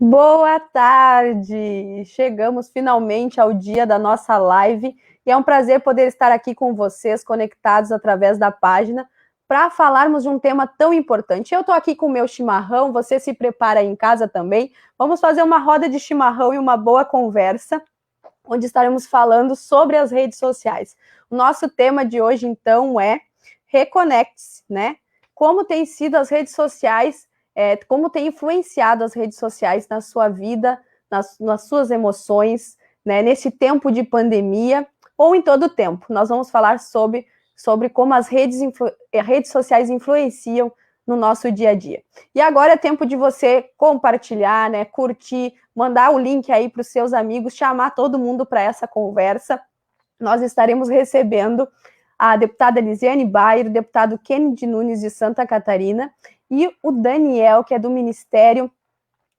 Boa tarde! Chegamos finalmente ao dia da nossa live e é um prazer poder estar aqui com vocês, conectados através da página, para falarmos de um tema tão importante. Eu estou aqui com o meu chimarrão, você se prepara aí em casa também. Vamos fazer uma roda de chimarrão e uma boa conversa, onde estaremos falando sobre as redes sociais. O nosso tema de hoje, então, é Reconecte-se, né? Como tem sido as redes sociais, como tem influenciado as redes sociais na sua vida, nas suas emoções, né? Nesse tempo de pandemia ou em todo o tempo. Nós vamos falar sobre como as redes sociais influenciam no nosso dia a dia. E agora é tempo de você compartilhar, né, curtir, mandar o link aí para os seus amigos, chamar todo mundo para essa conversa. Nós estaremos recebendo a deputada Elisiane Bayer, o deputado Kennedy Nunes de Santa Catarina e o Daniel, que é do Ministério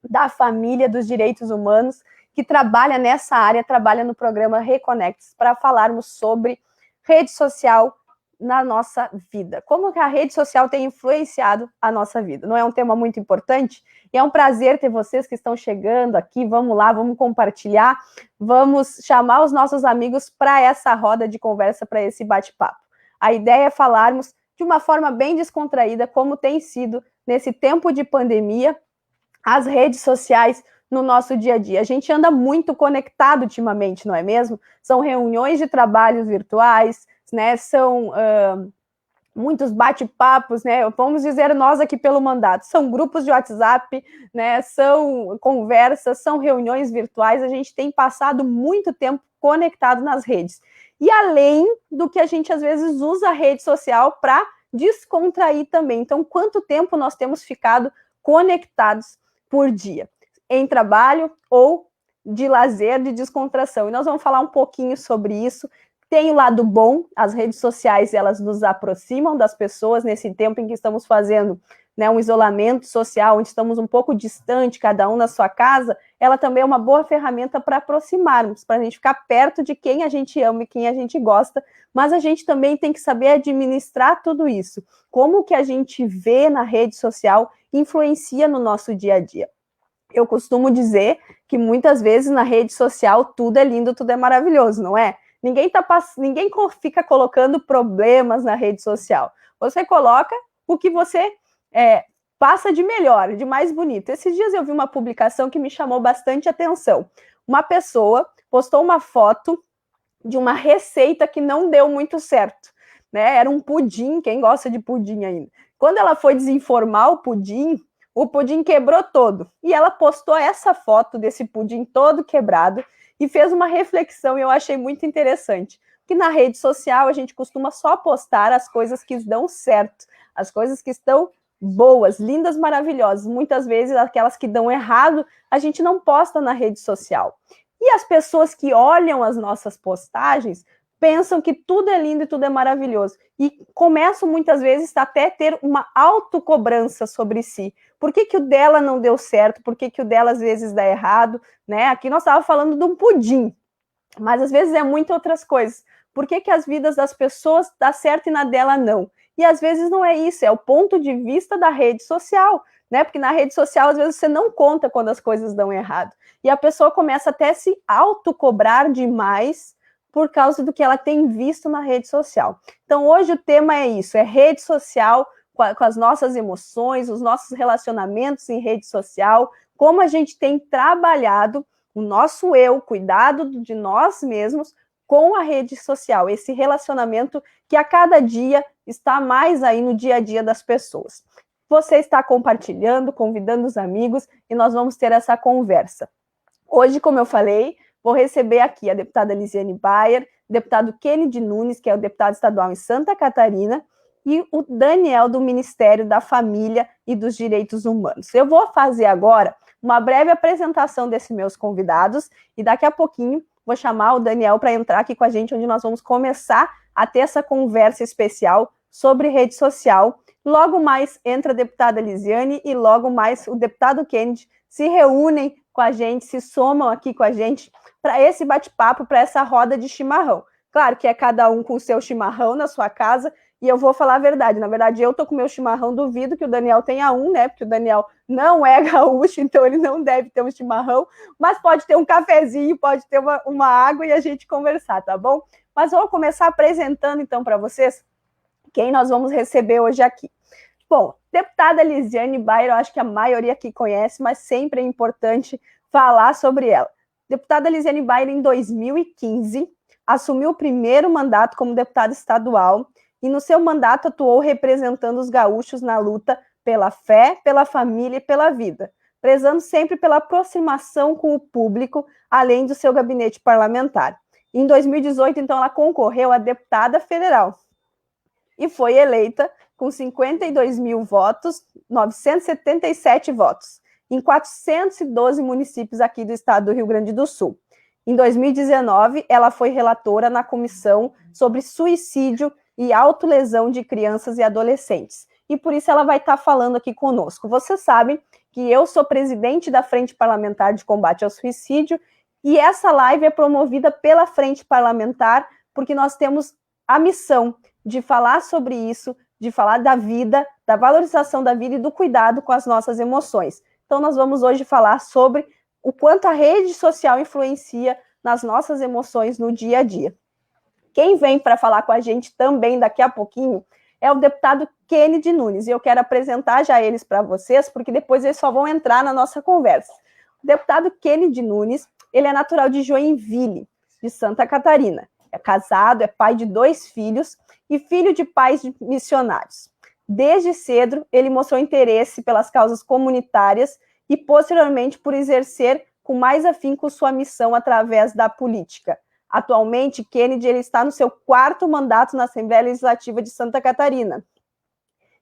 da Família, dos Direitos Humanos, que trabalha nessa área, trabalha no programa Reconectes, para falarmos sobre rede social na nossa vida. Como que a rede social tem influenciado a nossa vida? Não é um tema muito importante? E é um prazer ter vocês que estão chegando aqui. Vamos lá, vamos compartilhar, vamos chamar os nossos amigos para essa roda de conversa, para esse bate-papo. A ideia é falarmos de uma forma bem descontraída, como tem sido nesse tempo de pandemia, as redes sociais no nosso dia a dia. A gente anda muito conectado ultimamente, não é mesmo? São reuniões de trabalhos virtuais, né? São muitos bate-papos, né? Vamos dizer nós aqui pelo mandato. São grupos de WhatsApp, né? São conversas, são reuniões virtuais. A gente tem passado muito tempo conectado nas redes. E além do que a gente às vezes usa a rede social para descontrair também. Então, quanto tempo nós temos ficado conectados por dia, em trabalho ou de lazer, de descontração. E nós vamos falar um pouquinho sobre isso. Tem o lado bom, as redes sociais, elas nos aproximam das pessoas nesse tempo em que estamos fazendo, né, um isolamento social, onde estamos um pouco distante, cada um na sua casa. Ela também é uma boa ferramenta para aproximarmos, para a gente ficar perto de quem a gente ama e quem a gente gosta, mas a gente também tem que saber administrar tudo isso. Como que a gente vê na rede social influencia no nosso dia a dia. Eu costumo dizer que muitas vezes na rede social tudo é lindo, tudo é maravilhoso, não é? Ninguém fica colocando problemas na rede social. Você coloca o que você passa de melhor, de mais bonito. Esses dias eu vi uma publicação que me chamou bastante atenção. Uma pessoa postou uma foto de uma receita que não deu muito certo, né? Era um pudim, quem gosta de pudim ainda. Quando ela foi desenformar o pudim quebrou todo. E ela postou essa foto desse pudim todo quebrado e fez uma reflexão, e eu achei muito interessante. Que na rede social a gente costuma só postar as coisas que dão certo, as coisas que estão boas, lindas, maravilhosas. Muitas vezes aquelas que dão errado, a gente não posta na rede social. E as pessoas que olham as nossas postagens pensam que tudo é lindo e tudo é maravilhoso. E começam muitas vezes até ter uma autocobrança sobre si. Por que o dela não deu certo? Por que o dela às vezes dá errado? Né? Aqui nós estávamos falando de um pudim, mas às vezes é muitas outras coisas. Por que as vidas das pessoas dá certo e na dela não? E às vezes não é isso, é o ponto de vista da rede social, né? Porque na rede social às vezes você não conta quando as coisas dão errado. E a pessoa começa até a se autocobrar demais por causa do que ela tem visto na rede social. Então hoje o tema é isso, é rede social com as nossas emoções, os nossos relacionamentos em rede social, como a gente tem trabalhado o nosso eu, cuidado de nós mesmos com a rede social, esse relacionamento que a cada dia está mais aí no dia a dia das pessoas. Você está compartilhando, convidando os amigos e nós vamos ter essa conversa. Hoje, como eu falei, vou receber aqui a deputada Elisiane Bayer, deputado Kennedy Nunes, que é o deputado estadual em Santa Catarina, e o Daniel, do Ministério da Família e dos Direitos Humanos. Eu vou fazer agora uma breve apresentação desses meus convidados e daqui a pouquinho vou chamar o Daniel para entrar aqui com a gente, onde nós vamos começar a ter essa conversa especial sobre rede social. Logo mais entra a deputada Elisiane e logo mais o deputado Kennedy se reúnem com a gente, se somam aqui com a gente para esse bate-papo, para essa roda de chimarrão. Claro que é cada um com o seu chimarrão na sua casa E eu vou falar a verdade, na verdade eu tô com meu chimarrão, duvido que o Daniel tenha um, né, porque o Daniel não é gaúcho, então ele não deve ter um chimarrão, mas pode ter um cafezinho, pode ter uma água e a gente conversar, tá bom? Mas vou começar apresentando então para vocês quem nós vamos receber hoje aqui. Bom, deputada Lisiane Bayer, eu acho que a maioria aqui conhece, mas sempre é importante falar sobre ela. Deputada Lisiane Bayer, em 2015, assumiu o primeiro mandato como deputada estadual e no seu mandato atuou representando os gaúchos na luta pela fé, pela família e pela vida, prezando sempre pela aproximação com o público, além do seu gabinete parlamentar. Em 2018, então, ela concorreu a deputada federal e foi eleita com 52 mil votos, 977 votos, em 412 municípios aqui do estado do Rio Grande do Sul. Em 2019, ela foi relatora na comissão sobre suicídio e autolesão de crianças e adolescentes. E por isso ela vai estar falando aqui conosco. Vocês sabem que eu sou presidente da Frente Parlamentar de Combate ao Suicídio e essa live é promovida pela Frente Parlamentar porque nós temos a missão de falar sobre isso, de falar da vida, da valorização da vida e do cuidado com as nossas emoções. Então nós vamos hoje falar sobre o quanto a rede social influencia nas nossas emoções no dia a dia. Quem vem para falar com a gente também daqui a pouquinho é o deputado Kennedy Nunes, e eu quero apresentar já eles para vocês, porque depois eles só vão entrar na nossa conversa. O deputado Kennedy Nunes, ele é natural de Joinville, de Santa Catarina. É casado, é pai de 2 filhos e filho de pais de missionários. Desde cedo, ele mostrou interesse pelas causas comunitárias e, posteriormente, por exercer com mais afinco sua missão através da política. Atualmente, Kennedy ele está no seu 4º mandato na Assembleia Legislativa de Santa Catarina.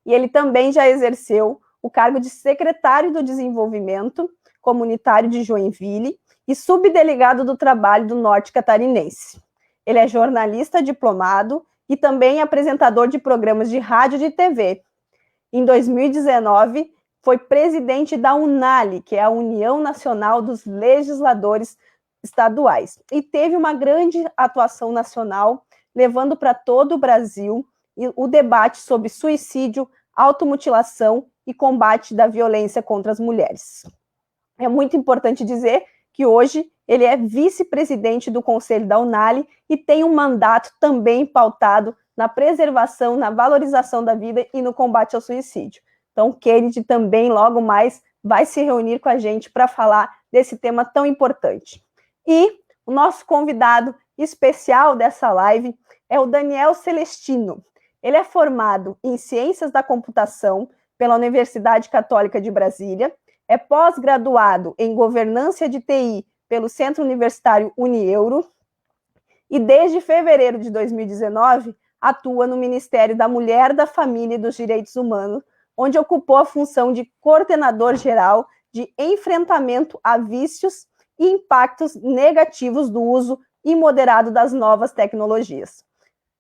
E ele também já exerceu o cargo de secretário do Desenvolvimento Comunitário de Joinville e subdelegado do Trabalho do Norte Catarinense. Ele é jornalista diplomado e também apresentador de programas de rádio e de TV. Em 2019, foi presidente da UNALI, que é a União Nacional dos Legisladores Estaduais, e teve uma grande atuação nacional, levando para todo o Brasil o debate sobre suicídio, automutilação e combate da violência contra as mulheres. É muito importante dizer que hoje ele é vice-presidente do Conselho da UNALI e tem um mandato também pautado na preservação, na valorização da vida e no combate ao suicídio. Então, o Kennedy também, logo mais, vai se reunir com a gente para falar desse tema tão importante. E o nosso convidado especial dessa live é o Daniel Celestino. Ele é formado em Ciências da Computação pela Universidade Católica de Brasília, é pós-graduado em Governança de TI pelo Centro Universitário Unieuro e desde fevereiro de 2019 atua no Ministério da Mulher, da Família e dos Direitos Humanos, onde ocupou a função de coordenador geral de enfrentamento a vícios e impactos negativos do uso imoderado das novas tecnologias,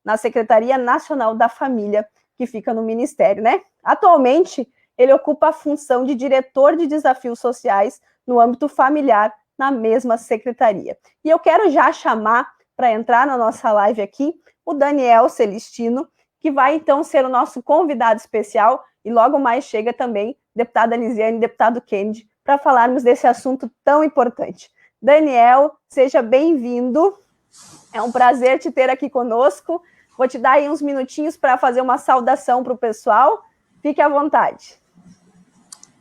na Secretaria Nacional da Família, que fica no Ministério, né? Atualmente, ele ocupa a função de diretor de desafios sociais no âmbito familiar, na mesma secretaria. E eu quero já chamar para entrar na nossa live aqui o Daniel Celestino, que vai então ser o nosso convidado especial, e logo mais chega também deputada Lisiane, deputado Kennedy, para falarmos desse assunto tão importante. Daniel, seja bem-vindo. É um prazer te ter aqui conosco. Vou te dar aí uns minutinhos para fazer uma saudação para o pessoal. Fique à vontade.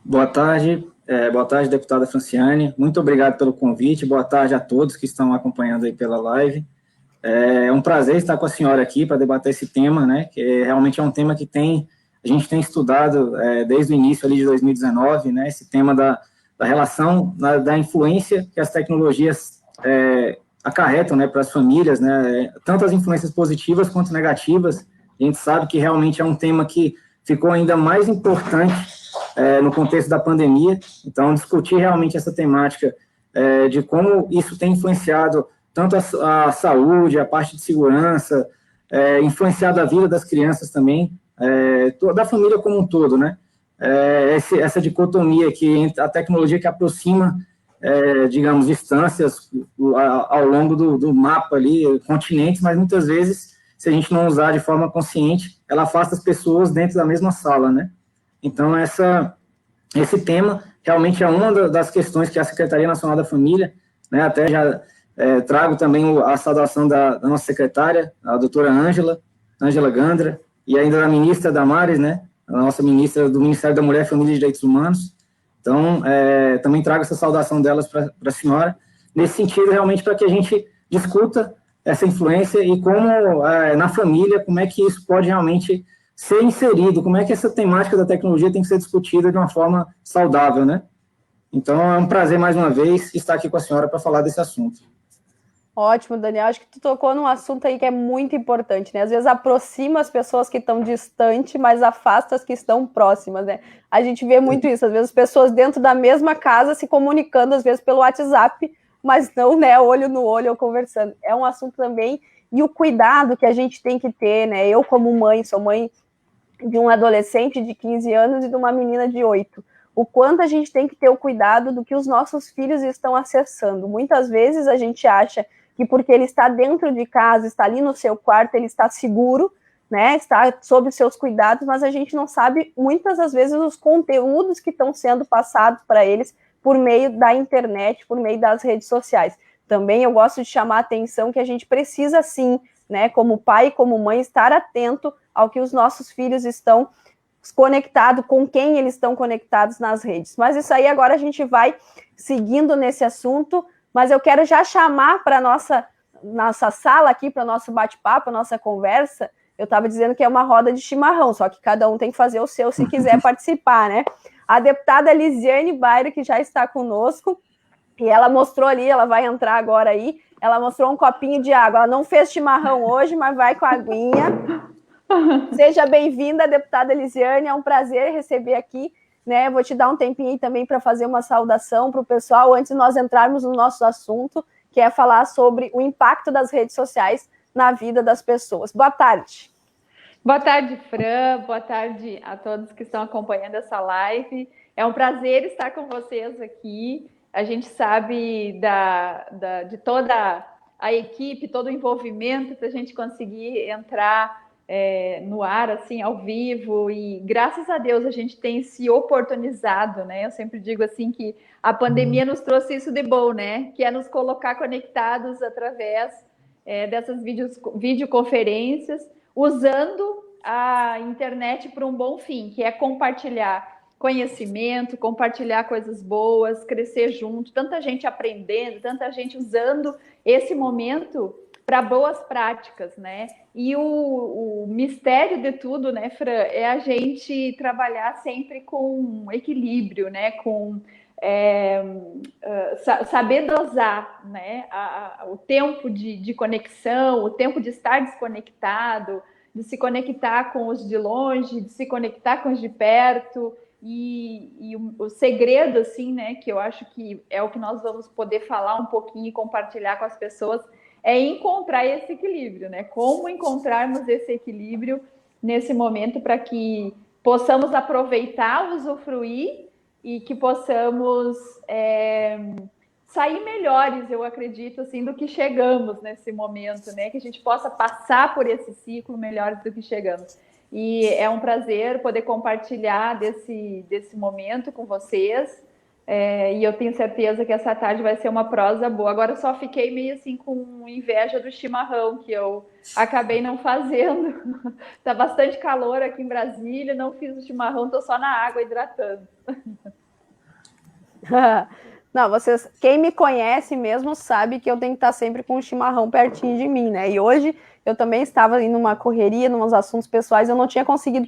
Boa tarde, deputada Franciane. Muito obrigado pelo convite. Boa tarde a todos que estão acompanhando aí pela live. É um prazer estar com a senhora aqui para debater esse tema, né? Que realmente é um tema que a gente tem estudado desde o início ali de 2019, né? Esse tema da relação, da influência que as tecnologias acarretam, né, para as famílias, né? Tanto as influências positivas quanto negativas. A gente sabe que realmente é um tema que ficou ainda mais importante no contexto da pandemia. Então, discutir realmente essa temática de como isso tem influenciado tanto a saúde, a parte de segurança, influenciado a vida das crianças também, da família como um todo, né? Essa dicotomia que a tecnologia que aproxima, digamos, distâncias ao longo do mapa ali, continentes, mas muitas vezes se a gente não usar de forma consciente, ela afasta as pessoas dentro da mesma sala, né? Então, esse tema realmente é uma das questões que a Secretaria Nacional da Família, né, até já trago também a saudação da nossa secretária, a doutora Ângela Gandra, e ainda da ministra Damares, né, a nossa ministra do Ministério da Mulher, Família e Direitos Humanos. Então, também trago essa saudação delas para a senhora, nesse sentido, realmente, para que a gente discuta essa influência e como, na família, como é que isso pode realmente ser inserido, como é que essa temática da tecnologia tem que ser discutida de uma forma saudável, né? Então, é um prazer, mais uma vez, estar aqui com a senhora para falar desse assunto. Ótimo, Daniel. Acho que tu tocou num assunto aí que é muito importante, né? Às vezes aproxima as pessoas que estão distantes, mas afasta as que estão próximas, né? A gente vê muito isso, às vezes pessoas dentro da mesma casa se comunicando, às vezes pelo WhatsApp, mas não, né, olho no olho ou conversando. É um assunto também, e o cuidado que a gente tem que ter, né? Eu, como mãe, sou mãe de um adolescente de 15 anos e de uma menina de 8. O quanto a gente tem que ter o cuidado do que os nossos filhos estão acessando. Muitas vezes a gente acha que porque ele está dentro de casa, está ali no seu quarto, ele está seguro, né, está sob seus cuidados, mas a gente não sabe, muitas das vezes, os conteúdos que estão sendo passados para eles por meio da internet, por meio das redes sociais. Também eu gosto de chamar a atenção que a gente precisa, sim, né, como pai e como mãe, estar atento ao que os nossos filhos estão conectados, com quem eles estão conectados nas redes. Mas isso aí agora a gente vai seguindo nesse assunto, mas eu quero já chamar para a nossa sala aqui, para o nosso bate-papo, a nossa conversa. Eu estava dizendo que é uma roda de chimarrão, só que cada um tem que fazer o seu se quiser participar, né? A deputada Lisiane Bairo, que já está conosco, e ela mostrou ali, ela vai entrar agora aí, ela mostrou um copinho de água. Ela não fez chimarrão hoje, mas vai com a aguinha. Seja bem-vinda, deputada Lisiane, é um prazer receber aqui, né? Vou te dar um tempinho aí também para fazer uma saudação para o pessoal, antes de nós entrarmos no nosso assunto, que é falar sobre o impacto das redes sociais na vida das pessoas. Boa tarde. Boa tarde, Fran, boa tarde a todos que estão acompanhando essa live. É um prazer estar com vocês aqui. A gente sabe de toda a equipe, todo o envolvimento para a gente conseguir entrar no ar, assim, ao vivo, e graças a Deus a gente tem se oportunizado, né? Eu sempre digo assim que a pandemia nos trouxe isso de bom, né? Que é nos colocar conectados através dessas videoconferências, usando a internet para um bom fim, que é compartilhar conhecimento, compartilhar coisas boas, crescer junto, tanta gente aprendendo, tanta gente usando esse momento para boas práticas, né? E o mistério de tudo, né, Fran, é a gente trabalhar sempre com equilíbrio, né? Com saber dosar, né? O tempo de conexão, o tempo de estar desconectado, de se conectar com os de longe, de se conectar com os de perto. E o segredo, assim, né, que eu acho que é o que nós vamos poder falar um pouquinho e compartilhar com as pessoas, é encontrar esse equilíbrio, né? Como encontrarmos esse equilíbrio nesse momento para que possamos aproveitar, usufruir e que possamos sair melhores, eu acredito, assim, do que chegamos nesse momento, né? Que a gente possa passar por esse ciclo melhores do que chegamos. E é um prazer poder compartilhar desse momento com vocês. E eu tenho certeza que essa tarde vai ser uma prosa boa. Agora eu só fiquei meio assim com inveja do chimarrão, que eu acabei não fazendo. Tá bastante calor aqui em Brasília, não fiz o chimarrão, tô só na água hidratando. Não, vocês, quem me conhece mesmo sabe que eu tenho que estar sempre com o chimarrão pertinho de mim, né? E hoje eu também estava em uma correria, em uns assuntos pessoais, eu não tinha conseguido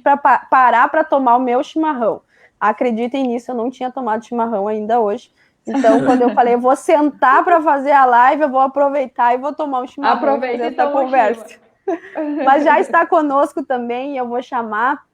parar para tomar o meu chimarrão. Acreditem nisso, eu não tinha tomado chimarrão ainda hoje. Então, quando eu falei, eu vou sentar para fazer a live, eu vou aproveitar e vou tomar um chimarrão. Aproveita e toma conversa. Mas já está conosco também, e eu vou chamar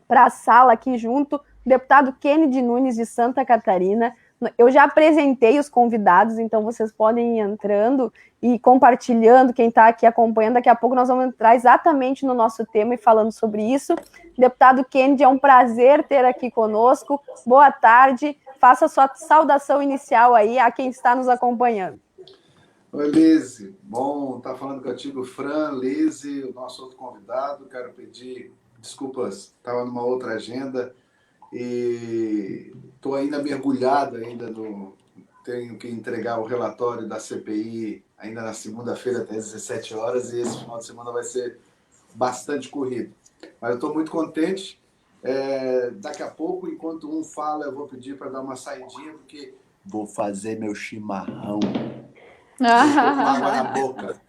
para a sala aqui junto o deputado Kennedy Nunes, de Santa Catarina. Eu já apresentei os convidados, então vocês podem ir entrando e compartilhando, quem está aqui acompanhando. Daqui a pouco nós vamos entrar exatamente no nosso tema e falando sobre isso. Deputado Kennedy, é um prazer ter aqui conosco. Boa tarde. Faça a sua saudação inicial aí a quem está nos acompanhando. Oi, Lise. Bom estar falando contigo, Fran, Lise, o nosso outro convidado. Quero pedir desculpas, estava numa outra agenda e estou ainda mergulhado ainda no... Tenho que entregar o relatório da CPI ainda na segunda-feira até às 17 horas e esse final de semana vai ser bastante corrido. Mas eu estou muito contente. Daqui a pouco, enquanto um fala, eu vou pedir para dar uma saidinha, porque vou fazer meu chimarrão. Estou com água na boca.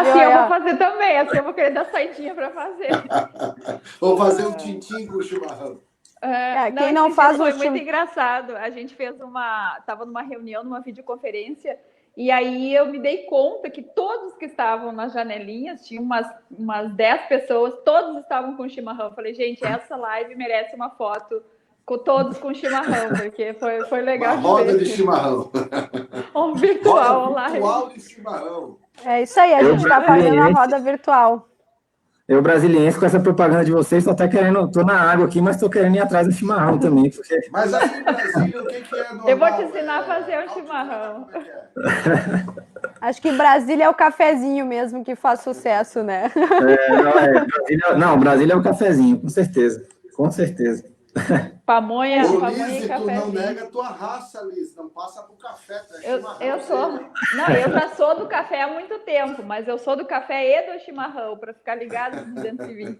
Sim, eu vou fazer também. Assim eu vou querer dar saidinha para fazer. Vou fazer um tintim com o chimarrão. Quem não faz foi muito engraçado. A gente estava numa reunião, numa videoconferência, e aí eu me dei conta que todos que estavam nas janelinhas, tinha umas 10 pessoas, todos estavam com chimarrão. Eu falei, gente, essa live merece uma foto com todos com chimarrão, porque foi legal. Uma roda de chimarrão. Um virtual live. Virtual de chimarrão. É isso aí, a gente está fazendo a roda virtual. Eu, brasiliense, com essa propaganda de vocês, só tá querendo... Tô na água aqui, mas tô querendo ir atrás do chimarrão também. Porque... Mas aí em Brasília, o que é normal? Eu vou te ensinar a fazer o chimarrão. Acho que Brasília é o cafezinho mesmo que faz sucesso, né? Brasília é o cafezinho, com certeza. Com certeza. Pamonha, Liz, e café. Tu não nega a tua raça, Liz. Não passa pro café. Tu é eu sou. Não, eu já sou do café há muito tempo, mas eu sou do café e do chimarrão, para ficar ligado no 220.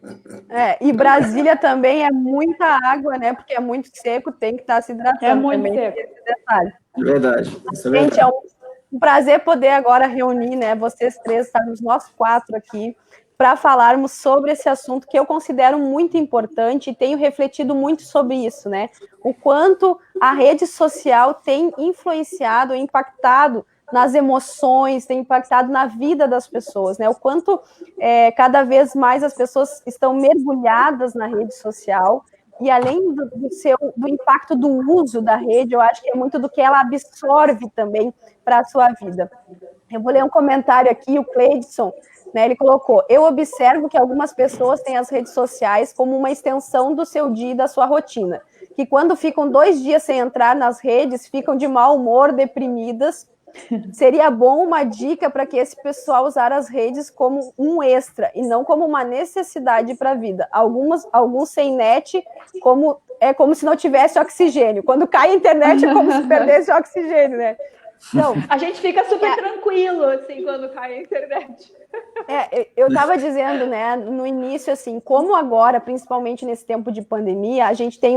E Brasília também é muita água, né? Porque é muito seco, tem que estar se hidratando. É muito também seco. Esse detalhe. Verdade. Isso é verdade. Gente, é um prazer poder agora reunir, né? Vocês três, estarmos nós quatro aqui, para falarmos sobre esse assunto que eu considero muito importante e tenho refletido muito sobre isso, né? O quanto a rede social tem influenciado, impactado nas emoções, tem impactado na vida das pessoas, né? O quanto cada vez mais as pessoas estão mergulhadas na rede social e além do impacto do uso da rede, eu acho que é muito do que ela absorve também para a sua vida. Eu vou ler um comentário aqui, o Cleidson, né, ele colocou, eu observo que algumas pessoas têm as redes sociais como uma extensão do seu dia e da sua rotina, que quando ficam 2 dias sem entrar nas redes, ficam de mau humor, deprimidas. Seria bom uma dica para que esse pessoal usar as redes como um extra e não como uma necessidade para a vida. Alguns sem net, é como se não tivesse oxigênio. Quando cai a internet é como se perdesse o oxigênio, né? Então, a gente fica super tranquilo, assim, quando cai a internet. Eu estava dizendo, né, no início, assim, como agora, principalmente nesse tempo de pandemia, a gente tem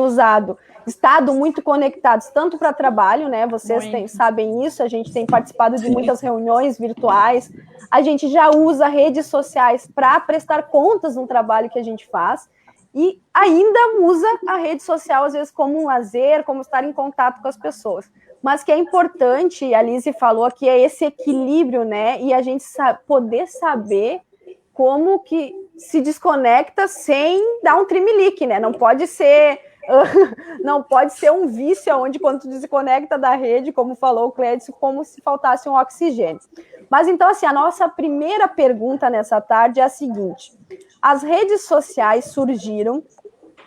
estado muito conectados, tanto para trabalho, né, vocês sabem isso, a gente tem participado de muitas reuniões virtuais, a gente já usa redes sociais para prestar contas no trabalho que a gente faz, e ainda usa a rede social, às vezes, como um lazer, como estar em contato com as pessoas. Mas que é importante, a Lise falou, que é esse equilíbrio, né? E a gente poder saber como que se desconecta sem dar um trimelique, né? Não pode ser um vício onde quando tu desconecta da rede, como falou o Clédio, como se faltasse um oxigênio. Mas então, assim, a nossa primeira pergunta nessa tarde é a seguinte: as redes sociais surgiram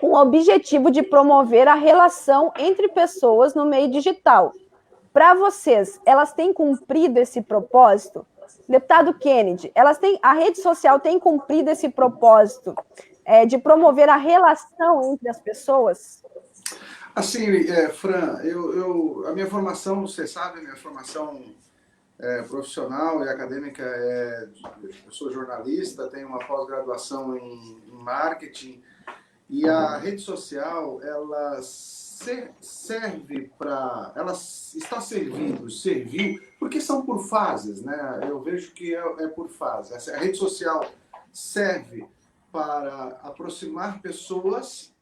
com o objetivo de promover a relação entre pessoas no meio digital. Para vocês, elas têm cumprido esse propósito? Deputado Kennedy, a rede social tem cumprido esse propósito de promover a relação entre as pessoas? Assim, Fran, a minha formação, você sabe, minha formação profissional e acadêmica eu sou jornalista, tenho uma pós-graduação em marketing, e a rede social, ela serviu, porque são por fases, né? Eu vejo que é por fases. A rede social serve para aproximar pessoas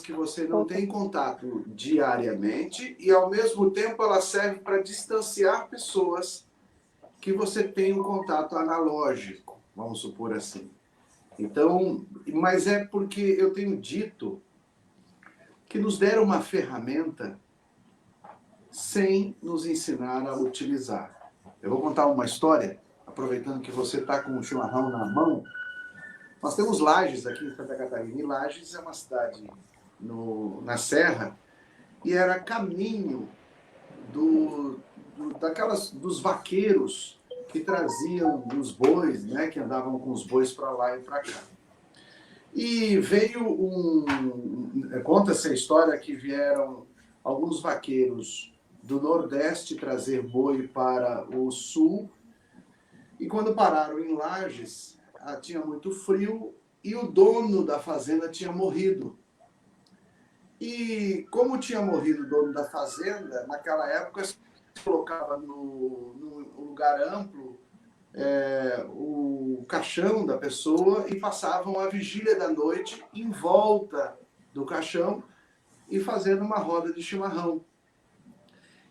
que você não tem contato diariamente, e ao mesmo tempo ela serve para distanciar pessoas que você tem um contato analógico, vamos supor assim. Então, mas é porque eu tenho dito que nos deram uma ferramenta sem nos ensinar a utilizar. Eu vou contar uma história, aproveitando que você está com o chimarrão na mão. Nós temos Lages aqui em Santa Catarina, e Lages é uma cidade na Serra, e era caminho dos vaqueiros que traziam os bois, né, que andavam com os bois para lá e para cá. E veio conta-se a história que vieram alguns vaqueiros do Nordeste trazer boi para o Sul, e quando pararam em Lages, tinha muito frio e o dono da fazenda tinha morrido. E como tinha morrido o dono da fazenda, naquela época se colocava num lugar amplo o caixão da pessoa e passavam a vigília da noite em volta do caixão e fazendo uma roda de chimarrão.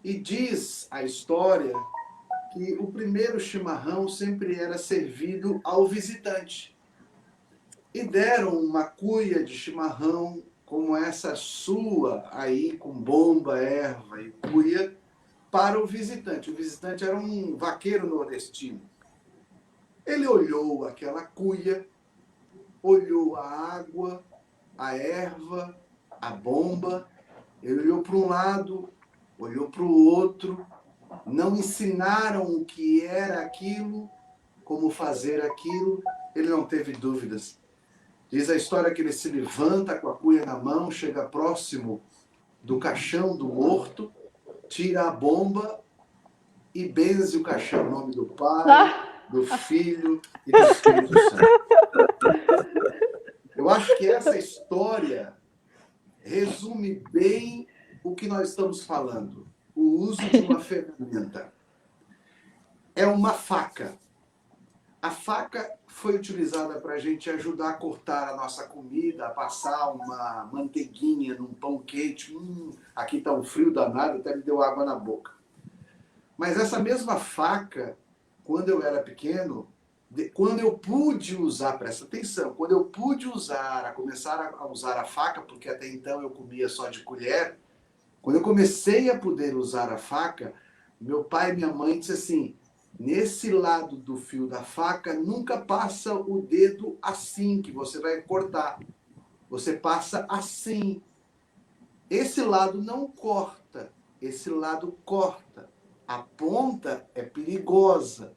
E diz a história que o primeiro chimarrão sempre era servido ao visitante. E deram uma cuia de chimarrão como essa sua aí, com bomba, erva e cuia, para o visitante. O visitante era um vaqueiro nordestino. Ele olhou aquela cuia, olhou a água, a erva, a bomba, ele olhou para um lado, olhou para o outro, não ensinaram o que era aquilo, como fazer aquilo, ele não teve dúvidas. Diz a história que ele se levanta com a cuia na mão, chega próximo do caixão do morto, tira a bomba e benze o caixão, em nome do Pai, do Filho e do Espírito Santo. Eu acho que essa história resume bem o que nós estamos falando. O uso de uma ferramenta. É uma faca. A faca foi utilizada para a gente ajudar a cortar a nossa comida, a passar uma manteiguinha num pão quente. Aqui está um frio danado, até me deu água na boca. Mas essa mesma faca, quando eu era pequeno, quando eu pude usar, presta atenção, quando eu pude começar a usar a faca, porque até então eu comia só de colher, quando eu comecei a poder usar a faca, meu pai e minha mãe disseram assim, nesse lado do fio da faca, nunca passa o dedo assim, que você vai cortar. Você passa assim. Esse lado não corta, esse lado corta. A ponta é perigosa.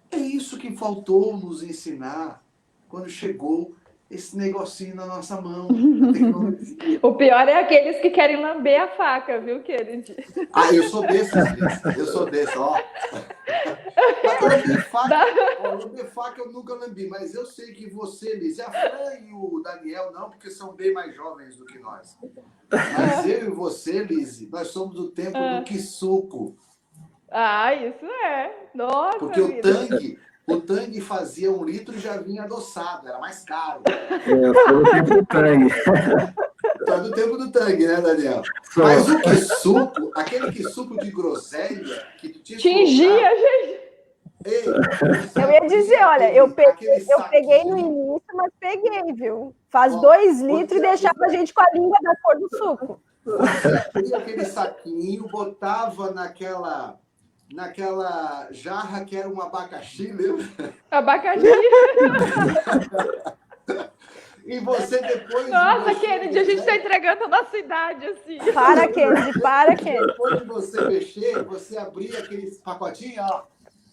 É isso que faltou nos ensinar quando chegou esse negocinho na nossa mão, a tecnologia. O pior é aqueles que querem lamber a faca, viu, querido? Eu sou desses, Liz. Eu sou desse, ó. Lamber faca eu nunca lambi, mas eu sei que você, Liz, a Fran e o Daniel não, porque são bem mais jovens do que nós. Mas eu e você, Liz, nós somos do tempo do quissuco. Isso é. Nossa, porque o tangue fazia 1 litro e já vinha adoçado, era mais caro. Foi o tempo do tangue. Tá do tempo do tangue, né, Daniel? Mas o quissuco, aquele quissuco de groselha que tu tinha que tingia, gente. Ei, eu ia dizer, olha, eu peguei no início, mas peguei, viu? Faz 2 litros e deixava a gente com a língua da cor do suco. Você pegava aquele saquinho, botava naquela jarra que era um abacaxi, lembra? Abacaxi. E você depois... Nossa, Kennedy, a gente está entregando a nossa idade, assim. Para, Kennedy, para, Kennedy. Depois de você mexer, você abria aquele pacotinho, ó,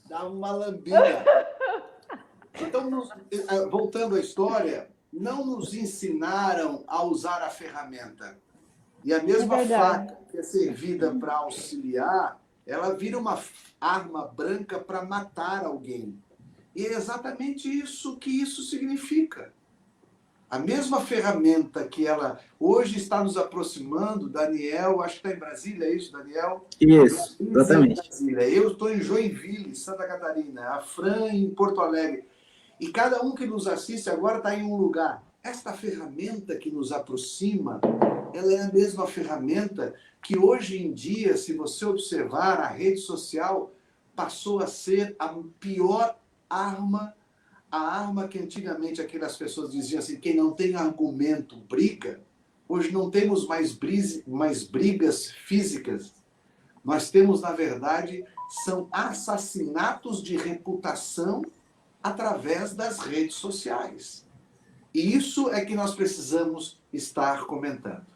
dava uma lambinha. Então, voltando à história, não nos ensinaram a usar a ferramenta. E a mesma faca que é servida para auxiliar, ela vira uma arma branca para matar alguém. E é exatamente isso que isso significa. A mesma ferramenta que ela hoje está nos aproximando, Daniel, acho que está em Brasília, é isso, Daniel? Isso, exatamente. Eu estou em Joinville, Santa Catarina, a Fran em Porto Alegre. E cada um que nos assiste agora está em um lugar. Esta ferramenta que nos aproxima, ela é a mesma ferramenta que hoje em dia, se você observar, a rede social passou a ser a pior arma, a arma que antigamente aquelas pessoas diziam assim, quem não tem argumento briga. Hoje não temos mais brigas físicas. Nós temos, na verdade, são assassinatos de reputação através das redes sociais. E isso é que nós precisamos estar comentando.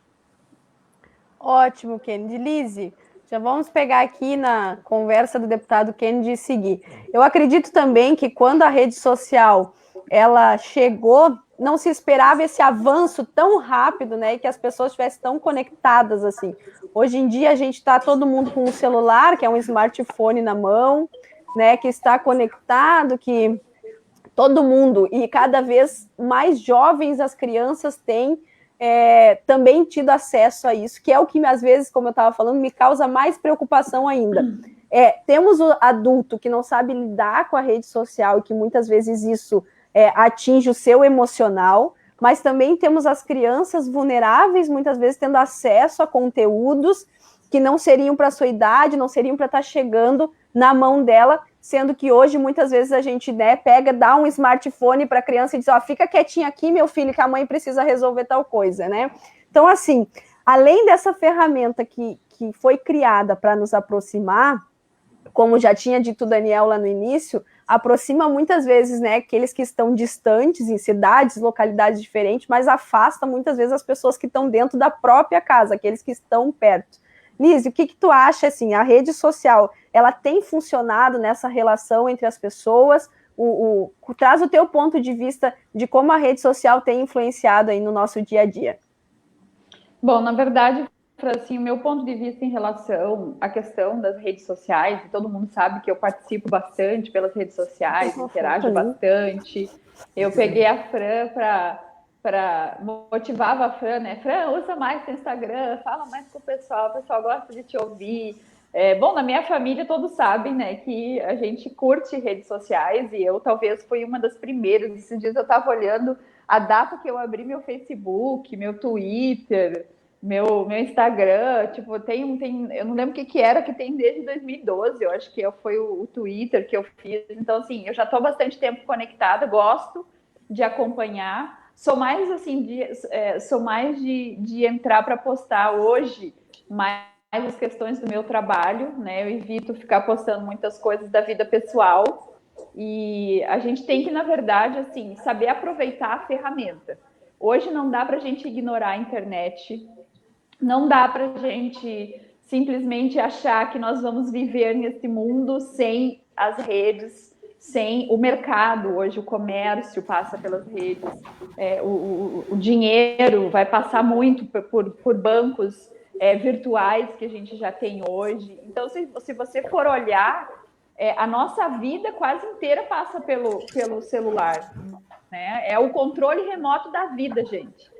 Ótimo, Kennedy. Lise, Já vamos pegar aqui na conversa do deputado Kennedy e seguir. Eu acredito também que quando a rede social ela chegou, não se esperava esse avanço tão rápido, né? E que as pessoas estivessem tão conectadas assim. Hoje em dia a gente está todo mundo com um celular, que é um smartphone na mão, né? Que está conectado, que todo mundo, e cada vez mais jovens as crianças têm também tido acesso a isso, que é o que às vezes, como eu estava falando, me causa mais preocupação ainda. Temos o adulto que não sabe lidar com a rede social e que muitas vezes isso atinge o seu emocional, mas também temos as crianças vulneráveis, muitas vezes tendo acesso a conteúdos que não seriam para a sua idade, não seriam para estar chegando na mão dela, sendo que hoje muitas vezes a gente pega, dá um smartphone para a criança e diz, fica quietinho aqui, meu filho, que a mãe precisa resolver tal coisa, né? Então, assim, além dessa ferramenta que foi criada para nos aproximar, como já tinha dito o Daniel lá no início, aproxima muitas vezes, né, aqueles que estão distantes, em cidades, localidades diferentes, mas afasta muitas vezes as pessoas que estão dentro da própria casa, aqueles que estão perto. Liz, o que tu acha, assim, a rede social, ela tem funcionado nessa relação entre as pessoas? Traz o teu ponto de vista de como a rede social tem influenciado aí no nosso dia a dia. Bom, na verdade, assim, o meu ponto de vista em relação à questão das redes sociais, e todo mundo sabe que eu participo bastante pelas redes sociais, interajo bastante. Eu peguei a Fran para motivar a Fran, né? Fran, usa mais o Instagram, fala mais com o pessoal gosta de te ouvir. Bom, na minha família todos sabem, né, que a gente curte redes sociais e eu talvez fui uma das primeiras. Esses dias eu estava olhando a data que eu abri meu Facebook, meu Twitter, meu Instagram, tipo, eu não lembro o que era, que tem desde 2012, eu acho que foi o Twitter que eu fiz. Então, assim, eu já estou há bastante tempo conectada, gosto de acompanhar. Sou mais assim de entrar para postar hoje mais as questões do meu trabalho, né? Eu evito ficar postando muitas coisas da vida pessoal. E a gente tem que, na verdade, assim, saber aproveitar a ferramenta. Hoje não dá para a gente ignorar a internet, não dá para a gente simplesmente achar que nós vamos viver nesse mundo sem as redes, sem o mercado. Hoje o comércio passa pelas redes, o dinheiro vai passar muito por bancos virtuais que a gente já tem hoje. Então, se você for olhar, a nossa vida quase inteira passa pelo celular, né? É o controle remoto da vida, gente.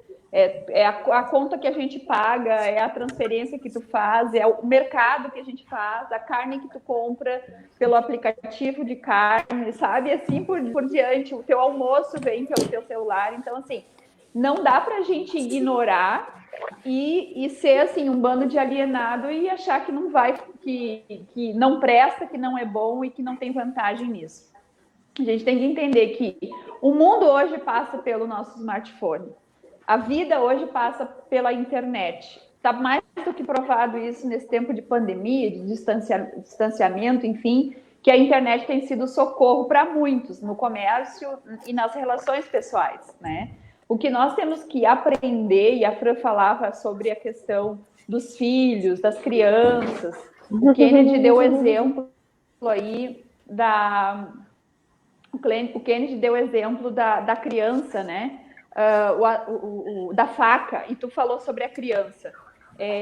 A conta que a gente paga, é a transferência que tu faz, é o mercado que a gente faz, a carne que tu compra pelo aplicativo de carne, sabe? Assim por diante, o teu almoço vem pelo teu celular. Então, assim, não dá pra gente ignorar e ser, assim, um bando de alienado e achar que não vai, que não presta, que não é bom e que não tem vantagem nisso. A gente tem que entender que o mundo hoje passa pelo nosso smartphone. A vida hoje passa pela internet. Está mais do que provado isso nesse tempo de pandemia, de distanciamento, enfim, que a internet tem sido socorro para muitos no comércio e nas relações pessoais, né? O que nós temos que aprender, e a Fran falava sobre a questão dos filhos, das crianças. O Kennedy deu o exemplo aí o Kennedy deu o exemplo da criança, né? Da faca, e tu falou sobre a criança.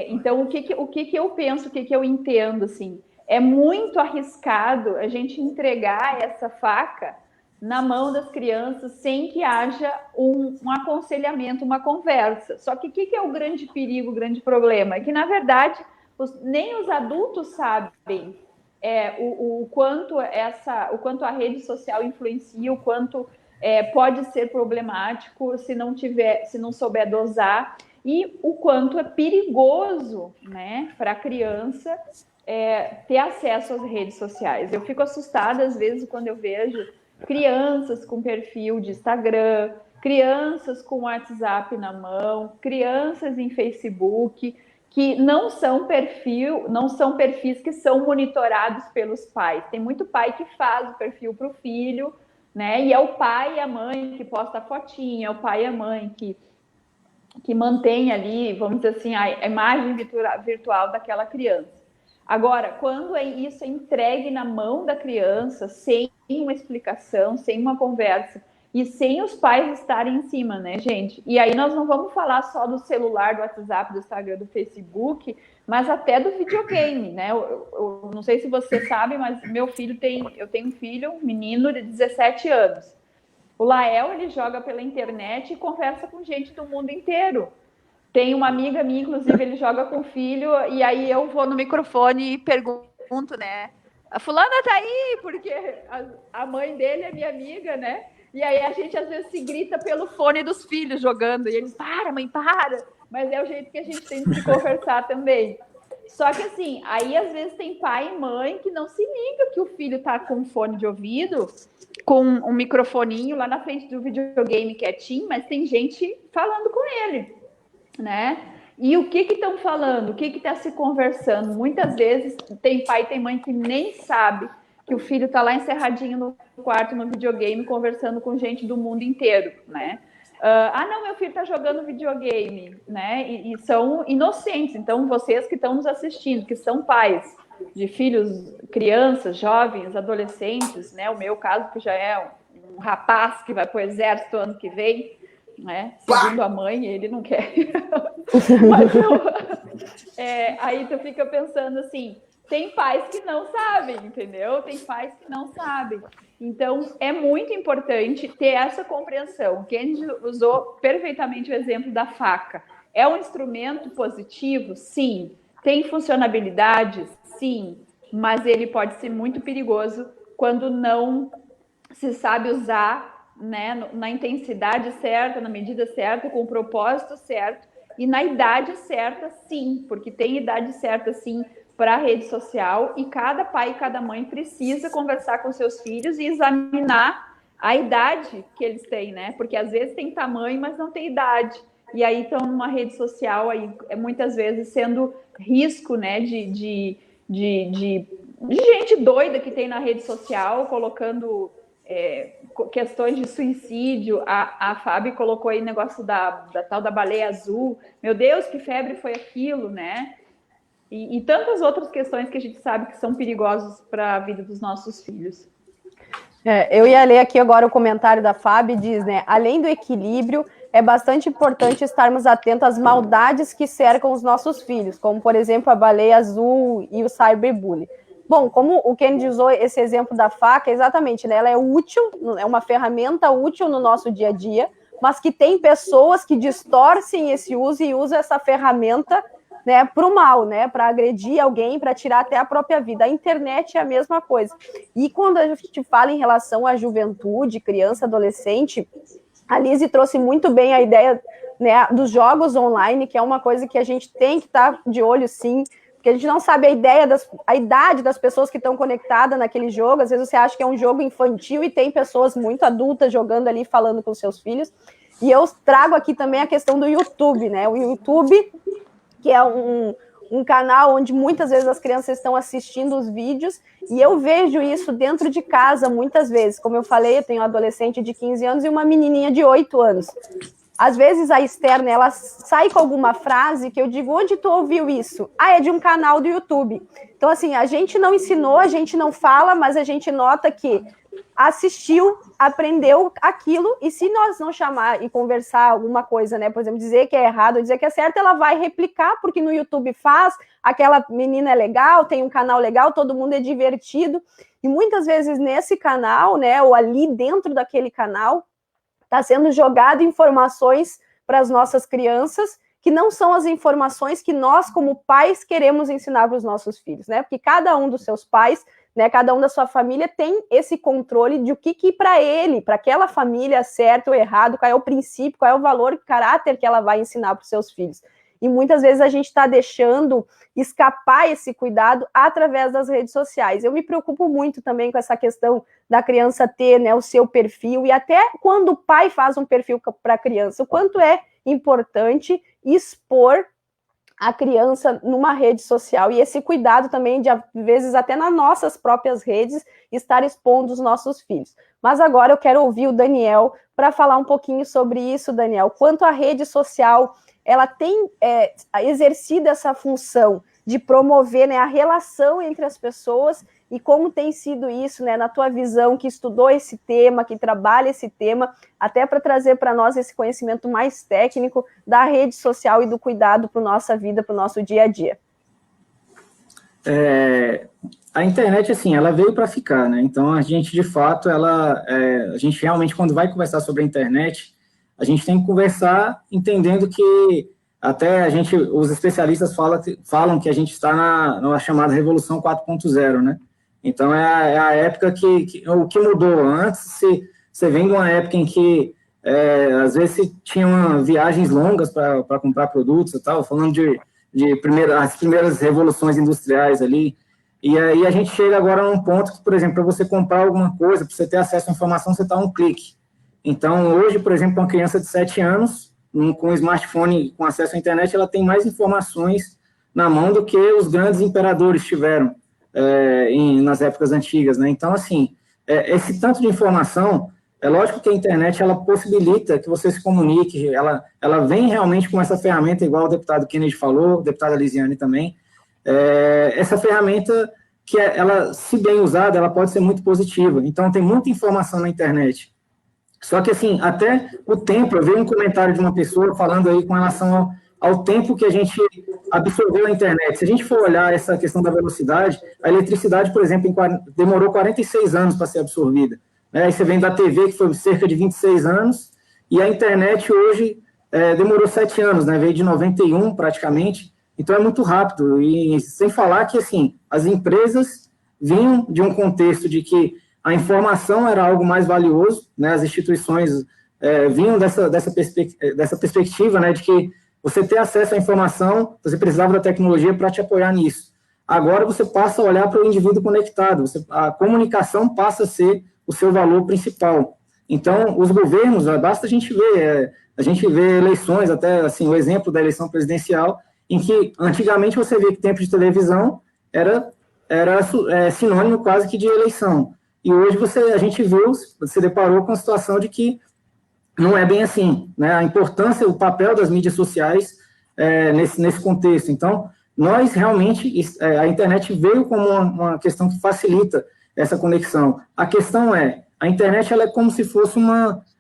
Então, o que eu penso, o que eu entendo, assim, é muito arriscado a gente entregar essa faca na mão das crianças sem que haja um aconselhamento, uma conversa. Só que o que é o grande perigo, o grande problema? É que, na verdade, nem os adultos sabem o quanto a rede social influencia, o quanto pode ser problemático se não souber dosar, e o quanto é perigoso, né, para a criança ter acesso às redes sociais. Eu fico assustada às vezes quando eu vejo crianças com perfil de Instagram, crianças com WhatsApp na mão, crianças em Facebook, que não são perfis que são monitorados pelos pais. Tem muito pai que faz o perfil para o filho, né? E é o pai e a mãe que posta a fotinha, é o pai e a mãe que mantém ali, vamos dizer assim, a imagem virtual daquela criança. Agora, quando isso é entregue na mão da criança, sem uma explicação, sem uma conversa, e sem os pais estarem em cima, né, gente? E aí nós não vamos falar só do celular, do WhatsApp, do Instagram, do Facebook, mas até do videogame, né? Eu não sei se você sabe, mas eu tenho um filho, um menino de 17 anos. O Lael, ele joga pela internet e conversa com gente do mundo inteiro. Tem uma amiga minha, inclusive, ele joga com o filho, e aí eu vou no microfone e pergunto, né? A fulana tá aí, porque a mãe dele é minha amiga, né? E aí a gente às vezes se grita pelo fone dos filhos jogando, e eles, para, mãe, para! Mas é o jeito que a gente tem de se conversar também. Só que assim, aí às vezes tem pai e mãe que não se liga que o filho tá com um fone de ouvido, com um microfoninho lá na frente do videogame quietinho, mas tem gente falando com ele, né? E o que estão falando? O que está se conversando? Muitas vezes tem pai e tem mãe que nem sabe que o filho está lá encerradinho no quarto, no videogame, conversando com gente do mundo inteiro, né? Não, meu filho está jogando videogame, né? E são inocentes. Então, vocês que estão nos assistindo, que são pais de filhos, crianças, jovens, adolescentes, né? O meu caso, que já é um rapaz que vai para o exército ano que vem, né? Segundo a mãe, ele não quer. Mas aí tu fica pensando assim, tem pais que não sabem, entendeu? Tem pais que não sabem. Então, é muito importante ter essa compreensão. O Kennedy usou perfeitamente o exemplo da faca. É um instrumento positivo? Sim. Tem funcionalidades? Sim. Mas ele pode ser muito perigoso quando não se sabe usar, né, na intensidade certa, na medida certa, com o propósito certo e na idade certa, sim. Porque tem idade certa, sim, para a rede social, e cada pai e cada mãe precisa conversar com seus filhos e examinar a idade que eles têm, né? Porque às vezes tem tamanho, mas não tem idade. E aí estão numa rede social, aí muitas vezes sendo risco, né, de gente doida que tem na rede social, colocando questões de suicídio. A Fábio colocou aí o negócio da tal da baleia azul. Meu Deus, que febre foi aquilo, né? E tantas outras questões que a gente sabe que são perigosas para a vida dos nossos filhos. Eu ia ler aqui agora o comentário da Fábio, diz, né, além do equilíbrio, é bastante importante estarmos atentos às maldades que cercam os nossos filhos, como, por exemplo, a baleia azul e o cyberbullying. Bom, como o Kennedy usou esse exemplo da faca, exatamente, né, ela é útil, é uma ferramenta útil no nosso dia a dia, mas que tem pessoas que distorcem esse uso e usam essa ferramenta, né, para o mal, né, para agredir alguém, para tirar até a própria vida. A internet é a mesma coisa. E quando a gente fala em relação à juventude, criança, adolescente, a Lizzy trouxe muito bem a ideia, né, dos jogos online, que é uma coisa que a gente tem que estar de olho, sim, porque a gente não sabe a idade das pessoas que estão conectadas naquele jogo. Às vezes você acha que é um jogo infantil e tem pessoas muito adultas jogando ali, falando com seus filhos. E eu trago aqui também a questão do YouTube, né, o YouTube, que é um canal onde muitas vezes as crianças estão assistindo os vídeos, e eu vejo isso dentro de casa muitas vezes. Como eu falei, eu tenho um adolescente de 15 anos e uma menininha de 8 anos. Às vezes a Esther, né, ela sai com alguma frase que eu digo, onde tu ouviu isso? É de um canal do YouTube. Então, assim, a gente não ensinou, a gente não fala, mas a gente nota que assistiu, aprendeu aquilo, e se nós não chamar e conversar alguma coisa, né, por exemplo, dizer que é errado ou dizer que é certo, ela vai replicar, porque no YouTube faz, aquela menina é legal, tem um canal legal, todo mundo é divertido, e muitas vezes nesse canal, né, ou ali dentro daquele canal, está sendo jogado informações para as nossas crianças, que não são as informações que nós, como pais, queremos ensinar para os nossos filhos, né, porque cada um dos seus pais, né, cada um da sua família tem esse controle de o que para ele, para aquela família, é certo ou errado, qual é o princípio, qual é o valor, o caráter que ela vai ensinar para os seus filhos. E muitas vezes a gente está deixando escapar esse cuidado através das redes sociais. Eu me preocupo muito também com essa questão da criança ter, né, o seu perfil, e até quando o pai faz um perfil para a criança, o quanto é importante expor a criança numa rede social, e esse cuidado também de, às vezes, até nas nossas próprias redes, estar expondo os nossos filhos. Mas agora eu quero ouvir o Daniel para falar um pouquinho sobre isso, Daniel. Quanto a rede social, ela tem exercido essa função de promover, né, a relação entre as pessoas, e como tem sido isso, né, na tua visão, que estudou esse tema, que trabalha esse tema, até para trazer para nós esse conhecimento mais técnico da rede social e do cuidado para a nossa vida, para o nosso dia a dia. A internet, assim, ela veio para ficar, né? Então, a gente, de fato, a gente realmente, quando vai conversar sobre a internet, a gente tem que conversar entendendo que até os especialistas falam que a gente está na chamada Revolução 4.0, né? Então, é a época o que mudou antes, você vem de uma época em que, às vezes, se tinham viagens longas para comprar produtos e tal, falando de as primeiras revoluções industriais ali, e aí a gente chega agora num ponto que, por exemplo, para você comprar alguma coisa, para você ter acesso à informação, você está a um clique. Então, hoje, por exemplo, uma criança de 7 anos, com um smartphone, com acesso à internet, ela tem mais informações na mão do que os grandes imperadores tiveram nas épocas antigas, né? Então, assim, esse tanto de informação, é lógico que a internet, ela possibilita que você se comunique, ela vem realmente com essa ferramenta, igual o deputado Kennedy falou, o deputado Lisiane também, essa ferramenta que, ela, se bem usada, ela pode ser muito positiva. Então, tem muita informação na internet. Só que, assim, até o tempo, eu vi um comentário de uma pessoa falando aí com relação ao tempo que a gente absorveu a internet. Se a gente for olhar essa questão da velocidade, a eletricidade, por exemplo, demorou 46 anos para ser absorvida. Aí você vem da TV, que foi cerca de 26 anos, e a internet hoje demorou 7 anos, né? Veio de 91 praticamente, então é muito rápido. E sem falar que, assim, as empresas vinham de um contexto de que a informação era algo mais valioso, né? As instituições vinham dessa perspectiva, né? De que você ter acesso à informação, você precisava da tecnologia para te apoiar nisso. Agora você passa a olhar para o indivíduo conectado, a comunicação passa a ser o seu valor principal. Então, os governos, basta a gente ver eleições, até assim, o exemplo da eleição presidencial, em que antigamente você via que tempo de televisão era sinônimo quase que de eleição. E hoje a gente se deparou com a situação de que não é bem assim, né? A importância, o papel das mídias sociais nesse contexto. Então, nós realmente, a internet veio como uma questão que facilita essa conexão. A questão a internet ela é como se fosse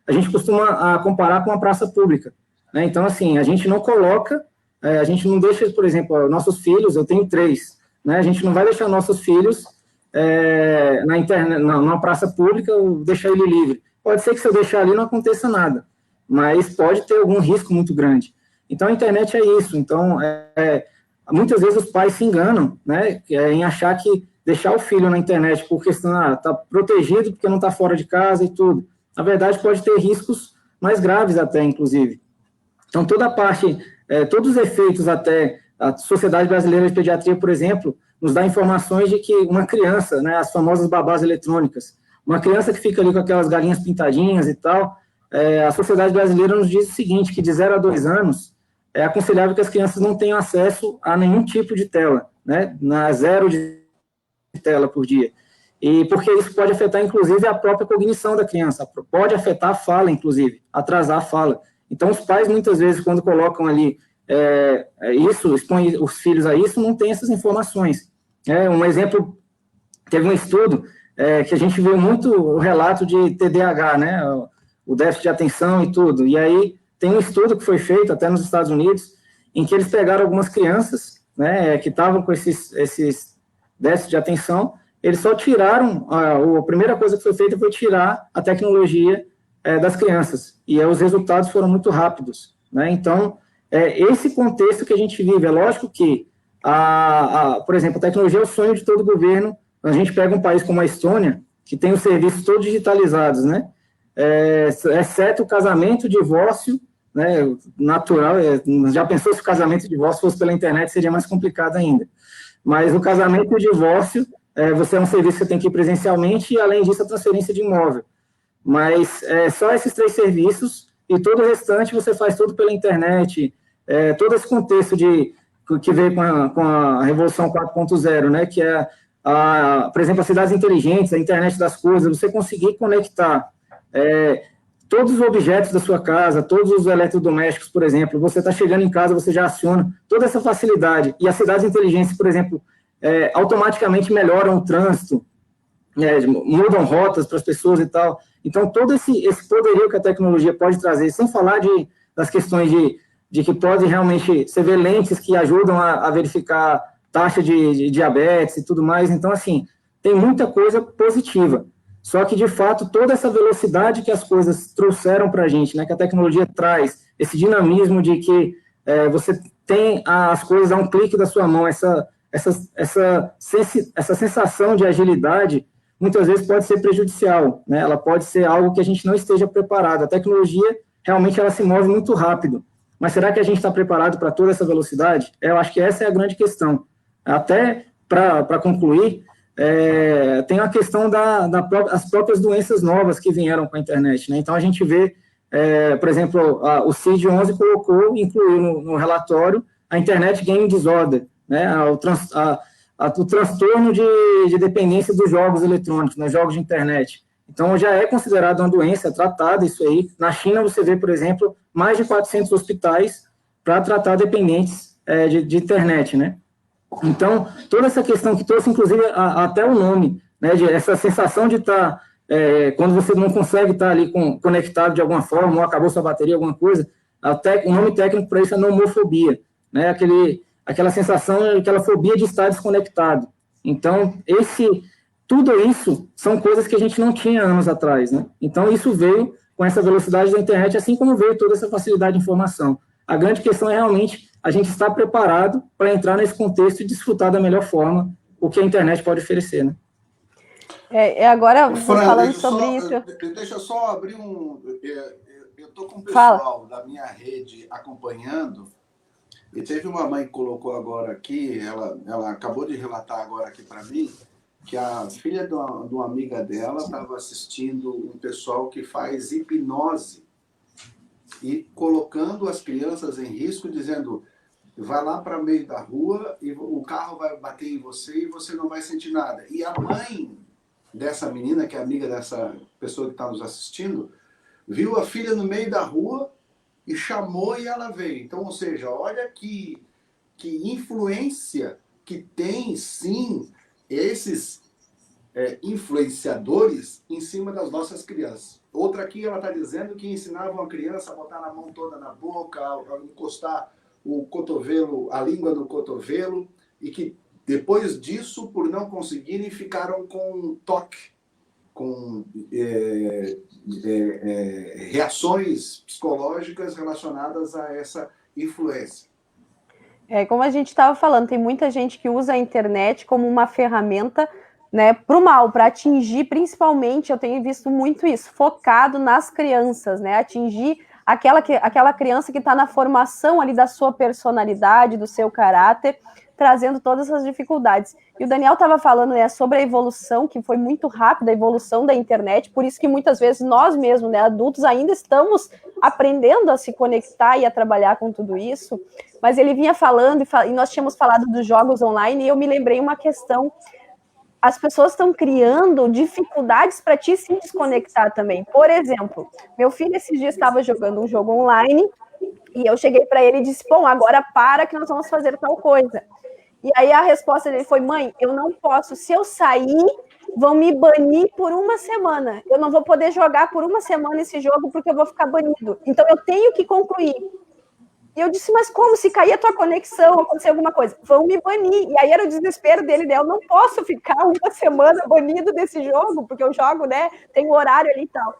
a gente costuma comparar com uma praça pública, né? Então, assim, a gente não coloca, a gente não deixa, por exemplo, nossos filhos, eu tenho 3, né? A gente não vai deixar nossos filhos na internet, numa praça pública, deixar ele livre. Pode ser que se eu deixar ali não aconteça nada, mas pode ter algum risco muito grande. Então, a internet é isso. Então, muitas vezes os pais se enganam, né, em achar que deixar o filho na internet por questão, está protegido porque não está fora de casa e tudo. Na verdade, pode ter riscos mais graves até, inclusive. Então, toda a parte, todos os efeitos até, a Sociedade Brasileira de Pediatria, por exemplo, nos dá informações de que uma criança, né, as famosas babás eletrônicas, uma criança que fica ali com aquelas galinhas pintadinhas e tal, a Sociedade Brasileira nos diz o seguinte, que de 0 a 2 anos, é aconselhável que as crianças não tenham acesso a nenhum tipo de tela, né, na 0 de tela por dia. E porque isso pode afetar, inclusive, a própria cognição da criança, pode afetar a fala, inclusive, atrasar a fala. Então, os pais, muitas vezes, quando colocam ali expõem os filhos a isso, não tem essas informações. Um exemplo, teve um estudo que a gente viu muito o relato de TDAH, né, o déficit de atenção e tudo, e aí tem um estudo que foi feito até nos Estados Unidos, em que eles pegaram algumas crianças, né, que estavam com esses déficit de atenção, eles só tiraram, a primeira coisa que foi feita foi tirar a tecnologia das crianças, e os resultados foram muito rápidos, né? Então, esse contexto que a gente vive, é lógico que, por exemplo, a tecnologia é o sonho de todo governo. A gente pega um país como a Estônia, que tem os serviços todos digitalizados, né? Exceto o casamento, divórcio, né, natural, já pensou se o casamento e o divórcio fosse pela internet, seria mais complicado ainda. Mas o casamento e o divórcio, você é um serviço que você tem que ir presencialmente, e além disso, a transferência de imóvel. Mas só esses 3 serviços, e todo o restante você faz tudo pela internet, todo esse contexto que veio com a Revolução 4.0, né, que é, por exemplo, as cidades inteligentes, a internet das coisas, você conseguir conectar todos os objetos da sua casa, todos os eletrodomésticos, por exemplo, você está chegando em casa, você já aciona toda essa facilidade. E as cidades inteligentes, por exemplo, automaticamente melhoram o trânsito, mudam rotas para as pessoas e tal. Então, todo esse poderio que a tecnologia pode trazer, sem falar das questões de que pode realmente, você vê lentes que ajudam a verificar taxa de diabetes e tudo mais. Então, assim, tem muita coisa positiva. Só que, de fato, toda essa velocidade que as coisas trouxeram para a gente, né, que a tecnologia traz, esse dinamismo de que você tem as coisas a um clique da sua mão, essa sensação de agilidade, muitas vezes pode ser prejudicial, né? Ela pode ser algo que a gente não esteja preparado. A tecnologia, realmente, ela se move muito rápido. Mas será que a gente está preparado para toda essa velocidade? Eu acho que essa é a grande questão. Até para concluir, tem a questão das próprias doenças novas que vieram com a internet, né? Então, a gente vê, por exemplo, o CID-11 incluiu no relatório a Internet Game Disorder, né? O transtorno de dependência dos jogos eletrônicos, né? Jogos de internet. Então, já é considerado uma doença tratada, isso aí. Na China, você vê, por exemplo, mais de 400 hospitais para tratar dependentes de internet, né? Então, toda essa questão que trouxe, inclusive, até o nome, né, essa sensação de estar, quando você não consegue estar ali conectado de alguma forma, ou acabou sua bateria, alguma coisa, o nome técnico para isso é nomofobia, né, aquela sensação, aquela fobia de estar desconectado. Então, tudo isso são coisas que a gente não tinha anos atrás, né? Então, isso veio com essa velocidade da internet, assim como veio toda essa facilidade de informação. A grande questão é realmente a gente estar preparado para entrar nesse contexto e desfrutar da melhor forma o que a internet pode oferecer, né? Agora, falando sobre isso... Deixa eu só abrir eu estou com o pessoal da minha rede acompanhando, e teve uma mãe que colocou agora aqui, ela acabou de relatar agora aqui para mim, que a filha de uma amiga dela estava assistindo um pessoal que faz hipnose e colocando as crianças em risco, dizendo, vai lá para o meio da rua e o carro vai bater em você e você não vai sentir nada. E a mãe dessa menina, que é amiga dessa pessoa que está nos assistindo, viu a filha no meio da rua e chamou e ela veio. Então, ou seja, olha que influência que tem, sim, esses influenciadores em cima das nossas crianças. Outra aqui, ela está dizendo que ensinavam a criança a botar a mão toda na boca, a encostar o cotovelo, a língua no cotovelo, e que depois disso, por não conseguirem, ficaram com toque, com reações psicológicas relacionadas a essa influência. Como a gente estava falando, tem muita gente que usa a internet como uma ferramenta, né, para o mal, para atingir, principalmente, eu tenho visto muito isso, focado nas crianças, né, atingir aquela criança que está na formação ali da sua personalidade, do seu caráter, trazendo todas essas dificuldades. E o Daniel estava falando, né, sobre a evolução, que foi muito rápida, a evolução da internet, por isso que muitas vezes nós mesmos, né, adultos, ainda estamos aprendendo a se conectar e a trabalhar com tudo isso, mas ele vinha falando, e nós tínhamos falado dos jogos online, e eu me lembrei uma questão. As pessoas estão criando dificuldades para ti se desconectar também. Por exemplo, meu filho esses dias estava jogando um jogo online e eu cheguei para ele e disse, bom, agora para que nós vamos fazer tal coisa. E aí a resposta dele foi, mãe, eu não posso, se eu sair, vão me banir por uma semana. Eu não vou poder jogar por uma semana esse jogo porque eu vou ficar banido. Então eu tenho que concluir. E eu disse, mas como? Se cair a tua conexão, acontecer alguma coisa, vão me banir. E aí era o desespero dele, né? Eu não posso ficar uma semana banido desse jogo, porque eu jogo, né? Tem um horário ali e tal.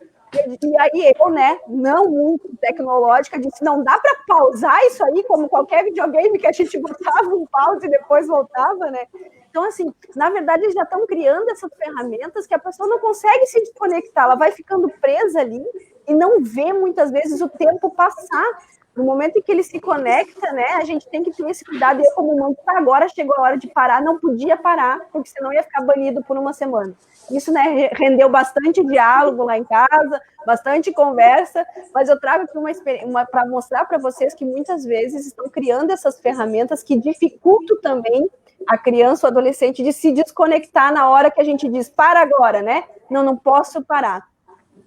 E aí eu, né, não muito tecnológica, disse, não dá para pausar isso aí, como qualquer videogame que a gente botava um pause e depois voltava, né? Então, assim, na verdade, eles já estão criando essas ferramentas que a pessoa não consegue se desconectar, ela vai ficando presa ali e não vê, muitas vezes, o tempo passar. No momento em que ele se conecta, né, a gente tem que ter esse cuidado. Eu, como mãe, agora chegou a hora de parar, não podia parar, porque senão ia ficar banido por uma semana. Isso, né, rendeu bastante diálogo lá em casa, bastante conversa, mas eu trago aqui uma para mostrar para vocês que muitas vezes estão criando essas ferramentas que dificultam também a criança ou adolescente de se desconectar na hora que a gente diz, para agora, né? Não posso parar.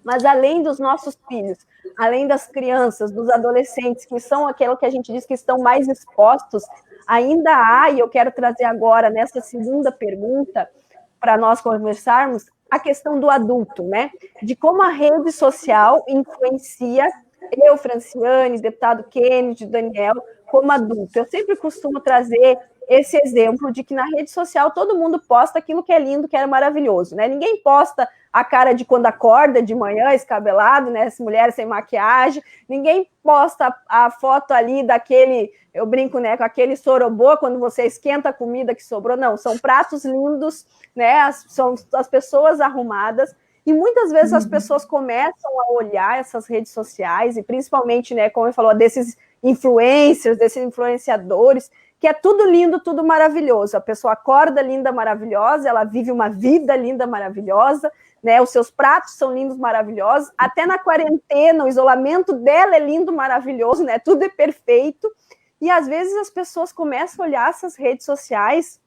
Mas além dos nossos filhos, além das crianças, dos adolescentes, que são aquilo que a gente diz que estão mais expostos, ainda há, e eu quero trazer agora nessa segunda pergunta, para nós conversarmos, a questão do adulto, né? De como a rede social influencia eu, Franciane, deputado Kennedy, Daniel, como adulto. Eu sempre costumo trazer esse exemplo de que na rede social todo mundo posta aquilo que é lindo, que é maravilhoso, né? Ninguém posta a cara de quando acorda de manhã, escabelado, né? As mulheres sem maquiagem, ninguém posta a foto ali daquele, eu brinco, né, com aquele sorobô, quando você esquenta a comida que sobrou. Não, são pratos lindos, né? São as pessoas arrumadas. E muitas vezes as pessoas começam a olhar essas redes sociais, e principalmente, né, como eu falou, desses influencers, desses influenciadores, que é tudo lindo, tudo maravilhoso. A pessoa acorda linda, maravilhosa, ela vive uma vida linda, maravilhosa, né? Os seus pratos são lindos, maravilhosos. Até na quarentena, o isolamento dela é lindo, maravilhoso, né? Tudo é perfeito. E às vezes as pessoas começam a olhar essas redes sociais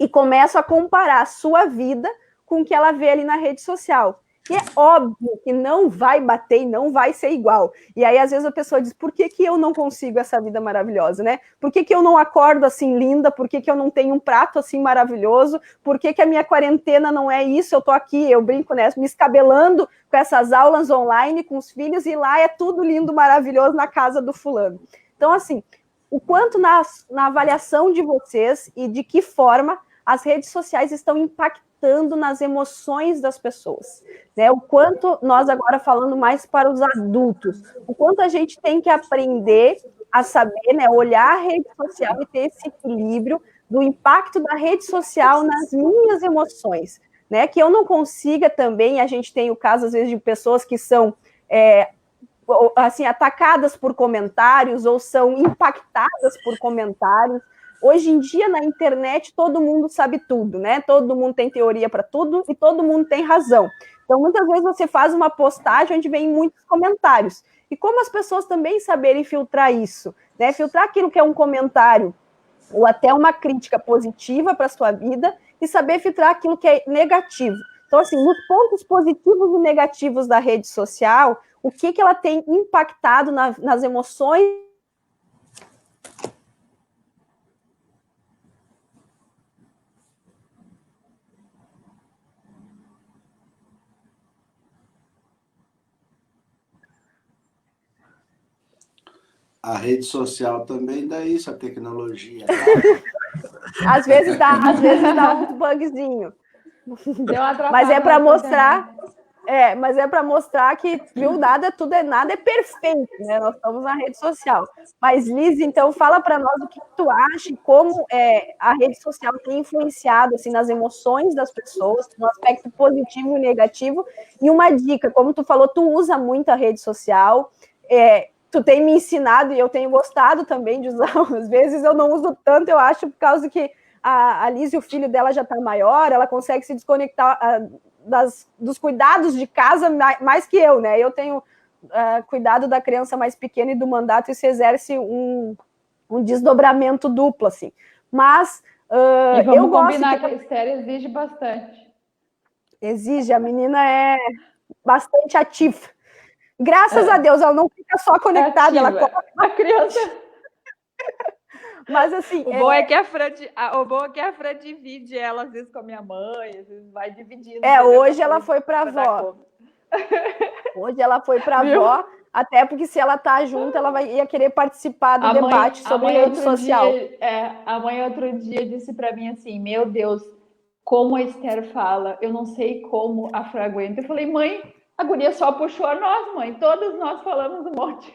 e começam a comparar a sua vida com o que ela vê ali na rede social. E é óbvio que não vai bater e não vai ser igual. E aí, às vezes, a pessoa diz, por que eu não consigo essa vida maravilhosa, né? Por que eu não acordo assim linda? Por que eu não tenho um prato assim maravilhoso? Por que a minha quarentena não é isso? Eu tô aqui, eu brinco, né? Me escabelando com essas aulas online, com os filhos, e lá é tudo lindo, maravilhoso na casa do fulano. Então, assim, o quanto na avaliação de vocês e de que forma as redes sociais estão impactando nas emoções das pessoas, né? O quanto, nós agora falando mais para os adultos, o quanto a gente tem que aprender a saber, né, olhar a rede social e ter esse equilíbrio do impacto da rede social nas minhas emoções, né? Que eu não consiga também, a gente tem o caso, às vezes, de pessoas que são assim, atacadas por comentários ou são impactadas por comentários. Hoje em dia, na internet, todo mundo sabe tudo, né? Todo mundo tem teoria para tudo e todo mundo tem razão. Então, muitas vezes você faz uma postagem onde vem muitos comentários. E como as pessoas também saberem filtrar isso, né? Filtrar aquilo que é um comentário ou até uma crítica positiva para a sua vida e saber filtrar aquilo que é negativo. Então, assim, nos pontos positivos e negativos da rede social, o que ela tem impactado nas emoções. A rede social também dá isso, a tecnologia. Às vezes dá uns bugzinho. Mas é para mostrar, que, viu, nada é perfeito, né? Nós estamos na rede social. Mas, Liz, então, fala para nós o que tu acha e como a rede social tem influenciado assim, nas emoções das pessoas, no aspecto positivo e negativo. E uma dica, como tu falou, tu usa muito a rede social, tu tem me ensinado e eu tenho gostado também de usar. Às vezes eu não uso tanto, eu acho, por causa que a Liz e o filho dela já está maior, ela consegue se desconectar dos cuidados de casa mais que eu, né? Eu tenho cuidado da criança mais pequena e do mandato, e se exerce um desdobramento duplo, assim. Mas e vamos eu gosto combinar que a Esther exige bastante. Exige, a menina é bastante ativa. Graças a Deus, ela não fica só conectada, ela coloca a criança. Mas assim. O bom é que a Fran divide ela, às vezes, com a minha mãe, às vezes vai dividindo. Hoje ela foi para a avó. Hoje ela foi para a avó, até porque se ela tá junto, ela ia querer participar do debate sobre rede social. A mãe outro dia disse para mim assim: meu Deus, como a Esther fala, eu não sei como a Fran aguenta. Eu falei, mãe, a guria só puxou a nós, mãe. Todos nós falamos um monte.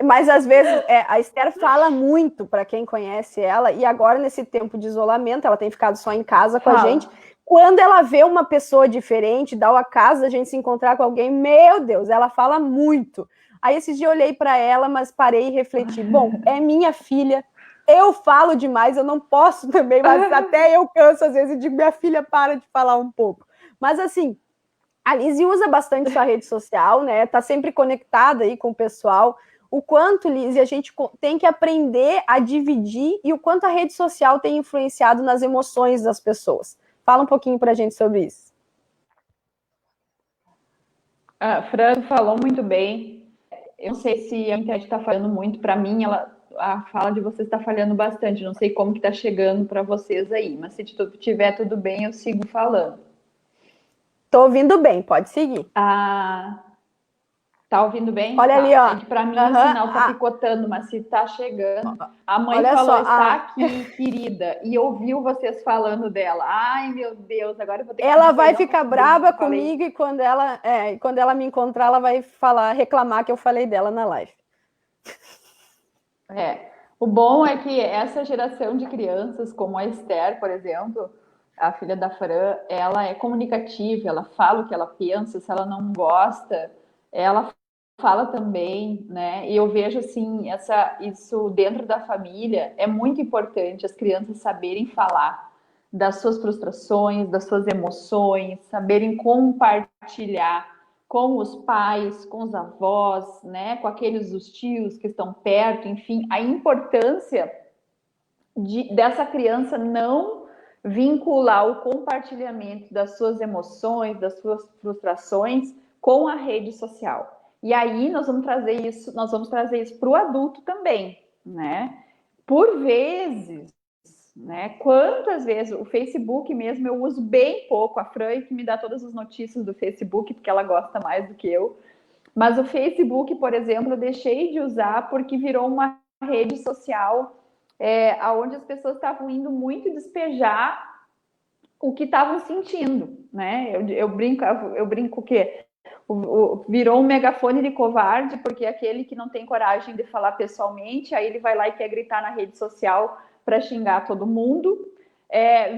Mas às vezes a Esther fala muito para quem conhece ela, e agora, nesse tempo de isolamento, ela tem ficado só em casa com a gente. Quando ela vê uma pessoa diferente, dá o acaso da gente se encontrar com alguém, meu Deus, ela fala muito. Aí esses dias eu olhei para ela, mas parei e refleti. Bom, é minha filha, eu falo demais, eu não posso também, mas até eu canso às vezes e digo, minha filha, para de falar um pouco. Mas assim, a Lizzy usa bastante sua rede social, né? Tá sempre conectada aí com o pessoal. O quanto, Lizzy, a gente tem que aprender a dividir e o quanto a rede social tem influenciado nas emoções das pessoas. Fala um pouquinho para a gente sobre isso. A Fran falou muito bem. Eu não sei se a internet está falhando muito. Para mim, a fala de vocês está falhando bastante. Não sei como que está chegando para vocês aí. Mas se tiver tudo bem, eu sigo falando. Tô ouvindo bem, pode seguir. Tá ouvindo bem? Olha tá. ali, ó. É que para mim o sinal tá picotando, mas se tá chegando. A mãe olha falou, só, está aqui, querida, e ouviu vocês falando dela. Ai, meu Deus, agora eu vou ter que... Ela vai ficar brava comigo e quando ela me encontrar, ela vai reclamar que eu falei dela na live. O bom é que essa geração de crianças, como a Esther, por exemplo, a filha da Fran, ela é comunicativa, ela fala o que ela pensa, se ela não gosta, ela fala também, né? E eu vejo assim, isso dentro da família é muito importante, as crianças saberem falar das suas frustrações, das suas emoções, saberem compartilhar com os pais, com os avós, né? Com aqueles os tios que estão perto, enfim, a importância dessa criança não vincular o compartilhamento das suas emoções, das suas frustrações com a rede social. E aí nós vamos trazer isso para o adulto também, né? Por vezes, né? Quantas vezes o Facebook mesmo eu uso bem pouco, a Fran que me dá todas as notícias do Facebook, porque ela gosta mais do que eu. Mas o Facebook, por exemplo, eu deixei de usar porque virou uma rede social onde as pessoas estavam indo muito despejar o que estavam sentindo, né? Eu brinco que virou um megafone de covarde, porque aquele que não tem coragem de falar pessoalmente, aí ele vai lá e quer gritar na rede social para xingar todo mundo.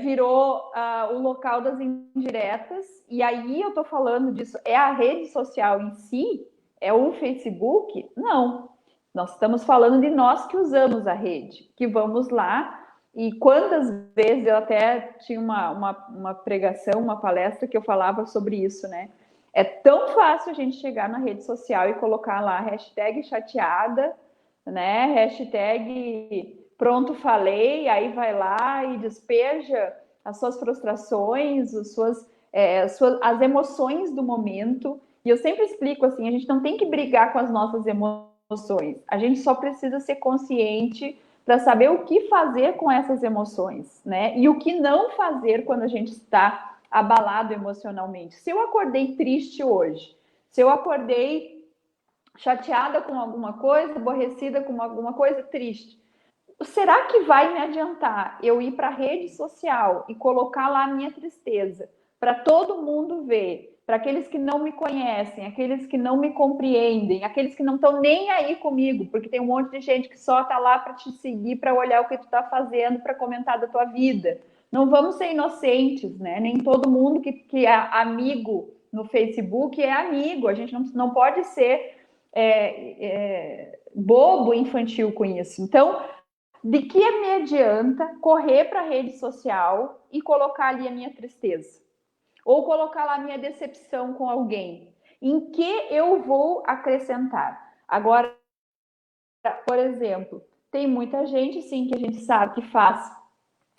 Virou o local das indiretas, e aí eu tô falando disso, é a rede social em si? É o Facebook? Não. Nós estamos falando de nós que usamos a rede, que vamos lá, e quantas vezes eu até tinha uma pregação, uma palestra que eu falava sobre isso, né? É tão fácil a gente chegar na rede social e colocar lá hashtag chateada, né? Hashtag pronto falei, aí vai lá e despeja as suas frustrações, as emoções do momento. E eu sempre explico assim, a gente não tem que brigar com as nossas emoções, a gente só precisa ser consciente para saber o que fazer com essas emoções, né? E o que não fazer quando a gente está abalado emocionalmente. Se eu acordei triste hoje, se eu acordei chateada com alguma coisa, aborrecida com alguma coisa, triste, será que vai me adiantar eu ir para a rede social e colocar lá a minha tristeza para todo mundo ver, para aqueles que não me conhecem, aqueles que não me compreendem, aqueles que não estão nem aí comigo, porque tem um monte de gente que só está lá para te seguir, para olhar o que tu está fazendo, para comentar da tua vida. Não vamos ser inocentes, né? Nem todo mundo que é amigo no Facebook é amigo. A gente não pode ser bobo infantil com isso. Então, de que me adianta correr para a rede social e colocar ali a minha tristeza? Ou colocar lá a minha decepção com alguém? Em que eu vou acrescentar? Agora, por exemplo, tem muita gente, sim, que a gente sabe que faz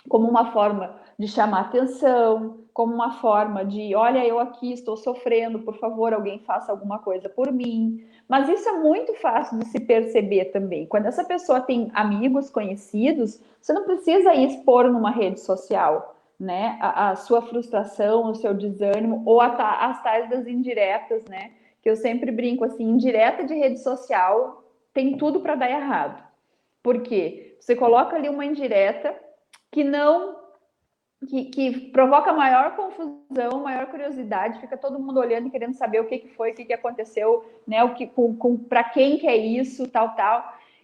como uma forma de chamar atenção, como uma forma de, olha, eu aqui estou sofrendo, por favor, alguém faça alguma coisa por mim. Mas isso é muito fácil de se perceber também. Quando essa pessoa tem amigos conhecidos, você não precisa ir expor numa rede social, né, a sua frustração, o seu desânimo, ou as tais das indiretas, né, que eu sempre brinco assim, indireta de rede social tem tudo para dar errado. Por quê? Você coloca ali uma indireta que provoca maior confusão, maior curiosidade, fica todo mundo olhando e querendo saber o que foi, o que aconteceu, né? Para quem que é isso, tal.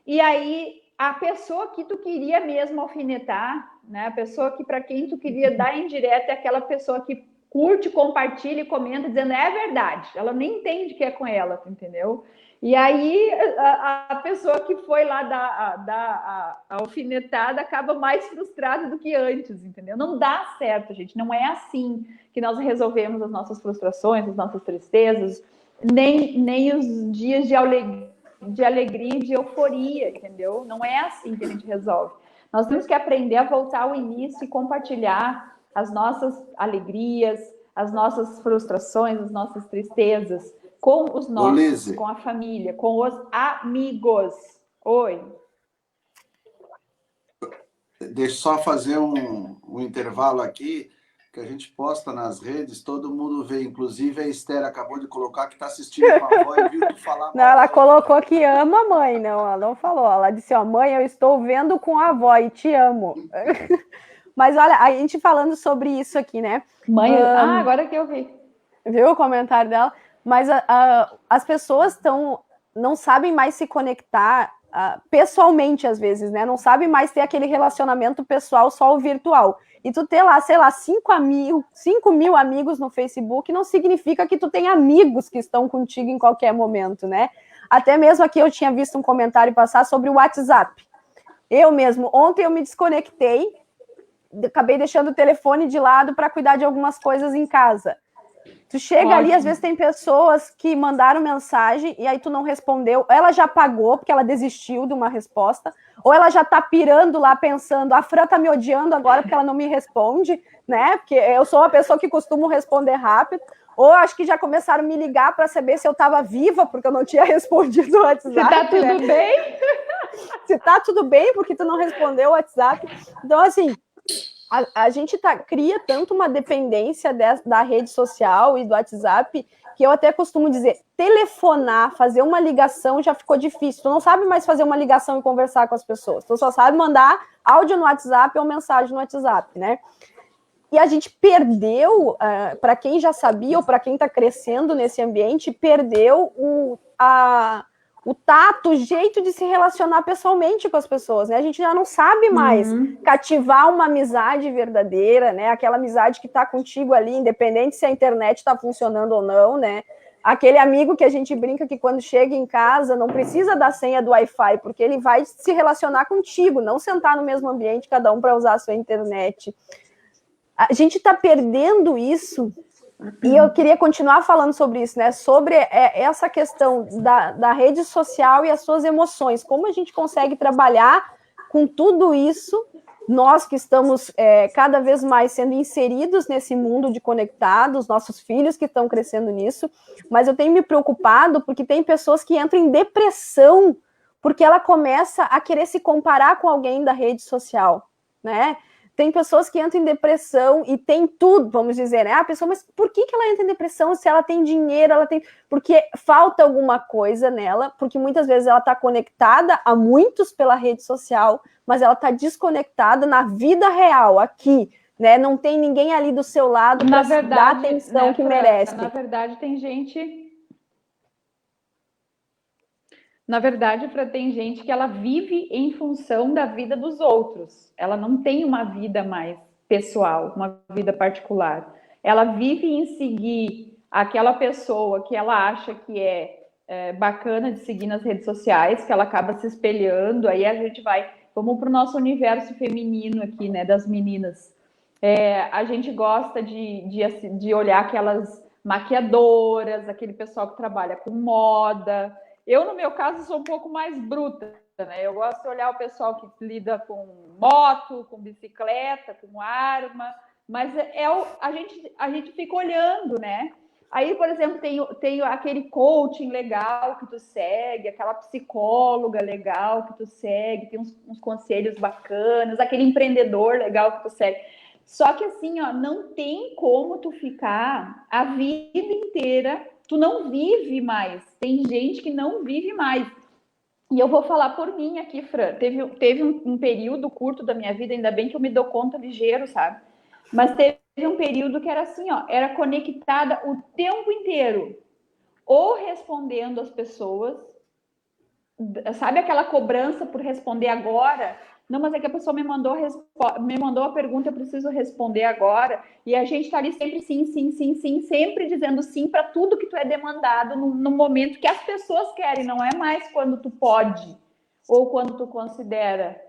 E aí a pessoa que tu queria mesmo alfinetar, né? A pessoa que para quem tu queria dar indireta é aquela pessoa que curte, compartilha e comenta dizendo é verdade. Ela nem entende que é com ela, entendeu? E aí a pessoa que foi lá dar a alfinetada acaba mais frustrada do que antes, entendeu? Não dá certo, gente. Não é assim que nós resolvemos as nossas frustrações, as nossas tristezas, nem os dias de alegria e de euforia, entendeu? Não é assim que a gente resolve. Nós temos que aprender a voltar ao início e compartilhar as nossas alegrias, as nossas frustrações, as nossas tristezas, com os nossos, Lise. com a família, com os amigos. Oi. Deixa eu só fazer um intervalo aqui, que a gente posta nas redes, todo mundo vê, inclusive a Esther acabou de colocar que está assistindo com a avó e viu tu falar mal. Não, ela colocou que ama a mãe, não, ela não falou. Ela disse, ó, mãe, eu estou vendo com a avó e te amo. Mas olha, a gente falando sobre isso aqui, né? Mãe, agora que eu vi. Viu o comentário dela? Mas as pessoas não sabem mais se conectar pessoalmente, às vezes, né? Não sabem mais ter aquele relacionamento pessoal só o virtual. E tu ter lá, sei lá, 5 mil amigos no Facebook não significa que tu tem amigos que estão contigo em qualquer momento, né? Até mesmo aqui eu tinha visto um comentário passar sobre o WhatsApp. Eu mesmo, ontem eu me desconectei, acabei deixando o telefone de lado para cuidar de algumas coisas em casa. Tu chega ali, às vezes tem pessoas que mandaram mensagem e aí tu não respondeu, ela já apagou porque ela desistiu de uma resposta, ou ela já tá pirando lá pensando, a Fran tá me odiando agora porque ela não me responde, né? Porque eu sou uma pessoa que costumo responder rápido, ou acho que já começaram a me ligar para saber se eu tava viva porque eu não tinha respondido no WhatsApp. Se tá tudo bem? Se tá tudo bem porque tu não respondeu o WhatsApp. Então, assim, a gente cria tanto uma dependência da rede social e do WhatsApp que eu até costumo dizer, telefonar, fazer uma ligação já ficou difícil. Tu não sabe mais fazer uma ligação e conversar com as pessoas. Tu só sabe mandar áudio no WhatsApp ou mensagem no WhatsApp, né? E a gente perdeu, para quem já sabia ou para quem está crescendo nesse ambiente, perdeu o tato, o jeito de se relacionar pessoalmente com as pessoas, né? A gente já não sabe mais cativar uma amizade verdadeira, né? Aquela amizade que está contigo ali, independente se a internet está funcionando ou não, né? Aquele amigo que a gente brinca que quando chega em casa não precisa da senha do Wi-Fi, porque ele vai se relacionar contigo, não sentar no mesmo ambiente, cada um para usar a sua internet. A gente está perdendo isso. E eu queria continuar falando sobre isso, né? Sobre essa questão da rede social e as suas emoções. Como a gente consegue trabalhar com tudo isso, nós que estamos cada vez mais sendo inseridos nesse mundo de conectados, nossos filhos que estão crescendo nisso, mas eu tenho me preocupado porque tem pessoas que entram em depressão porque ela começa a querer se comparar com alguém da rede social, né? Tem pessoas que entram em depressão e tem tudo, vamos dizer, né? A pessoa, mas por que ela entra em depressão se ela tem dinheiro, porque falta alguma coisa nela, porque muitas vezes ela está conectada a muitos pela rede social, mas ela está desconectada na vida real, aqui, né? Não tem ninguém ali do seu lado para dar a atenção, né, que merece. Na verdade, tem gente... Na verdade, tem gente que ela vive em função da vida dos outros. Ela não tem uma vida mais pessoal, uma vida particular. Ela vive em seguir aquela pessoa que ela acha que é bacana de seguir nas redes sociais, que ela acaba se espelhando. Aí a gente vamos para o nosso universo feminino aqui, né, das meninas. A gente gosta de olhar aquelas maquiadoras, aquele pessoal que trabalha com moda. Eu, no meu caso, sou um pouco mais bruta, né? Eu gosto de olhar o pessoal que lida com moto, com bicicleta, com arma, mas a gente fica olhando, né? Aí, por exemplo, tem aquele coaching legal que tu segue, aquela psicóloga legal que tu segue, tem uns conselhos bacanas, aquele empreendedor legal que tu segue. Só que assim, ó, não tem como tu ficar a vida inteira. Tu não vive mais. Tem gente que não vive mais. E eu vou falar por mim aqui, Fran. Teve um período curto da minha vida, ainda bem que eu me dou conta ligeiro, sabe? Mas teve um período que era assim, ó, era conectada o tempo inteiro. Ou respondendo as pessoas, sabe aquela cobrança por responder agora? Não, mas é que a pessoa me mandou a pergunta, eu preciso responder agora. E a gente está ali sempre sim, sempre dizendo sim para tudo que tu é demandado no momento que as pessoas querem, não é mais quando tu pode ou quando tu considera.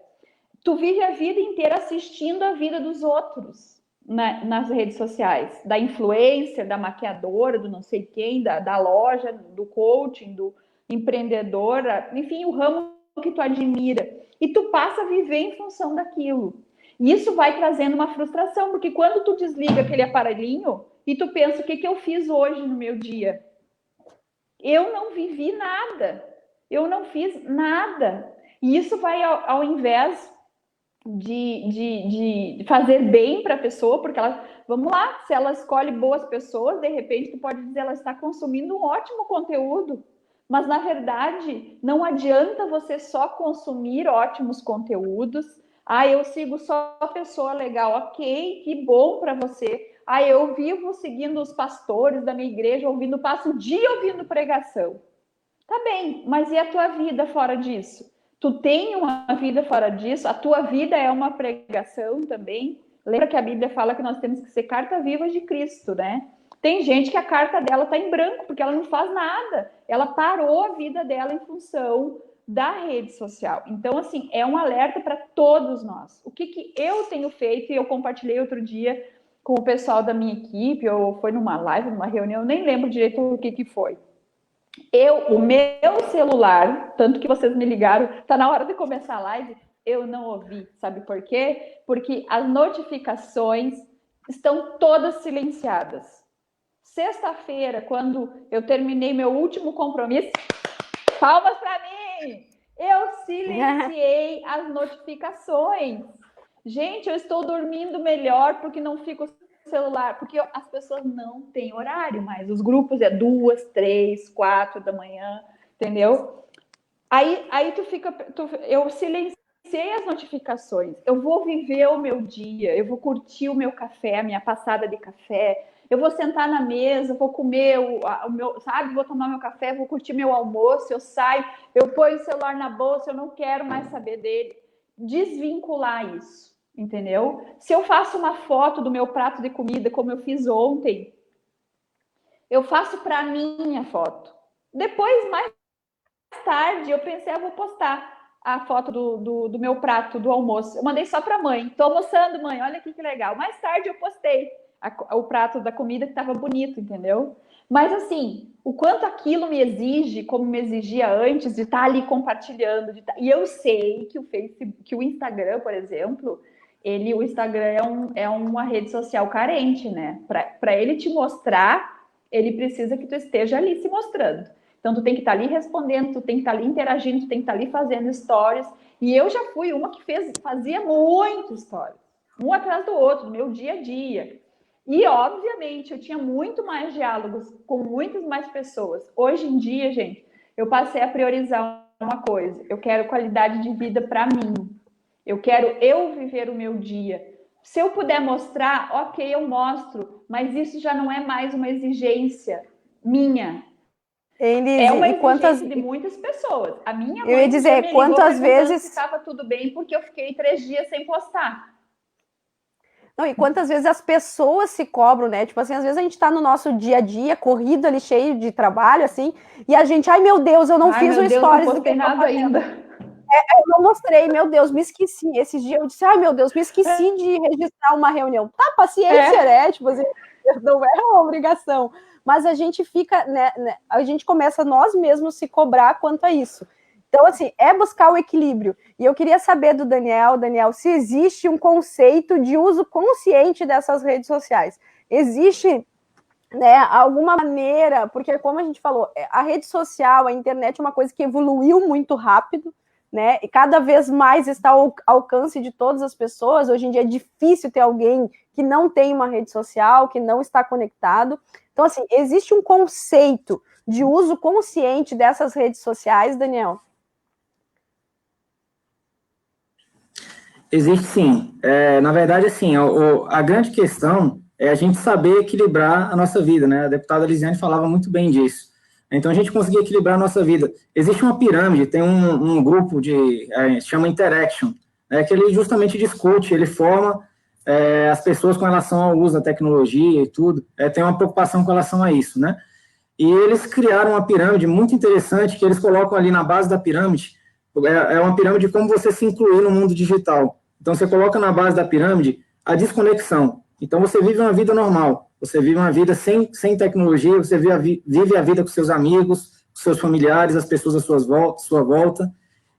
Tu vive a vida inteira assistindo a vida dos outros nas redes sociais, da influencer, da maquiadora, do não sei quem, da loja, do coaching, do empreendedor, enfim, o ramo que tu admira. E tu passa a viver em função daquilo. E isso vai trazendo uma frustração, porque quando tu desliga aquele aparelhinho e tu pensa, o que eu fiz hoje no meu dia? Eu não vivi nada, eu não fiz nada. E isso vai, ao invés de fazer bem para a pessoa, porque ela, vamos lá, se ela escolhe boas pessoas, de repente tu pode dizer, ela está consumindo um ótimo conteúdo, mas na verdade não adianta você só consumir ótimos conteúdos. Eu sigo só a pessoa legal, ok, que bom para você. Eu vivo seguindo os pastores da minha igreja, passo o dia ouvindo pregação. Tá bem, mas e a tua vida fora disso? Tu tem uma vida fora disso? A tua vida é uma pregação também? Lembra que a Bíblia fala que nós temos que ser carta viva de Cristo, né? Tem gente que a carta dela tá em branco, porque ela não faz nada. Ela parou a vida dela em função da rede social. Então, assim, é um alerta para todos nós. O que eu tenho feito, e eu compartilhei outro dia com o pessoal da minha equipe, ou foi numa live, numa reunião, nem lembro direito o que foi. O meu celular, tanto que vocês me ligaram, tá na hora de começar a live, eu não ouvi. Sabe por quê? Porque as notificações estão todas silenciadas. Sexta-feira, quando eu terminei meu último compromisso, palmas para mim! Eu silenciei as notificações. Gente, eu estou dormindo melhor porque não fico celular, porque as pessoas não têm horário mais. Os grupos é 2, 3, 4 da manhã, entendeu? Aí eu silenciei as notificações. Eu vou viver o meu dia, eu vou curtir o meu café, a minha passada de café. Eu vou sentar na mesa, vou comer o meu, sabe? Vou tomar meu café, vou curtir meu almoço, eu saio, eu ponho o celular na bolsa, eu não quero mais saber dele. Desvincular isso. Entendeu? Se eu faço uma foto do meu prato de comida, como eu fiz ontem, eu faço para mim a foto. Depois, mais tarde, eu pensei, eu vou postar a foto do meu prato do almoço. Eu mandei só para a mãe. Tô almoçando, mãe, olha aqui que legal. Mais tarde eu postei o prato da comida que estava bonito, entendeu? Mas assim, o quanto aquilo me exige, como me exigia antes, de estar ali compartilhando. E eu sei que o Instagram, por exemplo, o Instagram é uma rede social carente, né? Para ele te mostrar, ele precisa que tu esteja ali se mostrando. Então, tu tem que estar ali respondendo, tu tem que estar ali interagindo, tu tem que estar ali fazendo stories. E eu já fui uma que fazia muito stories, um atrás do outro, no meu dia a dia. E, obviamente, eu tinha muito mais diálogos com muitas mais pessoas. Hoje em dia, gente, eu passei a priorizar uma coisa. Eu quero qualidade de vida para mim. Eu quero viver o meu dia. Se eu puder mostrar, ok, eu mostro. Mas isso já não é mais uma exigência minha. É uma exigência de muitas pessoas. A minha mãe, eu ia dizer, quantas vezes se estava tudo bem porque eu fiquei 3 dias sem postar. Não, e quantas vezes as pessoas se cobram, né? Tipo assim, às vezes a gente tá no nosso dia a dia, corrido ali, cheio de trabalho, assim, e a gente, ai meu Deus, eu não fiz um stories. Não postei nada ainda. Eu não mostrei, meu Deus, me esqueci. Esses dias eu disse, ai meu Deus, me esqueci de registrar uma reunião. Tá, paciência, né? Tipo assim, não é uma obrigação. Mas a gente fica, né? A gente começa nós mesmos se cobrar quanto a isso. Então, assim, é buscar o equilíbrio. E eu queria saber do Daniel, se existe um conceito de uso consciente dessas redes sociais. Existe, né, alguma maneira, porque como a gente falou, a rede social, a internet é uma coisa que evoluiu muito rápido, né? E cada vez mais está ao alcance de todas as pessoas. Hoje em dia é difícil ter alguém que não tem uma rede social, que não está conectado. Então, assim, existe um conceito de uso consciente dessas redes sociais, Daniel? Existe sim. Na verdade, assim, a grande questão é a gente saber equilibrar a nossa vida, né? A deputada Lisiane falava muito bem disso. Então, a gente conseguir equilibrar a nossa vida. Existe uma pirâmide, tem um grupo se chama Interaction, que ele justamente discute, ele forma as pessoas com relação ao uso da tecnologia e tudo, tem uma preocupação com relação a isso, né? E eles criaram uma pirâmide muito interessante, que eles colocam ali na base da pirâmide, é uma pirâmide de como você se incluir no mundo digital. Então, você coloca na base da pirâmide a desconexão. Então, você vive uma vida normal, você vive uma vida sem tecnologia, você vive a vida com seus amigos, com seus familiares, as pessoas à sua volta.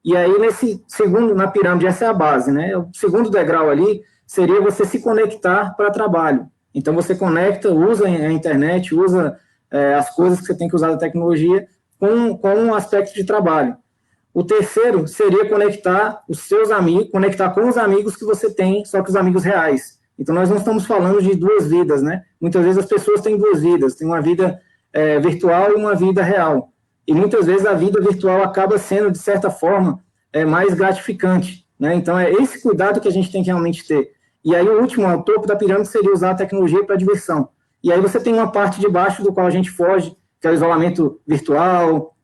E aí, na pirâmide, essa é a base, né? O segundo degrau ali seria você se conectar para trabalho. Então, você conecta, usa a internet, usa as coisas que você tem que usar da tecnologia com um aspecto de trabalho. O terceiro seria conectar os seus amigos, conectar com os amigos que você tem, só que os amigos reais. Então, nós não estamos falando de duas vidas, né? Muitas vezes as pessoas têm duas vidas, tem uma vida virtual e uma vida real. E muitas vezes a vida virtual acaba sendo, de certa forma, mais gratificante, né? Então, é esse cuidado que a gente tem que realmente ter. E aí, o último, o topo da pirâmide, seria usar a tecnologia para diversão. E aí você tem uma parte de baixo do qual a gente foge, que é o isolamento virtual,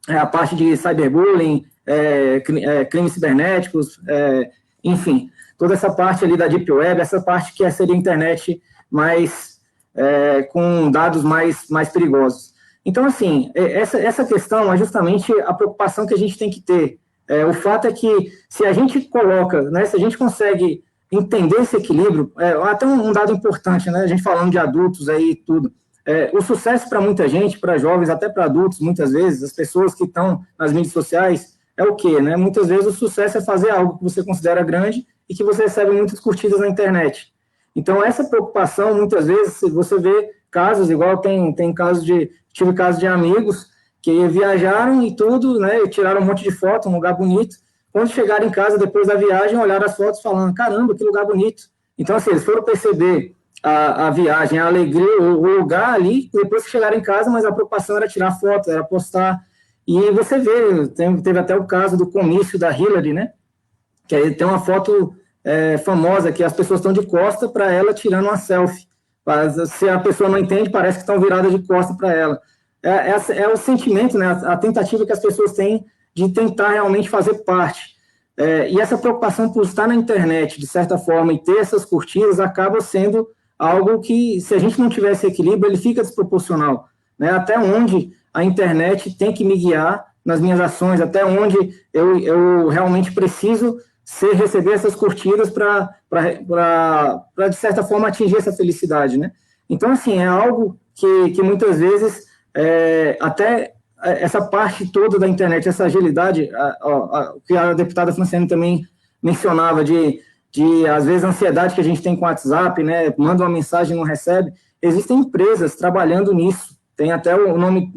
a parte de cyberbullying, crimes cibernéticos, enfim, toda essa parte ali da Deep Web, essa parte que seria a internet com dados mais perigosos. Então, assim, essa questão é justamente a preocupação que a gente tem que ter. O fato é que, se a gente coloca, né, se a gente consegue entender esse equilíbrio, até um dado importante, né, a gente falando de adultos aí e tudo, o sucesso para muita gente, para jovens, até para adultos, muitas vezes, as pessoas que estão nas mídias sociais, é o quê, né? Muitas vezes o sucesso é fazer algo que você considera grande e que você recebe muitas curtidas na internet. Então, essa preocupação, muitas vezes, você vê casos, igual tive casos de amigos que viajaram e tudo, né, e tiraram um monte de foto, um lugar bonito. Quando chegaram em casa, depois da viagem, olharam as fotos falando, caramba, que lugar bonito. Então, assim, eles foram perceber a viagem, a alegria, o lugar ali, depois que chegaram em casa, mas a preocupação era tirar foto, era postar. E você vê, teve até o caso do comício da Hillary, né, que aí tem uma foto famosa, que as pessoas estão de costa para ela tirando uma selfie. Se a pessoa não entende, parece que estão viradas de costa para ela. É o sentimento, né, a tentativa que as pessoas têm de tentar realmente fazer parte. E essa preocupação por estar na internet, de certa forma, e ter essas curtidas, acaba sendo algo que, se a gente não tiver esse equilíbrio, ele fica desproporcional, né? Até onde a internet tem que me guiar nas minhas ações, até onde eu realmente preciso receber essas curtidas para, de certa forma, atingir essa felicidade, né? Então, assim, é algo que muitas vezes, até essa parte toda da internet, essa agilidade, que a deputada Franciane também mencionava, às vezes, a ansiedade que a gente tem com o WhatsApp, né? Manda uma mensagem e não recebe. Existem empresas trabalhando nisso. Tem até o nome,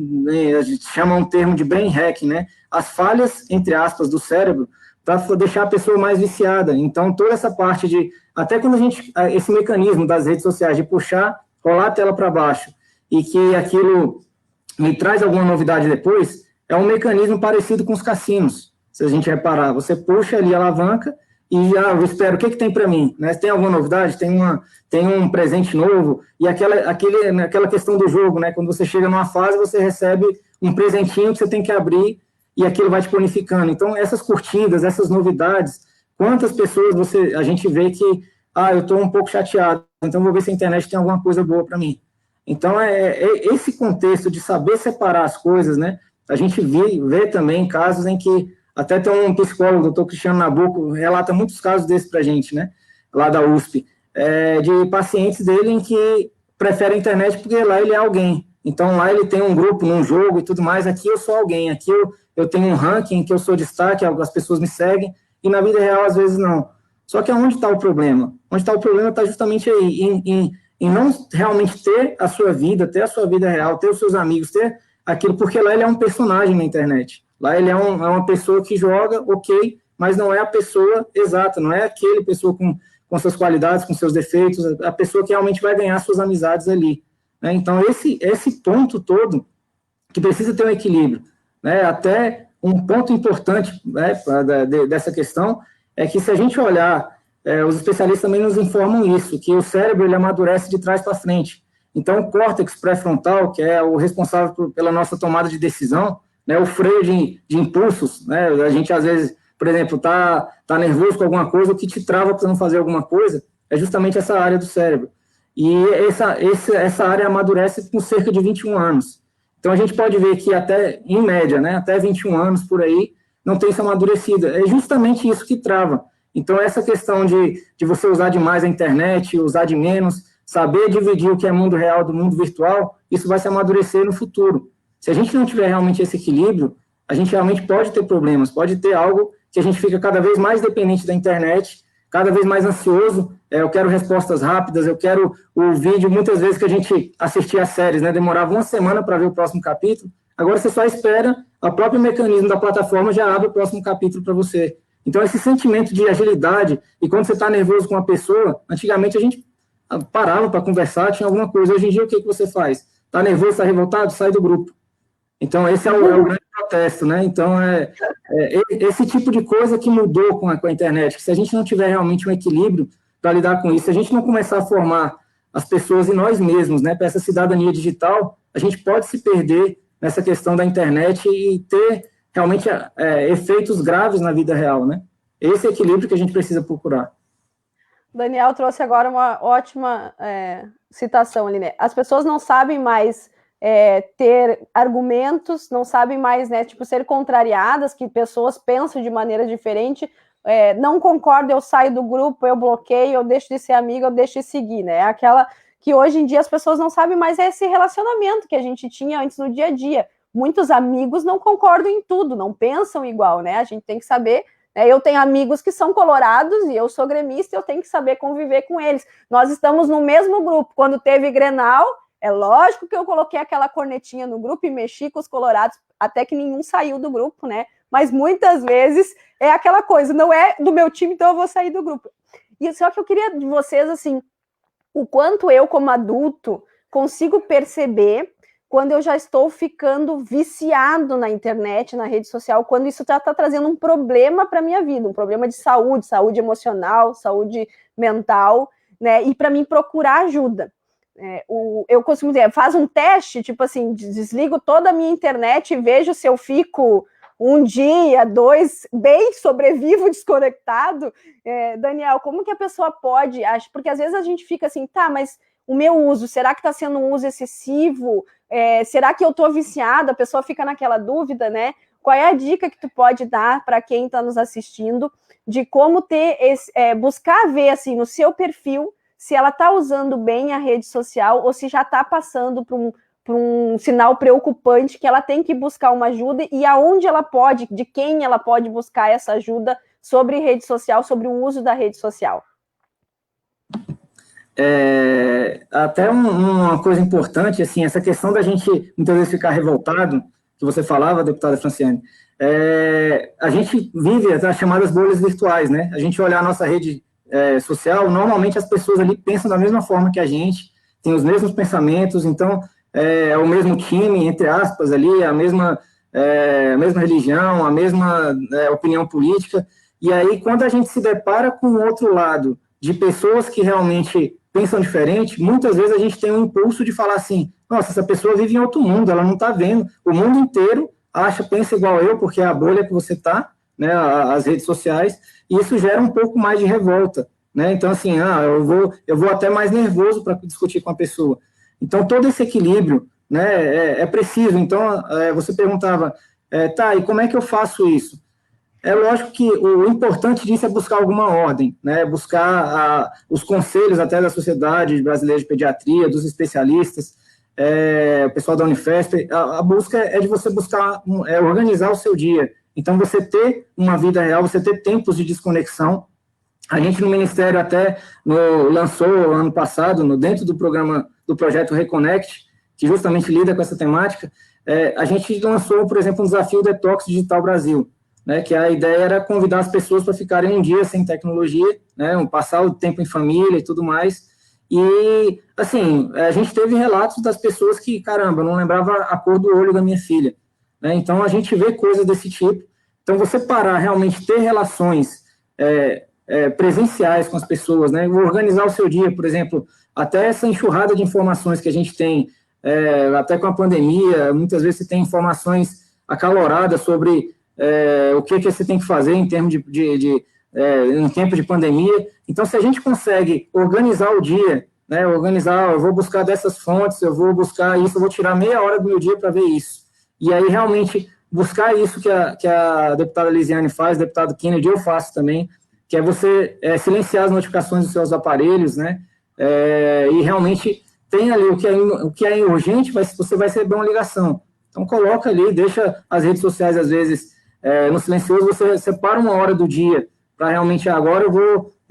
a gente chama um termo de brain hack, né? As falhas, entre aspas, do cérebro, para deixar a pessoa mais viciada. Então, toda essa parte até quando esse mecanismo das redes sociais de puxar, rolar a tela para baixo, e que aquilo me traz alguma novidade depois, é um mecanismo parecido com os cassinos. Se a gente reparar, você puxa ali a alavanca e já eu espero, o que tem para mim? Né? Tem alguma novidade? Tem um presente novo? E aquela questão do jogo, né? Quando você chega numa fase, você recebe um presentinho que você tem que abrir e aquilo vai te bonificando. Então, essas curtidas, essas novidades, quantas pessoas a gente vê que, eu estou um pouco chateado, então vou ver se a internet tem alguma coisa boa para mim. Então, esse contexto de saber separar as coisas, né? A gente vê também casos em que, até tem um psicólogo, o doutor Cristiano Nabuco, relata muitos casos desses para a gente, né? Lá da USP, de pacientes dele em que preferem a internet porque lá ele é alguém. Então, lá ele tem um grupo num jogo e tudo mais, aqui eu sou alguém, aqui eu tenho um ranking que eu sou destaque, as pessoas me seguem, e na vida real, às vezes, não. Só que onde está o problema? Onde está o problema está justamente aí, em não realmente ter a sua vida, ter a sua vida real, ter os seus amigos, ter aquilo, porque lá ele é um personagem na internet. Lá ele é uma pessoa que joga, ok, mas não é a pessoa exata, não é aquele pessoa com suas qualidades, com seus defeitos, a pessoa que realmente vai ganhar suas amizades ali. Né? Então, esse ponto todo, que precisa ter um equilíbrio, né? Até um ponto importante, né, dessa questão, é que se a gente olhar, os especialistas também nos informam isso, que o cérebro ele amadurece de trás para frente. Então, o córtex pré-frontal, que é o responsável pela nossa tomada de decisão, né, o freio de impulsos, né, a gente às vezes, por exemplo, tá nervoso com alguma coisa, o que te trava para não fazer alguma coisa é justamente essa área do cérebro. E essa área amadurece com cerca de 21 anos. Então, a gente pode ver que até, em média, né, até 21 anos por aí, não tem isso amadurecido. É justamente isso que trava. Então, essa questão de você usar demais a internet, usar de menos, saber dividir o que é mundo real do mundo virtual, isso vai se amadurecer no futuro. Se a gente não tiver realmente esse equilíbrio, a gente realmente pode ter problemas, pode ter algo que a gente fica cada vez mais dependente da internet, cada vez mais ansioso, eu quero respostas rápidas, eu quero o vídeo, muitas vezes que a gente assistia a séries, né, demorava uma semana para ver o próximo capítulo, Agora você só espera, o próprio mecanismo da plataforma já abre o próximo capítulo para você. Então, esse sentimento de agilidade, e quando você está nervoso com uma pessoa, antigamente a gente parava para conversar, tinha alguma coisa. Hoje em dia, o que você faz? Está nervoso, está revoltado? Sai do grupo. Então, esse é o grande protesto, né? Então, esse tipo de coisa que mudou com a internet, que se a gente não tiver realmente um equilíbrio para lidar com isso, se a gente não começar a formar as pessoas em nós mesmos, né, para essa cidadania digital, a gente pode se perder nessa questão da internet e ter realmente efeitos graves na vida real, né? Esse equilíbrio que a gente precisa procurar. Daniel trouxe agora uma ótima citação ali, né? As pessoas não sabem mais ter argumentos, não sabem mais, né, tipo, ser contrariadas, que pessoas pensam de maneira diferente, não concordo, eu saio do grupo, eu bloqueio, eu deixo de ser amigo, eu deixo de seguir, né? Aquela que hoje em dia as pessoas não sabem mais esse relacionamento que a gente tinha antes no dia a dia. Muitos amigos não concordam em tudo, não pensam igual, né? A gente tem que saber. Eu tenho amigos que são colorados e eu sou gremista, eu tenho que saber conviver com eles. Nós estamos no mesmo grupo. Quando teve Grenal, é lógico que eu coloquei aquela cornetinha no grupo e mexi com os colorados, até que nenhum saiu do grupo, né? Mas muitas vezes é aquela coisa, não é do meu time, então eu vou sair do grupo. E só que eu queria de vocês, assim, o quanto eu, como adulto, consigo perceber quando eu já estou ficando viciado na internet, na rede social, quando isso já está trazendo um problema para a minha vida, um problema de saúde, saúde emocional, saúde mental, né? E para mim procurar ajuda. Eu costumo dizer, faz um teste, tipo assim, desligo toda a minha internet e vejo se eu fico um dia, 2, bem, sobrevivo desconectado. Daniel, como que a pessoa pode, porque às vezes a gente fica assim, tá, mas o meu uso, será que está sendo um uso excessivo? Será que eu estou viciada? A pessoa fica naquela dúvida, né? Qual é a dica que tu pode dar para quem está nos assistindo de como ter buscar ver assim no seu perfil se ela está usando bem a rede social ou se já está passando por um sinal preocupante que ela tem que buscar uma ajuda e aonde ela pode, de quem ela pode buscar essa ajuda sobre rede social, sobre o uso da rede social. Até uma coisa importante, assim, essa questão da gente muitas vezes ficar revoltado, que você falava, deputada Franciane, a gente vive as chamadas bolhas virtuais, né? A gente olhar a nossa rede social, normalmente as pessoas ali pensam da mesma forma que a gente, têm os mesmos pensamentos, então é o mesmo time, entre aspas, ali, a mesma religião, a mesma opinião política, e aí quando a gente se depara com o outro lado, de pessoas que realmente pensam diferente, muitas vezes a gente tem um impulso de falar assim, nossa, essa pessoa vive em outro mundo, ela não está vendo, o mundo inteiro pensa igual eu, porque é a bolha que você está, né, as redes sociais, e isso gera um pouco mais de revolta, né, então assim, eu vou até mais nervoso para discutir com a pessoa. Então, todo esse equilíbrio, né, é preciso. Então, você perguntava, tá, e como é que eu faço isso? É lógico que o importante disso é buscar alguma ordem, né, buscar os conselhos até da Sociedade Brasileira de Pediatria, dos especialistas, o pessoal da Unifesp. A busca é de você buscar, organizar o seu dia. Então, você ter uma vida real, você ter tempos de desconexão. A gente no Ministério até lançou ano passado, dentro do programa, do projeto Reconnect, que justamente lida com essa temática, a gente lançou, por exemplo, um desafio Detox Digital Brasil, né, que a ideia era convidar as pessoas para ficarem um dia sem tecnologia, né, passar o tempo em família e tudo mais, e, assim, a gente teve relatos das pessoas que, caramba, eu não lembrava a cor do olho da minha filha, né, então a gente vê coisas desse tipo. Então, você parar, realmente ter relações presenciais com as pessoas, né, organizar o seu dia, por exemplo, até essa enxurrada de informações que a gente tem, até com a pandemia, muitas vezes você tem informações acaloradas sobre o que você tem que fazer em termos em tempo de pandemia. Então, se a gente consegue organizar o dia, né, eu vou buscar dessas fontes, eu vou buscar isso, eu vou tirar meia hora do meu dia para ver isso. E aí, realmente, buscar isso que a deputada Lisiane faz, deputado Kennedy, eu faço também, que é você silenciar as notificações dos seus aparelhos, né, e realmente tem ali o que é urgente, você vai receber uma ligação. Então, coloca ali, deixa as redes sociais, às vezes, no silencioso, você separa uma hora do dia, para realmente, agora eu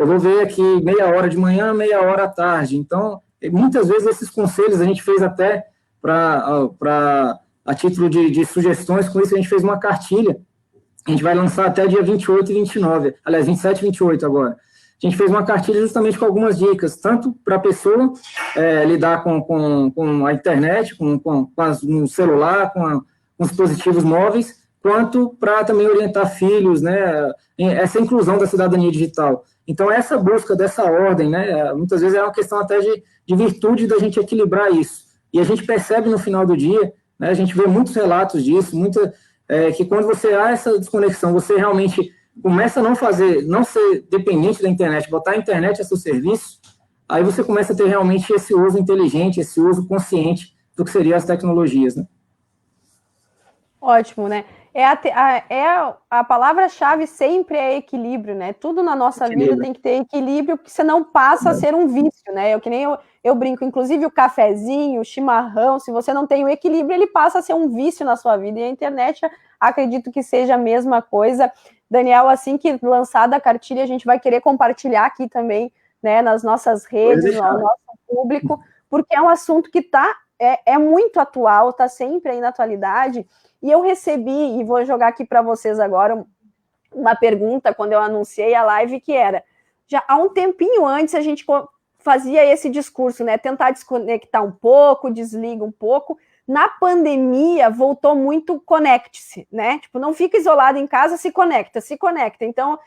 vou ver aqui meia hora de manhã, meia hora à tarde. Então, muitas vezes esses conselhos a gente fez até para a título de sugestões, com isso a gente fez uma cartilha. A gente vai lançar até dia 28 e 29, aliás, 27 e 28 agora. A gente fez uma cartilha justamente com algumas dicas, tanto para a pessoa lidar com a internet, no celular, com os dispositivos móveis, quanto para também orientar filhos, né, essa inclusão da cidadania digital. Então, essa busca dessa ordem, né, muitas vezes é uma questão até de virtude da gente equilibrar isso. E a gente percebe no final do dia, né, a gente vê muitos relatos disso, que quando você há essa desconexão, você realmente começa a não ser dependente da internet, botar a internet a seu serviço, aí você começa a ter realmente esse uso inteligente, esse uso consciente do que seriam as tecnologias, né? Ótimo, né? A palavra-chave sempre é equilíbrio, né? Tudo na nossa vida tem que ter equilíbrio, porque senão passa a ser um vício, né? Eu brinco, inclusive o cafezinho, o chimarrão, se você não tem o equilíbrio, ele passa a ser um vício na sua vida. E a internet, acredito que seja a mesma coisa. Daniel, assim que lançada a cartilha, a gente vai querer compartilhar aqui também, né, nas nossas redes, no nosso público, porque é um assunto que é muito atual, está sempre aí na atualidade. E eu recebi, e vou jogar aqui para vocês agora, uma pergunta quando eu anunciei a live, que era, já há um tempinho antes a gente fazia esse discurso, né? Tentar desconectar um pouco, desliga um pouco. Na pandemia, voltou muito conecte-se, né? Tipo, não fica isolado em casa, se conecta. Então,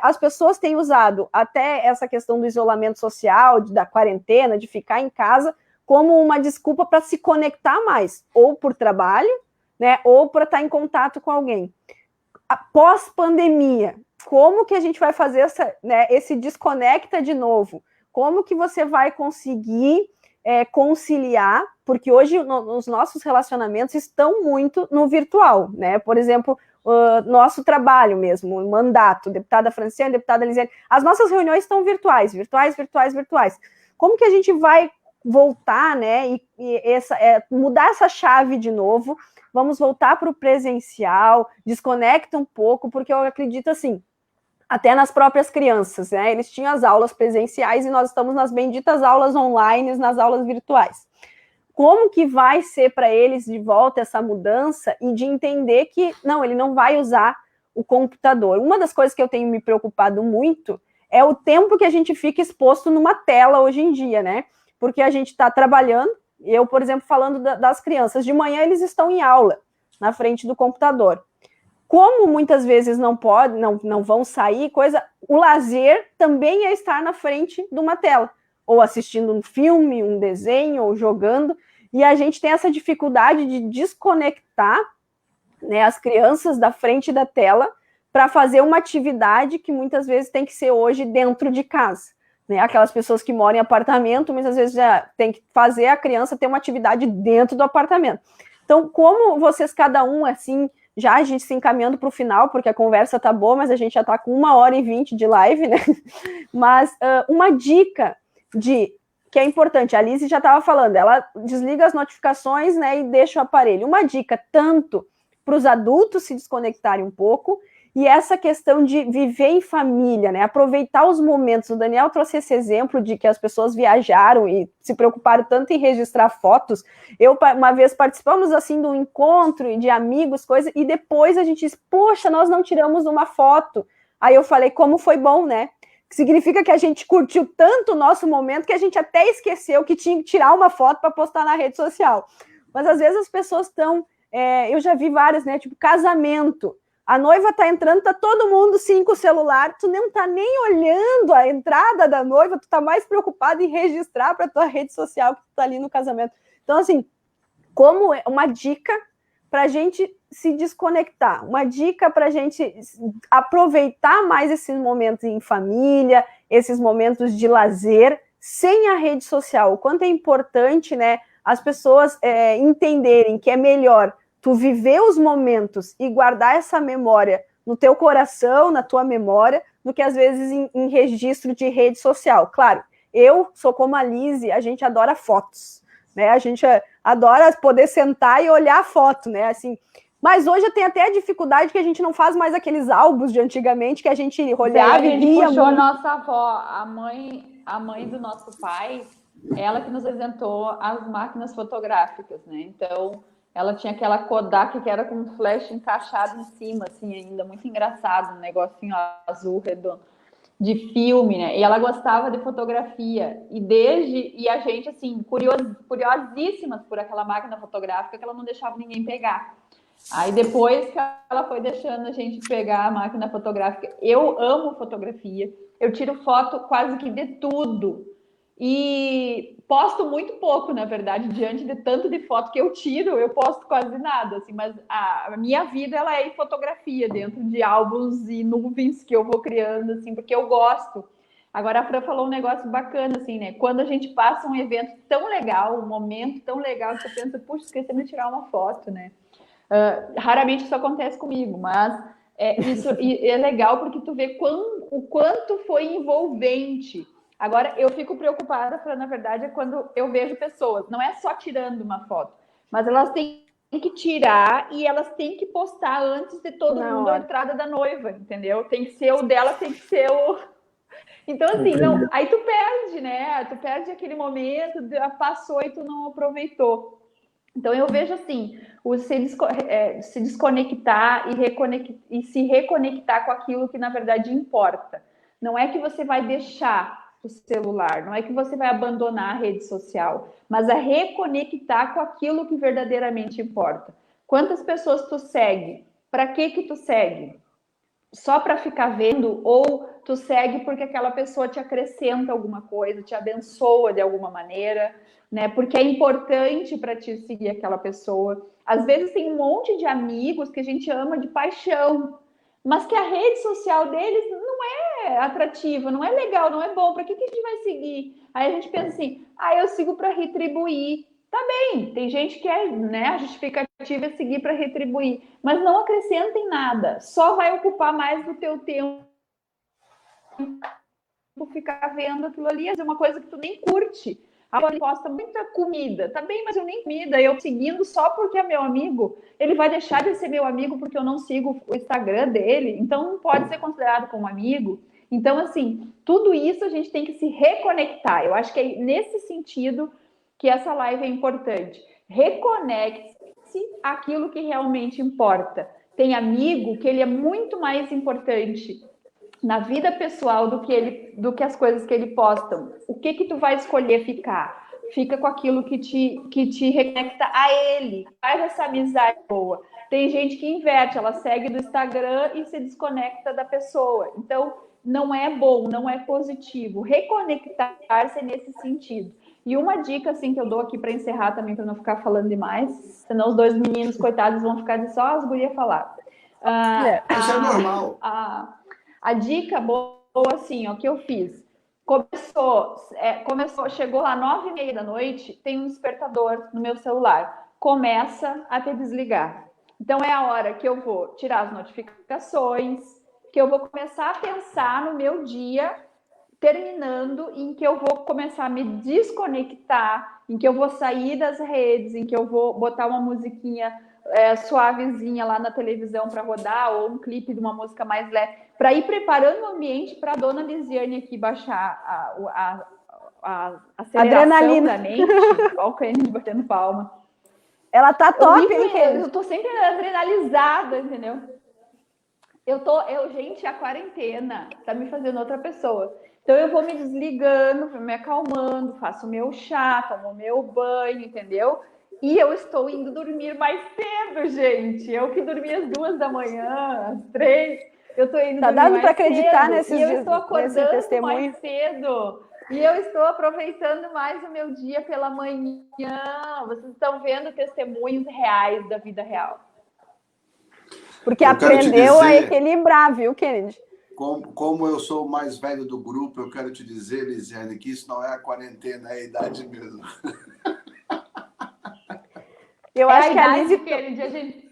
as pessoas têm usado até essa questão do isolamento social, da quarentena, de ficar em casa, como uma desculpa para se conectar mais, ou por trabalho, né, ou para estar em contato com alguém. Após pandemia, como que a gente vai fazer esse desconecta de novo? Como que você vai conseguir conciliar? Porque hoje os nossos relacionamentos estão muito no virtual, né? Por exemplo, nosso trabalho mesmo, o mandato, deputada Franciane, deputada Lisiane, as nossas reuniões estão virtuais. Como que a gente vai voltar, né, mudar essa chave de novo? Vamos voltar para o presencial, desconecta um pouco, porque eu acredito assim, até nas próprias crianças, né? Eles tinham as aulas presenciais e nós estamos nas benditas aulas online, nas aulas virtuais. Como que vai ser para eles de volta essa mudança e de entender que, não, ele não vai usar o computador? Uma das coisas que eu tenho me preocupado muito é o tempo que a gente fica exposto numa tela hoje em dia, né? Porque a gente está trabalhando, eu, por exemplo, falando das crianças, de manhã eles estão em aula, na frente do computador. Como muitas vezes não vão sair, o lazer também é estar na frente de uma tela, ou assistindo um filme, um desenho, ou jogando, e a gente tem essa dificuldade de desconectar, né, as crianças da frente da tela para fazer uma atividade que muitas vezes tem que ser hoje dentro de casa. Né, aquelas pessoas que moram em apartamento, muitas vezes já tem que fazer a criança ter uma atividade dentro do apartamento. Então, como vocês, cada um, assim, já a gente se encaminhando para o final, porque a conversa tá boa, mas a gente já está com 1h20 de live, né? Mas uma dica que é importante, a Lise já estava falando, ela desliga as notificações, né, e deixa o aparelho. Uma dica tanto para os adultos se desconectarem um pouco, e essa questão de viver em família, né? Aproveitar os momentos. O Daniel trouxe esse exemplo de que as pessoas viajaram e se preocuparam tanto em registrar fotos. Eu, uma vez, participamos assim de um encontro de amigos, coisa, e depois a gente disse, poxa, nós não tiramos uma foto. Aí eu falei, como foi bom, né? Significa que a gente curtiu tanto o nosso momento que a gente até esqueceu que tinha que tirar uma foto para postar na rede social. Mas às vezes as pessoas estão... eu já vi várias, né? Tipo, casamento. A noiva tá entrando, tá todo mundo sim com o celular, tu não tá nem olhando a entrada da noiva, tu tá mais preocupado em registrar para tua rede social que tu tá ali no casamento. Então, assim, como uma dica para a gente se desconectar, uma dica para a gente aproveitar mais esses momentos em família, esses momentos de lazer, sem a rede social. O quanto é importante, né, as pessoas entenderem que é melhor tu viver os momentos e guardar essa memória no teu coração, na tua memória, do que às vezes em registro de rede social. Claro, eu sou como a Lise, a gente adora fotos, né? A gente adora poder sentar e olhar a foto, né? Assim, mas hoje tem até a dificuldade que a gente não faz mais aqueles álbuns de antigamente que a gente olhava e via. A gente puxou a nossa avó, a mãe do nosso pai, ela que nos apresentou as máquinas fotográficas, né? Então, Ela tinha aquela Kodak que era com um flash encaixado em cima, assim, ainda muito engraçado, um negocinho azul redondo de filme, né? E ela gostava de fotografia. E a gente, assim, curiosíssimas por aquela máquina fotográfica que ela não deixava ninguém pegar. Aí depois que ela foi deixando a gente pegar a máquina fotográfica, eu amo fotografia, eu tiro foto quase que de tudo. E posto muito pouco, na verdade, diante de tanto de foto que eu tiro, eu posto quase nada, assim, mas a minha vida, ela é em fotografia, dentro de álbuns e nuvens que eu vou criando, assim, porque eu gosto. Agora, a Fran falou um negócio bacana, assim, né? Quando a gente passa um evento tão legal, um momento tão legal, que você pensa, puxa, esqueci de tirar uma foto, né? Raramente isso acontece comigo, mas isso é legal porque tu vê o quanto foi envolvente. Agora, eu fico preocupada, na verdade, é quando eu vejo pessoas, não é só tirando uma foto, mas elas têm que tirar e elas têm que postar antes de todo mundo a entrada da noiva, entendeu? Tem que ser o dela, tem que ser o... Então, assim, não, aí tu perde, né? Tu perde aquele momento, passou e tu não aproveitou. Então, eu vejo assim, se desconectar e se reconectar com aquilo que, na verdade, importa. Não é que você vai deixar o celular, não é que você vai abandonar a rede social, mas é reconectar com aquilo que verdadeiramente importa. Quantas pessoas tu segue? Para que tu segue? Só para ficar vendo, ou tu segue porque aquela pessoa te acrescenta alguma coisa, te abençoa de alguma maneira, né? Porque é importante para ti seguir aquela pessoa. Às vezes tem um monte de amigos que a gente ama de paixão, mas que a rede social deles não é atrativa, não é legal, não é bom. Para que a gente vai seguir? Aí a gente pensa assim, eu sigo para retribuir. Tá bem, tem gente que né, a justificativa é seguir para retribuir, mas não acrescenta em nada, só vai ocupar mais do teu tempo ficar vendo aquilo ali, é uma coisa que tu nem curte. Ele posta muita comida, tá bem, mas eu nem comida, eu seguindo só porque é meu amigo, ele vai deixar de ser meu amigo porque eu não sigo o Instagram dele, então não pode ser considerado como amigo. Então, assim, tudo isso a gente tem que se reconectar. Eu acho que é nesse sentido que essa live é importante. Reconecte-se àquilo que realmente importa. Tem amigo que ele é muito mais importante na vida pessoal do que as coisas que ele postam. O que tu vai escolher ficar? Fica com aquilo que te reconecta a ele. Faz essa amizade boa. Tem gente que inverte, ela segue do Instagram e se desconecta da pessoa. Então, não é bom, não é positivo. Reconectar-se nesse sentido. E uma dica assim que eu dou aqui para encerrar também, para não ficar falando demais, senão os dois meninos, coitados, vão ficar de só as gurias falar. Isso é normal. A dica boa, assim, ó, que eu fiz. Chegou lá 9h30 da noite, tem um despertador no meu celular. Começa a te desligar. Então, é a hora que eu vou tirar as notificações, que eu vou começar a pensar no meu dia, terminando, em que eu vou começar a me desconectar, em que eu vou sair das redes, em que eu vou botar uma musiquinha suavezinha lá na televisão para rodar, ou um clipe de uma música mais leve, para ir preparando o ambiente para a dona Lisiane aqui baixar a aceleração da mente. Olha o Kennedy batendo palma. Ela tá top, hein, Kennedy? Eu tô sempre adrenalizada, entendeu? Gente, a quarentena tá me fazendo outra pessoa. Então eu vou me desligando, me acalmando, faço o meu chá, tomo o meu banho, entendeu? E eu estou indo dormir mais cedo, gente. Eu que dormi às 2 da manhã, às 3, eu estou indo dormir mais cedo. Tá dando para acreditar nesses e eu estou acordando mais cedo. E eu estou aproveitando mais o meu dia pela manhã. Vocês estão vendo testemunhos reais da vida real. Porque aprendeu a equilibrar, viu, Kennedy? Como eu sou o mais velho do grupo, eu quero te dizer, Lisiane, que isso não é a quarentena, é a idade mesmo. Eu acho que a gente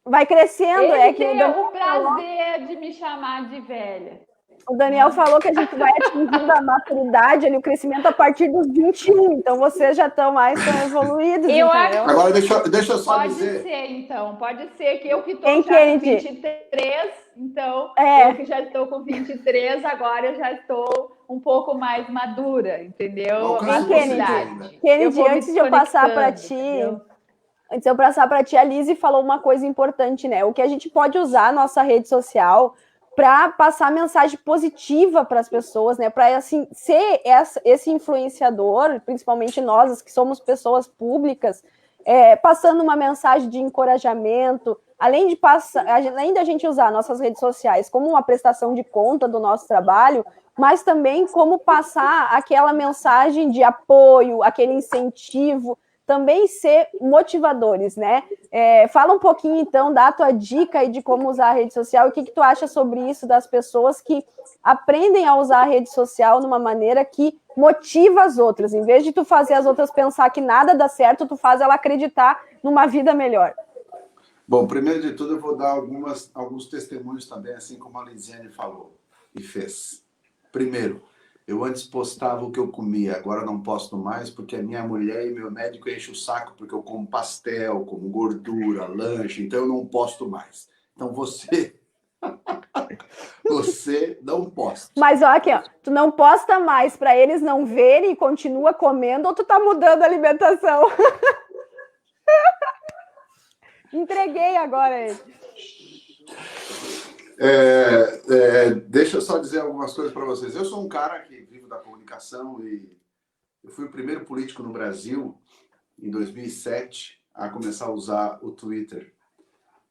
vai crescendo. Ele tem o prazer de me chamar de velha. O Daniel falou que a gente vai atingindo a maturidade, ali, o crescimento a partir dos 21. Então, vocês já estão mais evoluídos, entendeu? Agora, deixa eu só dizer... Pode ser, então. Pode ser que eu que estou já com 23, então, eu que já estou com 23, agora eu já estou um pouco mais madura, entendeu? Kennedy, antes de eu passar para ti... Entendeu? Antes de eu passar para a tia Lise, falou uma coisa importante, né? O que a gente pode usar a nossa rede social para passar mensagem positiva para as pessoas, né? Para assim ser esse influenciador, principalmente nós que somos pessoas públicas, passando uma mensagem de encorajamento, além da gente usar nossas redes sociais como uma prestação de conta do nosso trabalho, mas também como passar aquela mensagem de apoio, aquele incentivo, também ser motivadores, né? Fala um pouquinho, então, dá a tua dica aí de como usar a rede social, o que tu acha sobre isso das pessoas que aprendem a usar a rede social numa maneira que motiva as outras, em vez de tu fazer as outras pensar que nada dá certo, tu faz ela acreditar numa vida melhor. Bom, primeiro de tudo eu vou dar alguns testemunhos também, assim como a Lisiane falou e fez. Primeiro, eu antes postava o que eu comia, agora não posto mais porque a minha mulher e meu médico enchem o saco porque eu como pastel, como gordura, lanche, então eu não posto mais. Então você não posta. Mas ó, aqui, ó, tu não posta mais para eles não verem e continua comendo ou tu tá mudando a alimentação? Entreguei agora ele. Deixa eu só dizer algumas coisas para vocês. Eu sou um cara que vivo da comunicação e eu fui o primeiro político no Brasil, em 2007, a começar a usar o Twitter.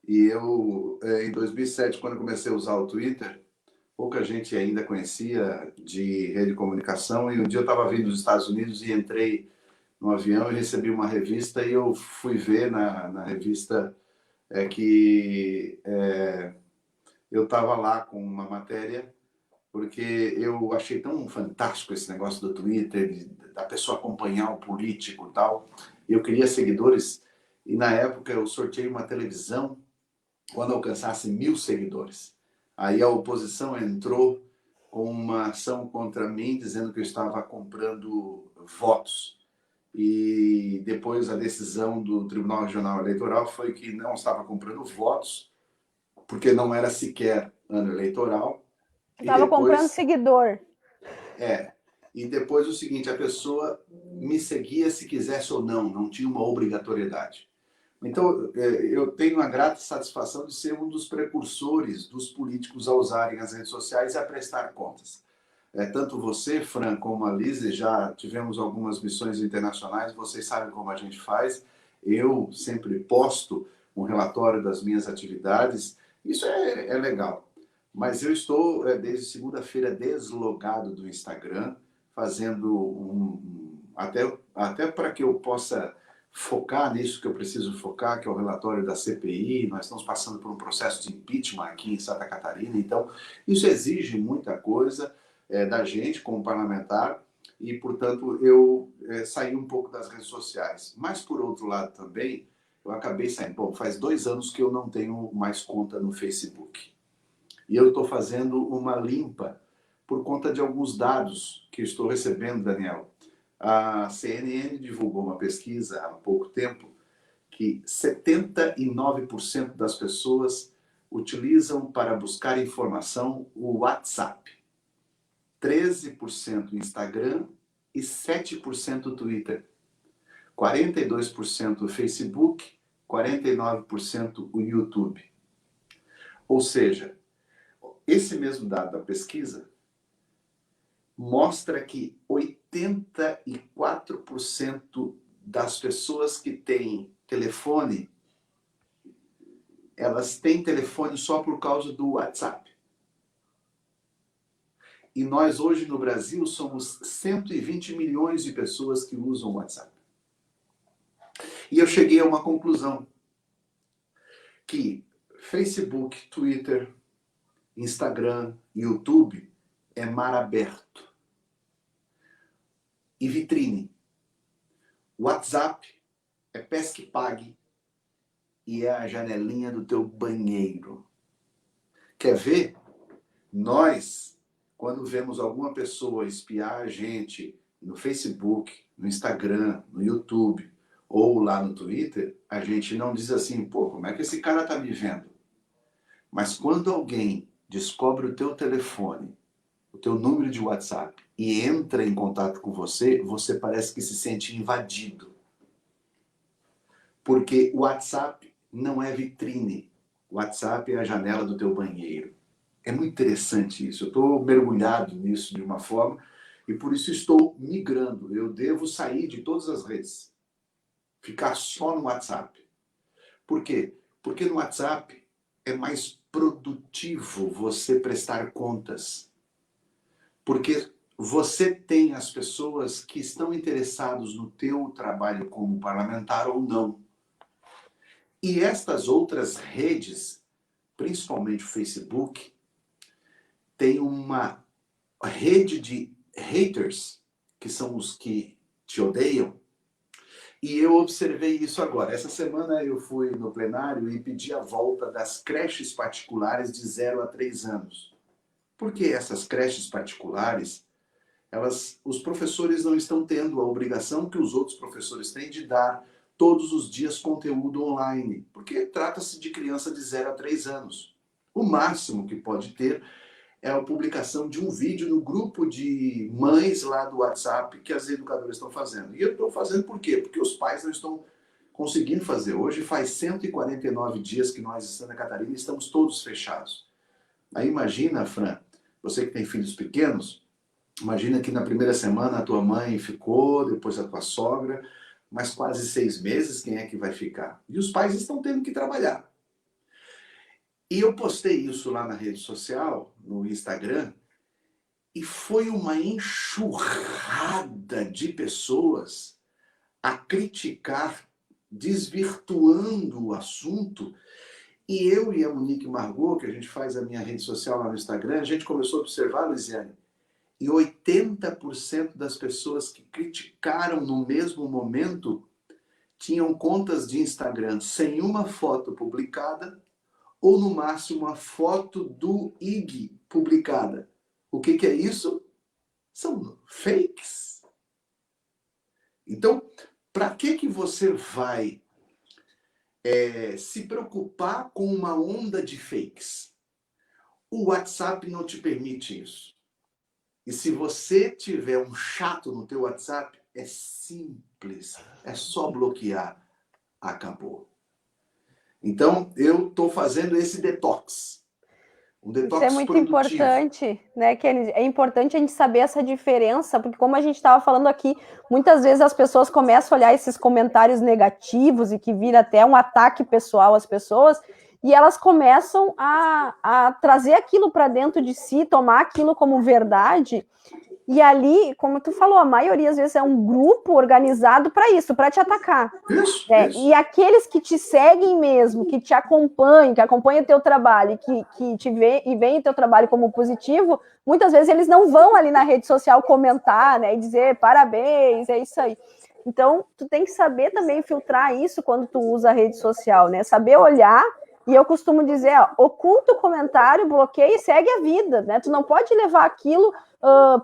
E eu, em 2007, quando eu comecei a usar o Twitter, pouca gente ainda conhecia de rede de comunicação. E um dia eu estava vindo dos Estados Unidos e entrei no avião e recebi uma revista e eu fui ver na revista que eu estava lá com uma matéria porque eu achei tão fantástico esse negócio do Twitter, da pessoa acompanhar o político e tal. Eu queria seguidores e na época eu sorteei uma televisão quando alcançasse 1.000 seguidores. Aí a oposição entrou com uma ação contra mim, dizendo que eu estava comprando votos. E depois a decisão do Tribunal Regional Eleitoral foi que não estava comprando votos, porque não era sequer ano eleitoral. Estava comprando seguidor. E depois o seguinte, a pessoa me seguia se quisesse ou não, não tinha uma obrigatoriedade. Então, eu tenho a grata satisfação de ser um dos precursores dos políticos a usarem as redes sociais e a prestar contas. Tanto você, Fran, como a Lise, já tivemos algumas missões internacionais, vocês sabem como a gente faz. Eu sempre posto um relatório das minhas atividades, isso é legal. Mas eu estou, desde segunda-feira, deslogado do Instagram, fazendo até para que eu possa focar nisso que eu preciso focar, que é o relatório da CPI. Nós estamos passando por um processo de impeachment aqui em Santa Catarina, então isso exige muita coisa da gente como parlamentar e, portanto, eu saí um pouco das redes sociais. Mas, por outro lado também, eu acabei saindo. Bom, faz 2 anos que eu não tenho mais conta no Facebook. E eu estou fazendo uma limpa por conta de alguns dados que estou recebendo, Daniel. A CNN divulgou uma pesquisa há pouco tempo que 79% das pessoas utilizam para buscar informação o WhatsApp, 13% Instagram e 7% Twitter, 42% Facebook, 49% o YouTube. Ou seja, esse mesmo dado da pesquisa mostra que 84% das pessoas que têm telefone, elas têm telefone só por causa do WhatsApp. E nós hoje no Brasil somos 120 milhões de pessoas que usam o WhatsApp. E eu cheguei a uma conclusão, que Facebook, Twitter, Instagram, YouTube é mar aberto. E vitrine. WhatsApp é pesque pague e é a janelinha do teu banheiro. Quer ver? Nós, quando vemos alguma pessoa espiar a gente no Facebook, no Instagram, no YouTube ou lá no Twitter, a gente não diz assim, pô, como é que esse cara tá me vendo? Mas quando alguém descobre o teu telefone, o teu número de WhatsApp e entra em contato com você, você parece que se sente invadido. Porque o WhatsApp não é vitrine. O WhatsApp é a janela do teu banheiro. É muito interessante isso. Eu estou mergulhado nisso de uma forma e por isso estou migrando. Eu devo sair de todas as redes. Ficar só no WhatsApp. Por quê? Porque no WhatsApp é mais produtivo você prestar contas. Porque você tem as pessoas que estão interessadas no teu trabalho como parlamentar ou não. E estas outras redes, principalmente o Facebook, tem uma rede de haters, que são os que te odeiam. E eu observei isso agora. Essa semana eu fui no plenário e pedi a volta das creches particulares de 0 a 3 anos. Porque essas creches particulares, os professores não estão tendo a obrigação que os outros professores têm de dar todos os dias conteúdo online. Porque trata-se de criança de 0 a 3 anos. O máximo que pode ter é a publicação de um vídeo no grupo de mães lá do WhatsApp que as educadoras estão fazendo. E eu estou fazendo por quê? Porque os pais não estão conseguindo fazer. Hoje faz 149 dias que nós, em Santa Catarina, estamos todos fechados. Aí imagina, Fran, você que tem filhos pequenos, imagina que na primeira semana a tua mãe ficou, depois a tua sogra, mas quase 6 meses, quem é que vai ficar? E os pais estão tendo que trabalhar. E eu postei isso lá na rede social, no Instagram, e foi uma enxurrada de pessoas a criticar, desvirtuando o assunto. E eu e a Monique Margot, que a gente faz a minha rede social lá no Instagram, a gente começou a observar, Luiziane, e 80% das pessoas que criticaram no mesmo momento tinham contas de Instagram sem uma foto publicada, ou no máximo uma foto do IG publicada. O que é isso? São fakes. Então, para que você vai se preocupar com uma onda de fakes? O WhatsApp não te permite isso. E se você tiver um chato no teu WhatsApp, é simples. É só bloquear. Acabou. Então, eu estou fazendo esse detox. Um detox Isso é muito produtivo. importante, né, Kelly? É importante a gente saber essa diferença, porque como a gente estava falando aqui, muitas vezes as pessoas começam a olhar esses comentários negativos e que vira até um ataque pessoal às pessoas, e elas começam a trazer aquilo para dentro de si, tomar aquilo como verdade. E ali, como tu falou, a maioria às vezes é um grupo organizado para isso, para te atacar. Isso. E aqueles que te seguem mesmo, que te acompanham, que acompanham o teu trabalho, que te veem o teu trabalho como positivo, muitas vezes eles não vão ali na rede social comentar, né, e dizer parabéns, é isso aí. Então, tu tem que saber também filtrar isso quando tu usa a rede social, né? Saber olhar, e eu costumo dizer, oculta o comentário, bloqueia e segue a vida, né? Tu não pode levar aquilo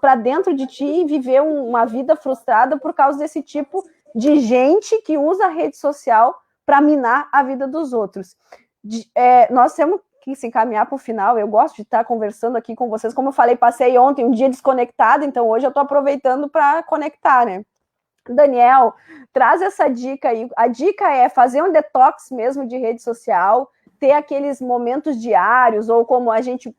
para dentro de ti e viver uma vida frustrada por causa desse tipo de gente que usa a rede social para minar a vida dos outros. Nós temos que se encaminhar para o final. Eu gosto de estar conversando aqui com vocês. Como eu falei, passei ontem um dia desconectado, então hoje eu estou aproveitando para conectar, né? Daniel, traz essa dica aí. A dica é fazer um detox mesmo de rede social, ter aqueles momentos diários, ou como a gente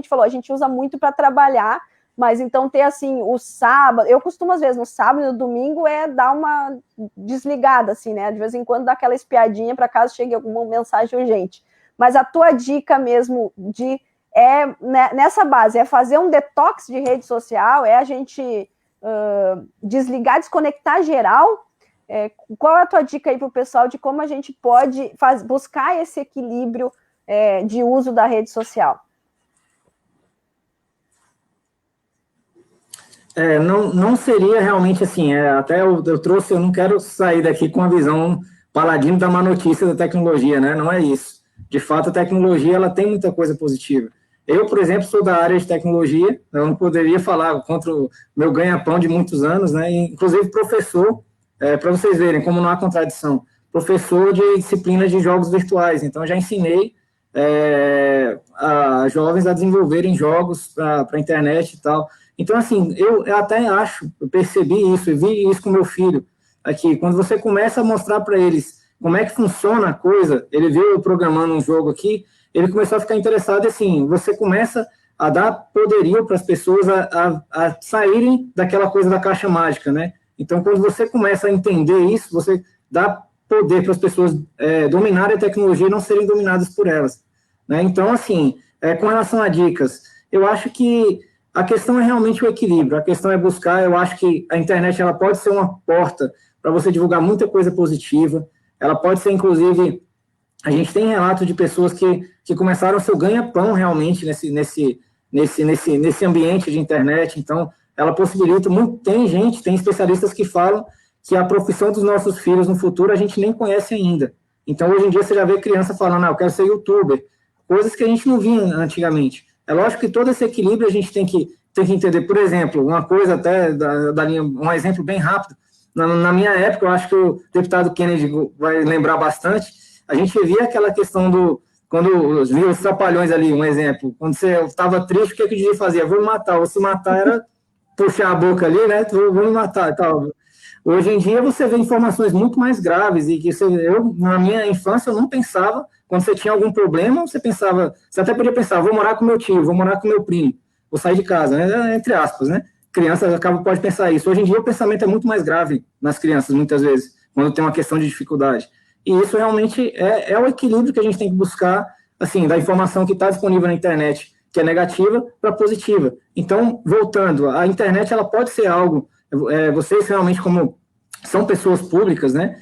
falou, a gente usa muito para trabalhar, mas então ter assim, o sábado, eu costumo às vezes no sábado e no domingo dar uma desligada, assim, né? De vez em quando dá aquela espiadinha para caso chegue alguma mensagem urgente. Mas a tua dica mesmo nessa base, é fazer um detox de rede social, é a gente desligar, desconectar geral. Qual é a tua dica aí para o pessoal de como a gente pode buscar esse equilíbrio de uso da rede social? Não seria realmente assim, até eu trouxe, eu não quero sair daqui com a visão paladino da má notícia da tecnologia, né? Não é isso. De fato, a tecnologia ela tem muita coisa positiva. Eu, por exemplo, sou da área de tecnologia, eu não poderia falar contra o meu ganha-pão de muitos anos, né? Inclusive professor, para vocês verem como não há contradição, professor de disciplinas de jogos virtuais, então já ensinei a jovens a desenvolverem jogos para a internet e tal. Então, assim, eu até eu percebi isso, eu vi isso com meu filho aqui, quando você começa a mostrar para eles como é que funciona a coisa, ele viu eu programando um jogo aqui, ele começou a ficar interessado, e assim, você começa a dar poderio para as pessoas a saírem daquela coisa da caixa mágica, né? Então, quando você começa a entender isso, você dá poder para as pessoas dominarem a tecnologia e não serem dominadas por elas, né? Então, assim, com relação a dicas, eu acho que a questão é realmente o equilíbrio, a questão é buscar, eu acho que a internet ela pode ser uma porta para você divulgar muita coisa positiva, ela pode ser, inclusive, a gente tem relatos de pessoas que começaram seu ganha-pão realmente nesse ambiente de internet, então ela possibilita, tem especialistas que falam que a profissão dos nossos filhos no futuro a gente nem conhece ainda. Então, hoje em dia, você já vê criança falando, eu quero ser youtuber, coisas que a gente não via antigamente. É lógico que todo esse equilíbrio a gente tem que entender. Por exemplo, uma coisa até da linha, um exemplo bem rápido, na minha época, eu acho que o deputado Kennedy vai lembrar bastante, a gente via aquela questão quando via os trapalhões ali, um exemplo, quando você estava triste, o que eu devia fazer? Vou me matar, ou se matar era puxar a boca ali, né? Vou me matar e tal. Hoje em dia você vê informações muito mais graves e que eu, na minha infância, eu não pensava, quando você tinha algum problema, você até podia pensar, vou morar com meu tio, vou morar com meu primo, vou sair de casa, né? Entre aspas, né? Criança pode pensar isso. Hoje em dia o pensamento é muito mais grave nas crianças, muitas vezes, quando tem uma questão de dificuldade. E isso realmente é o equilíbrio que a gente tem que buscar, assim, da informação que está disponível na internet, que é negativa, para positiva. Então, voltando, a internet ela pode ser algo, vocês realmente como são pessoas públicas, né?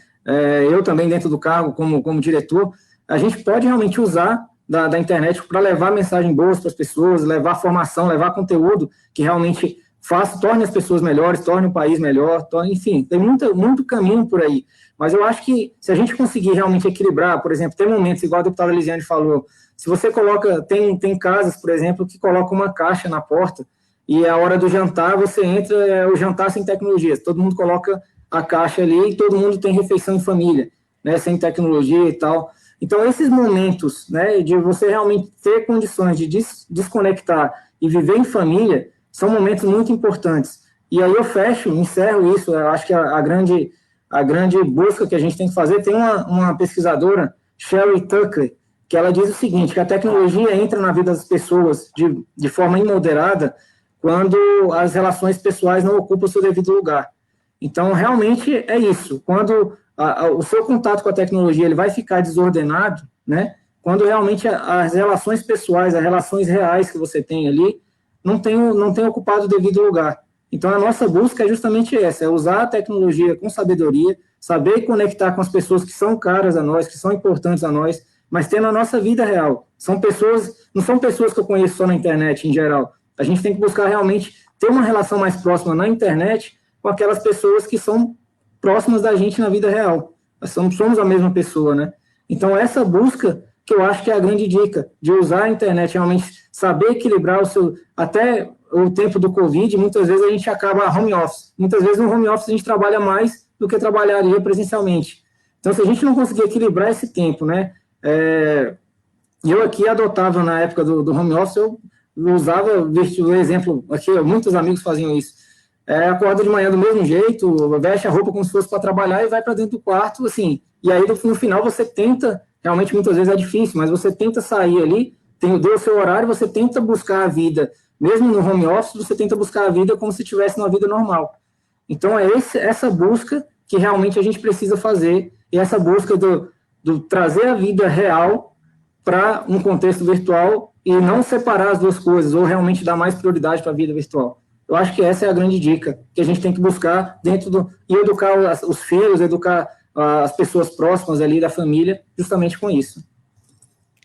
Eu também dentro do cargo como diretor, a gente pode realmente usar da internet para levar mensagens boas para as pessoas, levar formação, levar conteúdo que realmente torne as pessoas melhores, torne o país melhor, enfim, tem muito caminho por aí. Mas eu acho que se a gente conseguir realmente equilibrar, por exemplo, tem momentos, igual a deputada Elisiane falou, se você coloca, tem casas, por exemplo, que colocam uma caixa na porta e a hora do jantar, você entra, o jantar sem tecnologia, todo mundo coloca a caixa ali e todo mundo tem refeição em família, né, sem tecnologia e tal. Então, esses momentos, né, de você realmente ter condições de desconectar e viver em família, são momentos muito importantes. E aí eu encerro isso, eu acho que a grande busca que a gente tem que fazer, tem uma pesquisadora, Sherry Tucker, que ela diz o seguinte, que a tecnologia entra na vida das pessoas de forma imoderada quando as relações pessoais não ocupam o seu devido lugar. Então, realmente é isso. Quando o seu contato com a tecnologia ele vai ficar desordenado, né? Quando realmente as relações pessoais, as relações reais que você tem ali, não tem ocupado o devido lugar. Então, a nossa busca é justamente essa, é usar a tecnologia com sabedoria, saber conectar com as pessoas que são caras a nós, que são importantes a nós, mas tendo a nossa vida real. Não são pessoas que eu conheço só na internet, em geral. A gente tem que buscar realmente ter uma relação mais próxima na internet com aquelas pessoas que são próximas da gente na vida real. Nós somos a mesma pessoa, né? Então, essa busca que eu acho que é a grande dica, de usar a internet, realmente saber equilibrar até o tempo do Covid, muitas vezes a gente acaba home office. Muitas vezes no home office a gente trabalha mais do que trabalharia presencialmente. Então, se a gente não conseguir equilibrar esse tempo, né? Eu aqui adotava, na época do home office, eu usava, o exemplo, aqui muitos amigos faziam isso, acorda de manhã do mesmo jeito, veste a roupa como se fosse para trabalhar e vai para dentro do quarto, assim, e aí no final você tenta, realmente muitas vezes é difícil, mas você tenta sair ali, deu o seu horário, você tenta buscar a vida, mesmo no home office, você tenta buscar a vida como se tivesse uma vida normal. Então é essa busca que realmente a gente precisa fazer, e essa busca do trazer a vida real para um contexto virtual e não separar as duas coisas, ou realmente dar mais prioridade para a vida virtual. Eu acho que essa é a grande dica que a gente tem que buscar e educar os filhos, educar as pessoas próximas ali da família, justamente com isso.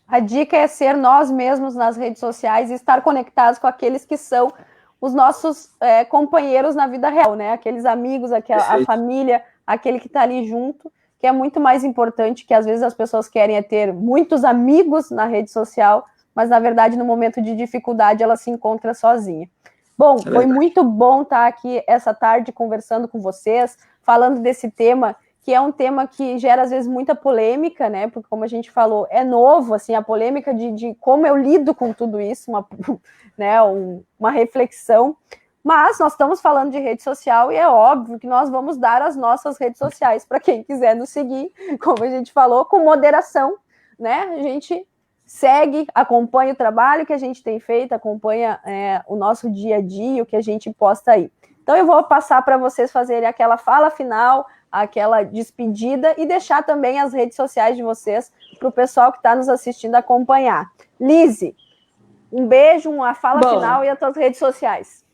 A dica é ser nós mesmos nas redes sociais e estar conectados com aqueles que são os nossos companheiros na vida real, né? Aqueles amigos, a família, aquele que está ali junto, que é muito mais importante, que às vezes as pessoas querem ter muitos amigos na rede social, mas na verdade no momento de dificuldade ela se encontra sozinha. Bom, foi muito bom estar aqui essa tarde conversando com vocês, falando desse tema, que é um tema que gera às vezes muita polêmica, né? Porque como a gente falou, é novo, assim, a polêmica de como eu lido com tudo isso, uma reflexão, Mas nós estamos falando de rede social e é óbvio que nós vamos dar as nossas redes sociais para quem quiser nos seguir, como a gente falou, com moderação, né? A gente segue, acompanha o trabalho que a gente tem feito, acompanha o nosso dia a dia, o que a gente posta aí. Então eu vou passar para vocês fazerem aquela fala final, aquela despedida e deixar também as redes sociais de vocês para o pessoal que está nos assistindo acompanhar. Lise, um beijo, uma fala final e as tuas redes sociais.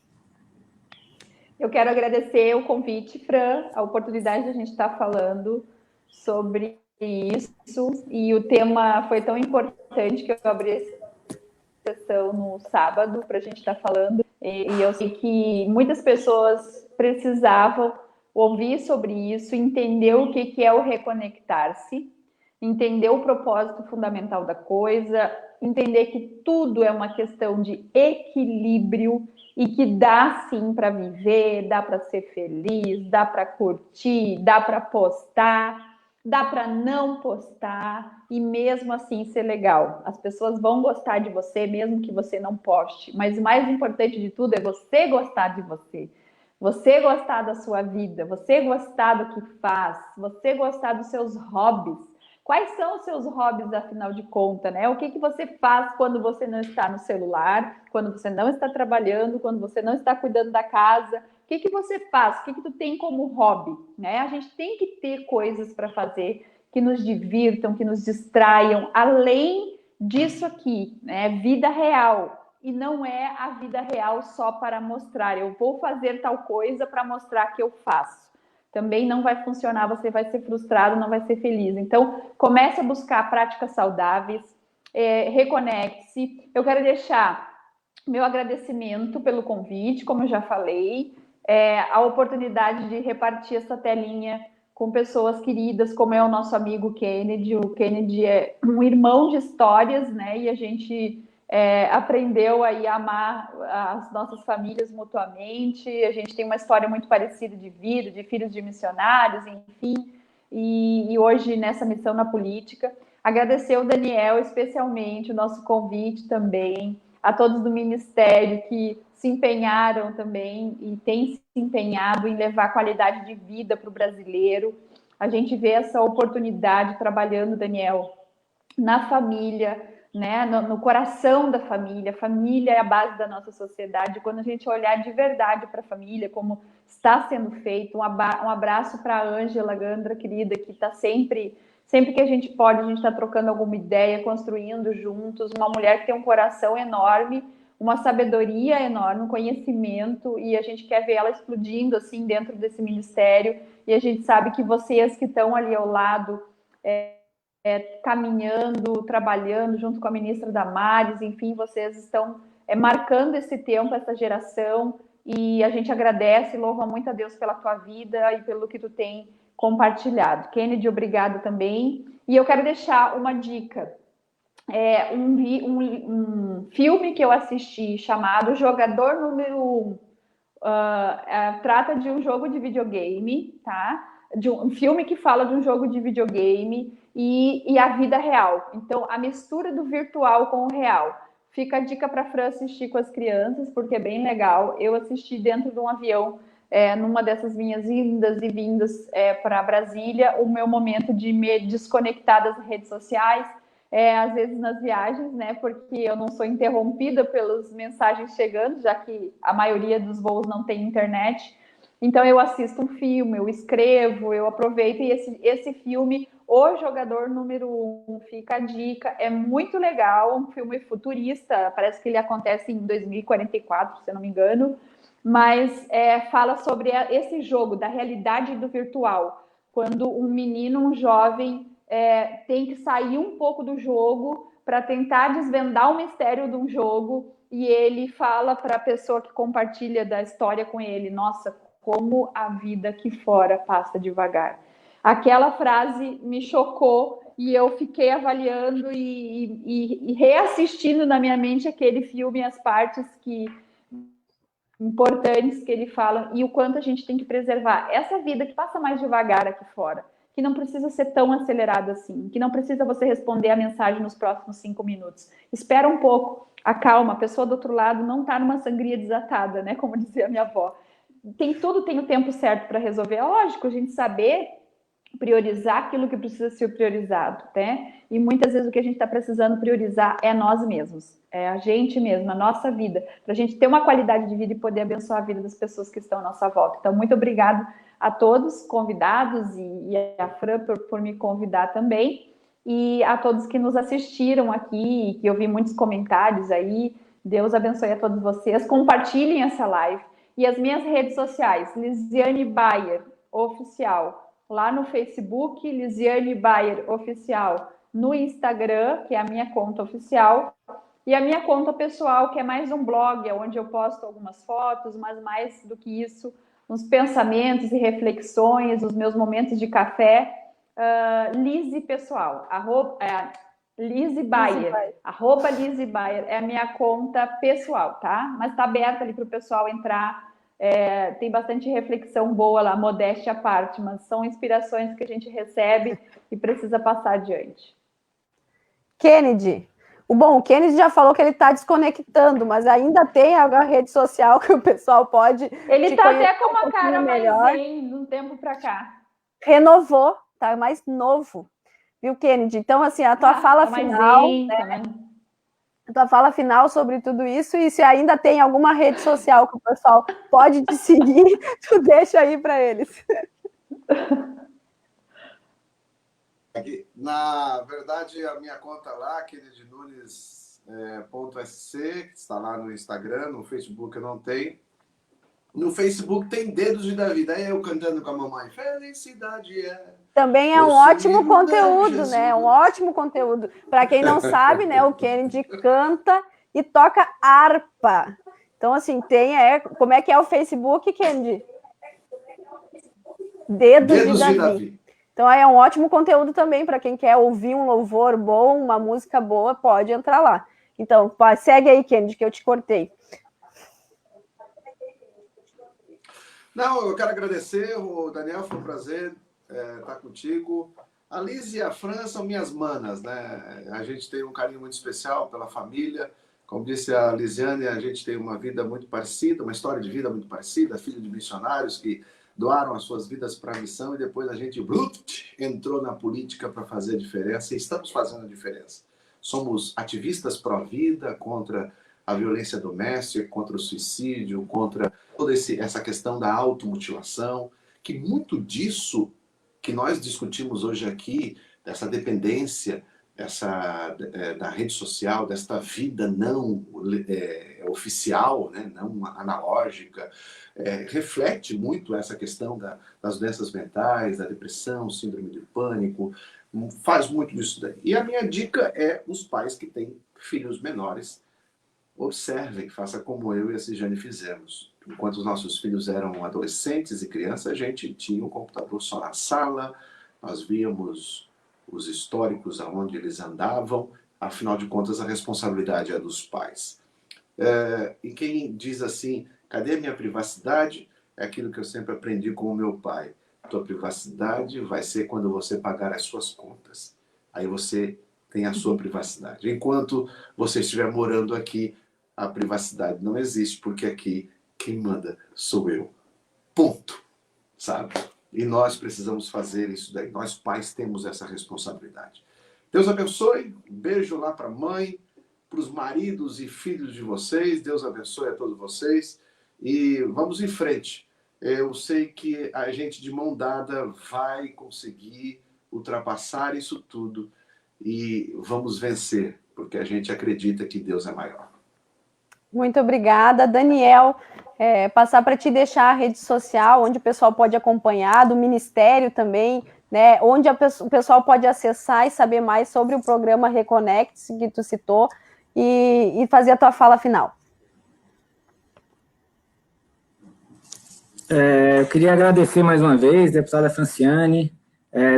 Eu quero agradecer o convite, Fran, a oportunidade de a gente estar falando sobre isso, e o tema foi tão importante que eu abri essa sessão no sábado para a gente estar falando, e eu sei que muitas pessoas precisavam ouvir sobre isso, entender o que é o reconectar-se, entender o propósito fundamental da coisa, entender que tudo é uma questão de equilíbrio e que dá sim para viver, dá para ser feliz, dá para curtir, dá para postar, dá para não postar e mesmo assim ser legal. As pessoas vão gostar de você mesmo que você não poste, mas o mais importante de tudo é você gostar de você. Você gostar da sua vida, você gostar do que faz, você gostar dos seus hobbies. Quais são os seus hobbies, afinal de contas, né? O que você faz quando você não está no celular, quando você não está trabalhando, quando você não está cuidando da casa? O que você faz? O que tu tem como hobby, né? A gente tem que ter coisas para fazer que nos divirtam, que nos distraiam, além disso aqui, né? Vida real. E não é a vida real só para mostrar. Eu vou fazer tal coisa para mostrar que eu faço. Também não vai funcionar, você vai ser frustrado, não vai ser feliz. Então, comece a buscar práticas saudáveis, reconecte-se. Eu quero deixar meu agradecimento pelo convite, como eu já falei, a oportunidade de repartir essa telinha com pessoas queridas, como é o nosso amigo Kennedy. O Kennedy é um irmão de histórias, né? E a gente aprendeu aí a amar as nossas famílias mutuamente. A gente tem uma história muito parecida de vida, de filhos de missionários, enfim, e hoje nessa missão na política. Agradecer ao Daniel, especialmente, o nosso convite também, a todos do Ministério que se empenharam também e têm se empenhado em levar qualidade de vida para o brasileiro. A gente vê essa oportunidade trabalhando, Daniel, na família, né, no coração da família. A família é a base da nossa sociedade. Quando a gente olhar de verdade para a família, como está sendo feito, um abraço para a Ângela Gandra, querida, que está sempre que a gente pode, a gente está trocando alguma ideia, construindo juntos. Uma mulher que tem um coração enorme, uma sabedoria enorme, um conhecimento, e a gente quer ver ela explodindo assim dentro desse ministério. E a gente sabe que vocês que estão ali ao lado, caminhando, trabalhando junto com a ministra Damares, enfim, vocês estão marcando esse tempo, essa geração, e a gente agradece e louva muito a Deus pela tua vida e pelo que tu tem compartilhado. Kennedy, obrigado também. E eu quero deixar uma dica, um filme que eu assisti chamado Jogador Número 1. Trata de um jogo de videogame, tá? De um filme que fala de um jogo de videogame e a vida real. Então, a mistura do virtual com o real. Fica a dica para a Fran assistir com as crianças, porque é bem legal. Eu assisti dentro de um avião, numa dessas minhas indas e vindas para Brasília, o meu momento de me desconectar das redes sociais, às vezes nas viagens, né? Porque eu não sou interrompida pelas mensagens chegando, já que a maioria dos voos não tem internet. Então eu assisto um filme, eu escrevo, eu aproveito, e esse filme, O Jogador Número 1, fica a dica, é muito legal, um filme futurista, parece que ele acontece em 2044, se eu não me engano, mas fala sobre esse jogo, da realidade do virtual, quando um menino, um jovem, tem que sair um pouco do jogo para tentar desvendar o mistério de um jogo, e ele fala para a pessoa que compartilha da história com ele: nossa, como a vida aqui fora passa devagar. Aquela frase me chocou e eu fiquei avaliando e reassistindo na minha mente aquele filme, as partes importantes que ele fala e o quanto a gente tem que preservar essa vida que passa mais devagar aqui fora, que não precisa ser tão acelerada assim, que não precisa você responder a mensagem nos próximos 5 minutos. Espera um pouco, acalma. A pessoa do outro lado não está numa sangria desatada, né? Como dizia a minha avó. Tudo tem o tempo certo para resolver. É lógico, a gente saber priorizar aquilo que precisa ser priorizado, né? E muitas vezes o que a gente está precisando priorizar é nós mesmos, é a gente mesmo, a nossa vida, para a gente ter uma qualidade de vida e poder abençoar a vida das pessoas que estão à nossa volta. Então, muito obrigado a todos convidados e a Fran por me convidar também, e a todos que nos assistiram aqui, que eu vi muitos comentários aí. Deus abençoe a todos vocês. Compartilhem essa live. E as minhas redes sociais, Lisiane Bayer Oficial, lá no Facebook, Lisiane Bayer Oficial, no Instagram, que é a minha conta oficial, e a minha conta pessoal, que é mais um blog, onde eu posto algumas fotos, mas mais do que isso, uns pensamentos e reflexões, os meus momentos de café. Lise Pessoal, Lise Bayer, arroba Lise Bayer, é a minha conta pessoal, tá? Mas tá aberta ali para o pessoal entrar. Tem bastante reflexão boa lá, modéstia à parte, mas são inspirações que a gente recebe e precisa passar adiante. Kennedy, o Kennedy já falou que ele está desconectando, mas ainda tem alguma rede social que o pessoal pode... Ele está até com uma cara melhor de um tempo para cá. Renovou, tá mais novo, viu, Kennedy? Então, assim, a tua fala final... A tua fala final sobre tudo isso, e se ainda tem alguma rede social que o pessoal pode te seguir, tu deixa aí para eles. Na verdade, a minha conta lá, KennedyNunes.sc, que está lá no Instagram, no Facebook eu não tenho. No Facebook tem Dedos de Davi, daí eu cantando com a mamãe, felicidade é... Também é um ótimo conteúdo, né? Um ótimo conteúdo. Para quem não sabe, né? O Kennedy canta e toca harpa. Então, assim, como é que é o Facebook, Kennedy? Dedos de Davi. Então, é um ótimo conteúdo também para quem quer ouvir um louvor bom, uma música boa, pode entrar lá. Então, segue aí, Kennedy, que eu te cortei. Não, eu quero agradecer, o Daniel, foi um prazer estar contigo. A Liz e a Fran são minhas manas, né? A gente tem um carinho muito especial pela família. Como disse a Lisiane, a gente tem uma vida muito parecida, uma história de vida muito parecida, filho de missionários que doaram as suas vidas para a missão e depois a gente entrou na política para fazer a diferença e estamos fazendo a diferença. Somos ativistas pró-vida, contra a violência doméstica, contra o suicídio, contra toda essa questão da automutilação, que muito disso que nós discutimos hoje aqui, dessa dependência, da rede social, desta vida não oficial, né, não analógica, reflete muito essa questão das doenças mentais, da depressão, síndrome de pânico, faz muito disso daí. E a minha dica é os pais que têm filhos menores, observem, faça como eu e a Cijane fizemos. Enquanto os nossos filhos eram adolescentes e crianças, a gente tinha um computador só na sala, nós víamos os históricos aonde eles andavam, afinal de contas a responsabilidade é dos pais. E quem diz assim, cadê a minha privacidade? É aquilo que eu sempre aprendi com o meu pai. Tua privacidade vai ser quando você pagar as suas contas. Aí você tem a sua privacidade. Enquanto você estiver morando aqui, a privacidade não existe, porque aqui quem manda sou eu. Ponto. Sabe? E nós precisamos fazer isso daí. Nós pais temos essa responsabilidade. Deus abençoe. Um beijo lá para a mãe, para os maridos e filhos de vocês. Deus abençoe a todos vocês. E vamos em frente. Eu sei que a gente de mão dada vai conseguir ultrapassar isso tudo. E vamos vencer, porque a gente acredita que Deus é maior. Muito obrigada, Daniel. Passar para te deixar a rede social, onde o pessoal pode acompanhar, do Ministério também, né? Onde o pessoal pode acessar e saber mais sobre o programa Reconnect, que tu citou, e fazer a tua fala final. Eu queria agradecer mais uma vez, deputada Franciane,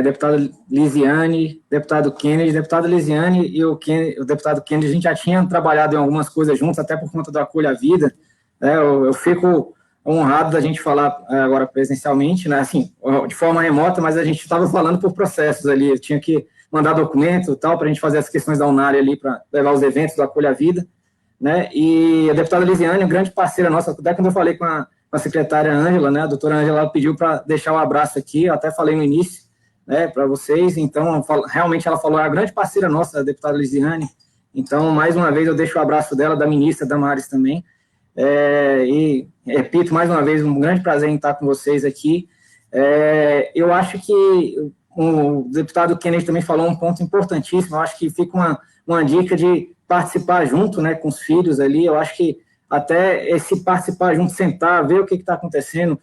deputada Lisiane, deputado Kennedy. Deputada Lisiane e o deputado Kennedy, a gente já tinha trabalhado em algumas coisas juntos, até por conta do Acolha a Vida. Eu fico honrado da gente falar agora presencialmente, né, assim, de forma remota, mas a gente estava falando por processos ali, eu tinha que mandar documento e tal, para a gente fazer as questões da Unare ali, para levar os eventos do Acolha a Vida, né? E a deputada Lisiane, uma grande parceira nossa, até quando eu falei com a secretária Ângela, né? A doutora Ângela, ela pediu para deixar um abraço aqui, eu até falei no início, né, para vocês, então, realmente ela falou, é a grande parceira nossa, a deputada Lisiane, então, mais uma vez, eu deixo o abraço dela, da ministra Damares também, e repito, mais uma vez, um grande prazer em estar com vocês aqui. Eu acho que o deputado Kennedy também falou um ponto importantíssimo, eu acho que fica uma dica de participar junto, né, com os filhos ali, eu acho que até esse participar junto, sentar, ver o que está acontecendo,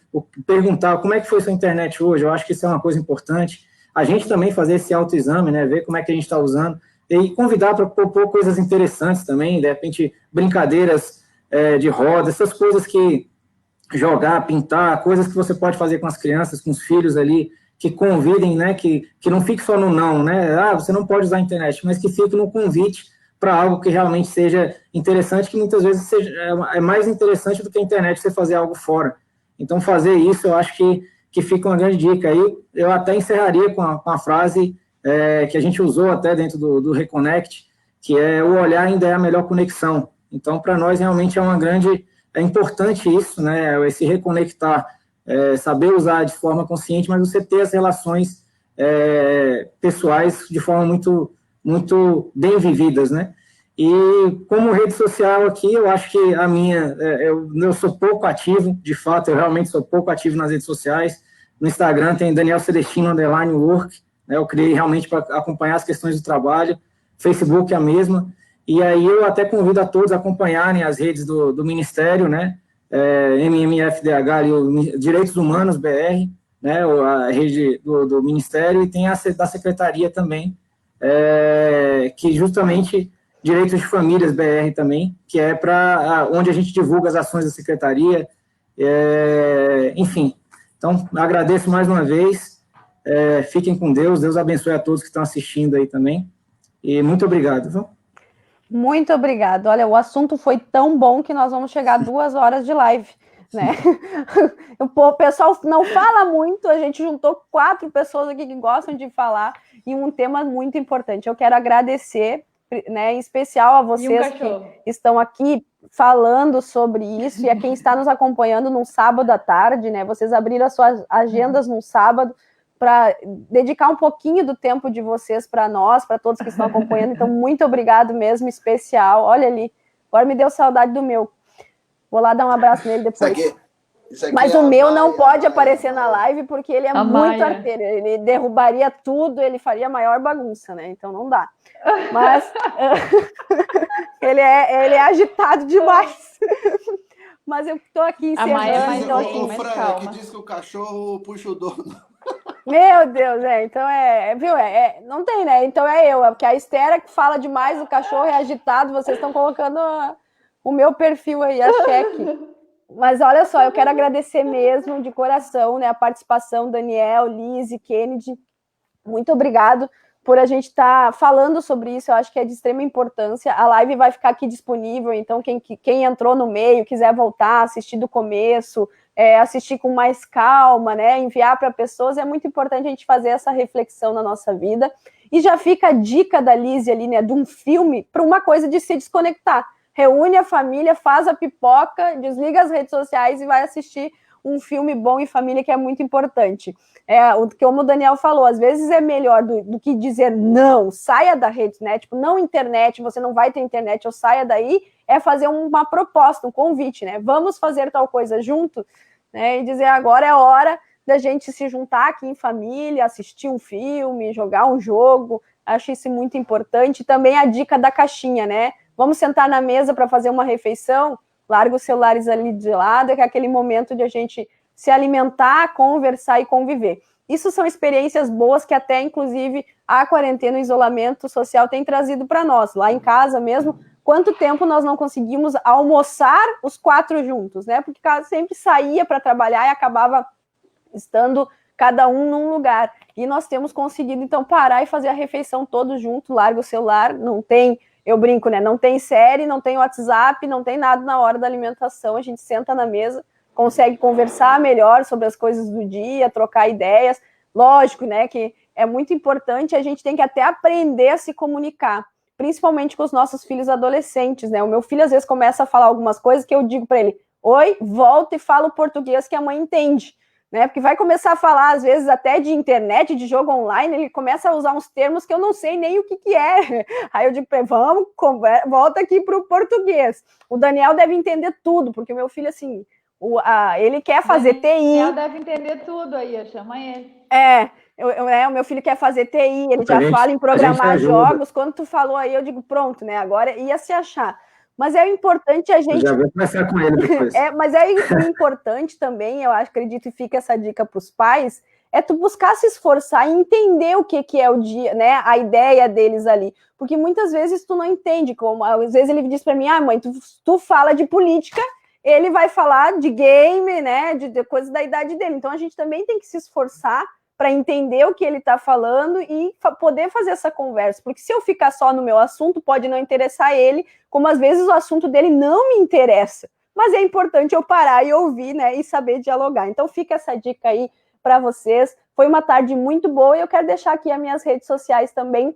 perguntar como é que foi sua internet hoje, eu acho que isso é uma coisa importante, a gente também fazer esse autoexame, né, ver como é que a gente está usando, e convidar para propor coisas interessantes também, de repente, brincadeiras de roda, essas coisas que jogar, pintar, coisas que você pode fazer com as crianças, com os filhos ali, que convidem, né, que não fique só no não, né, você não pode usar a internet, mas que fique no convite para algo que realmente seja interessante, que muitas vezes é mais interessante do que a internet você fazer algo fora. Então, fazer isso, eu acho que fica uma grande dica. Aí, eu até encerraria com a frase que a gente usou até dentro do Reconnect, que é o olhar ainda é a melhor conexão. Então, para nós, realmente é importante isso, né, esse reconectar, saber usar de forma consciente, mas você ter as relações pessoais de forma muito bem vividas, né? E como rede social aqui, eu acho que a minha, eu sou pouco ativo, de fato, eu realmente sou pouco ativo nas redes sociais. No Instagram tem Daniel Celestino _work, né? Eu criei realmente para acompanhar as questões do trabalho. Facebook é a mesma. E aí eu até convido a todos a acompanharem as redes do Ministério, né? MMFDH, Direitos Humanos BR, né? A rede do Ministério, e tem a da Secretaria também, que justamente Direitos de Famílias BR também, que é para onde a gente divulga as ações da Secretaria, enfim. Então, agradeço mais uma vez, fiquem com Deus, Deus abençoe a todos que estão assistindo aí também, e muito obrigado, viu? Muito obrigado. Olha, o assunto foi tão bom que nós vamos chegar a 2 horas de live, né? O pessoal não fala muito, a gente juntou 4 pessoas aqui que gostam de falar, e um tema muito importante. Eu quero agradecer, né, em especial a vocês que estão aqui falando sobre isso, e a quem está nos acompanhando num sábado à tarde, né? Vocês abriram as suas agendas num sábado para dedicar um pouquinho do tempo de vocês para nós, para todos que estão acompanhando. Então, muito obrigado mesmo, especial. Olha ali, agora me deu saudade do meu. Vou lá dar um abraço nele depois. Isso aqui mas o meu não pode aparecer na live, porque ele é muito arteiro. Ele derrubaria tudo, ele faria a maior bagunça, né? Então não dá. Mas ele é agitado demais. Mas eu estou aqui encerrando. Então, assim, Fran, que diz que o cachorro puxa o dono. Meu Deus, então viu? Não tem, né? Então porque a Esther que fala demais, o cachorro é agitado, vocês estão colocando o meu perfil aí, a cheque. Mas olha só, eu quero agradecer mesmo, de coração, né, a participação, Daniel, Lise, Kennedy, muito obrigado por a gente estar falando sobre isso, eu acho que é de extrema importância. A live vai ficar aqui disponível, então quem entrou no meio, quiser voltar, assistir do começo, assistir com mais calma, né, enviar para pessoas, é muito importante a gente fazer essa reflexão na nossa vida. E já fica a dica da Lise ali, né, de um filme para uma coisa de se desconectar. Reúne a família, faz a pipoca, desliga as redes sociais e vai assistir um filme bom em família, que é muito importante. Como o Daniel falou, às vezes é melhor do que dizer não, saia da rede, né? Tipo, não internet, você não vai ter internet, ou saia daí, é fazer uma proposta, um convite, né? Vamos fazer tal coisa junto, né? E dizer, agora é hora da gente se juntar aqui em família, assistir um filme, jogar um jogo, acho isso muito importante. Também a dica da caixinha, né? Vamos sentar na mesa para fazer uma refeição, larga os celulares ali de lado, que é aquele momento de a gente se alimentar, conversar e conviver. Isso são experiências boas que até, inclusive, a quarentena, o isolamento social tem trazido para nós. Lá em casa mesmo, quanto tempo nós não conseguimos almoçar os 4 juntos, né? Porque sempre saía para trabalhar e acabava estando cada um num lugar. E nós temos conseguido, então, parar e fazer a refeição todos juntos, larga o celular, não tem... Eu brinco, né? Não tem série, não tem WhatsApp, não tem nada na hora da alimentação. A gente senta na mesa, consegue conversar melhor sobre as coisas do dia, trocar ideias. Lógico, né? Que é muito importante, a gente tem que até aprender a se comunicar. principalmente com os nossos filhos adolescentes, né? O meu filho às vezes começa a falar algumas coisas que eu digo para ele: oi, volta e fala o português que a mãe entende, né? Porque vai começar a falar às vezes até de internet, de jogo online, ele começa a usar uns termos que eu não sei nem o que é. Aí eu digo para ele: vamos, volta aqui para o português. O Daniel deve entender tudo, porque o meu filho, assim, ele quer fazer TI. Daniel deve entender tudo aí, chama ele. O meu filho quer fazer TI, ele já fala em programar jogos. Quando tu falou aí, eu digo, pronto, né? Agora ia se achar. Mas é importante a gente. Eu já vou conversar com ele depois. Mas é importante também, eu acredito, e fica essa dica para os pais, é tu buscar se esforçar e entender o que é o dia, né? A ideia deles ali. Porque muitas vezes tu não entende, como às vezes ele diz para mim: mãe, tu fala de política, ele vai falar de game, né? De coisas da idade dele. Então a gente também tem que se esforçar para entender o que ele está falando e poder fazer essa conversa, porque se eu ficar só no meu assunto, pode não interessar ele, como às vezes o assunto dele não me interessa, mas é importante eu parar e ouvir, né, e saber dialogar. Então fica essa dica aí para vocês. Foi uma tarde muito boa e eu quero deixar aqui as minhas redes sociais também,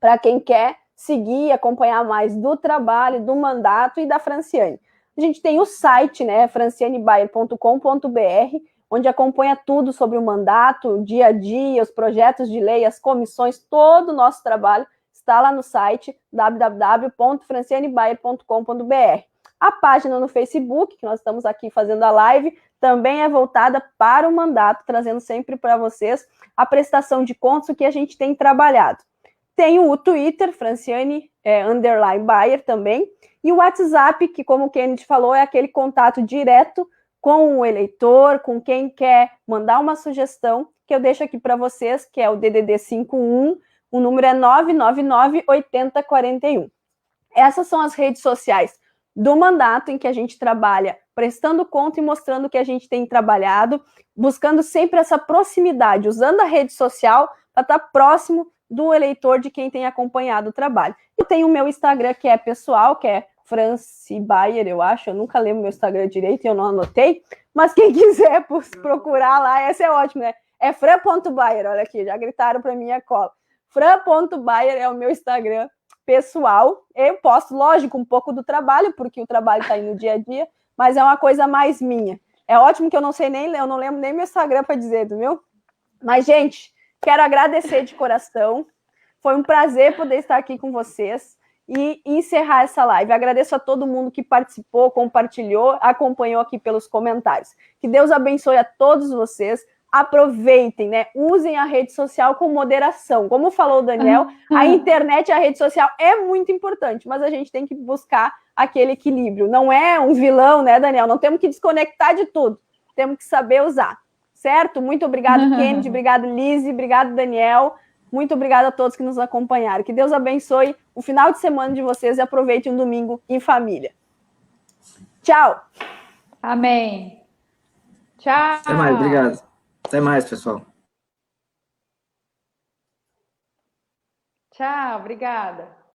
para quem quer seguir e acompanhar mais do trabalho, do mandato e da Franciane. A gente tem o site, né, francianebayer.com.br, onde acompanha tudo sobre o mandato, o dia a dia, os projetos de lei, as comissões, todo o nosso trabalho está lá no site www.francianebayer.com.br. A página no Facebook, que nós estamos aqui fazendo a live, também é voltada para o mandato, trazendo sempre para vocês a prestação de contas, o que a gente tem trabalhado. Tem o Twitter, Franciane _Bayer também, e o WhatsApp, que, como o Kennedy falou, é aquele contato direto com o eleitor, com quem quer mandar uma sugestão, que eu deixo aqui para vocês, que é o DDD 51, o número é 999-8041. Essas são as redes sociais do mandato em que a gente trabalha, prestando conta e mostrando o que a gente tem trabalhado, buscando sempre essa proximidade, usando a rede social para estar próximo do eleitor, de quem tem acompanhado o trabalho. Eu tenho o meu Instagram, que é pessoal, que é Franci Bayer, eu acho. Eu nunca lembro meu Instagram direito e eu não anotei. Mas quem quiser procurar lá, essa é ótimo, né? É fran.bayer, olha aqui, já gritaram para mim a cola. Fran.bayer é o meu Instagram pessoal. Eu posto, lógico, um pouco do trabalho, porque o trabalho está aí no dia a dia, mas é uma coisa mais minha. É ótimo que eu não lembro nem meu Instagram para dizer, viu? Mas, gente, quero agradecer de coração. Foi um prazer poder estar aqui com vocês e encerrar essa live. Agradeço a todo mundo que participou, compartilhou, acompanhou aqui pelos comentários. Que Deus abençoe a todos vocês. Aproveitem, né? Usem a rede social com moderação. Como falou o Daniel, a internet e a rede social é muito importante, mas a gente tem que buscar aquele equilíbrio. Não é um vilão, né, Daniel? Não temos que desconectar de tudo. Temos que saber usar. Certo? Muito obrigado, Kennedy. Obrigado, Lizzy. Obrigado, Daniel. Muito obrigada a todos que nos acompanharam. Que Deus abençoe o final de semana de vocês e aproveite um domingo em família. Tchau. Amém. Tchau. Até mais, obrigado. Até mais, pessoal. Tchau, obrigada.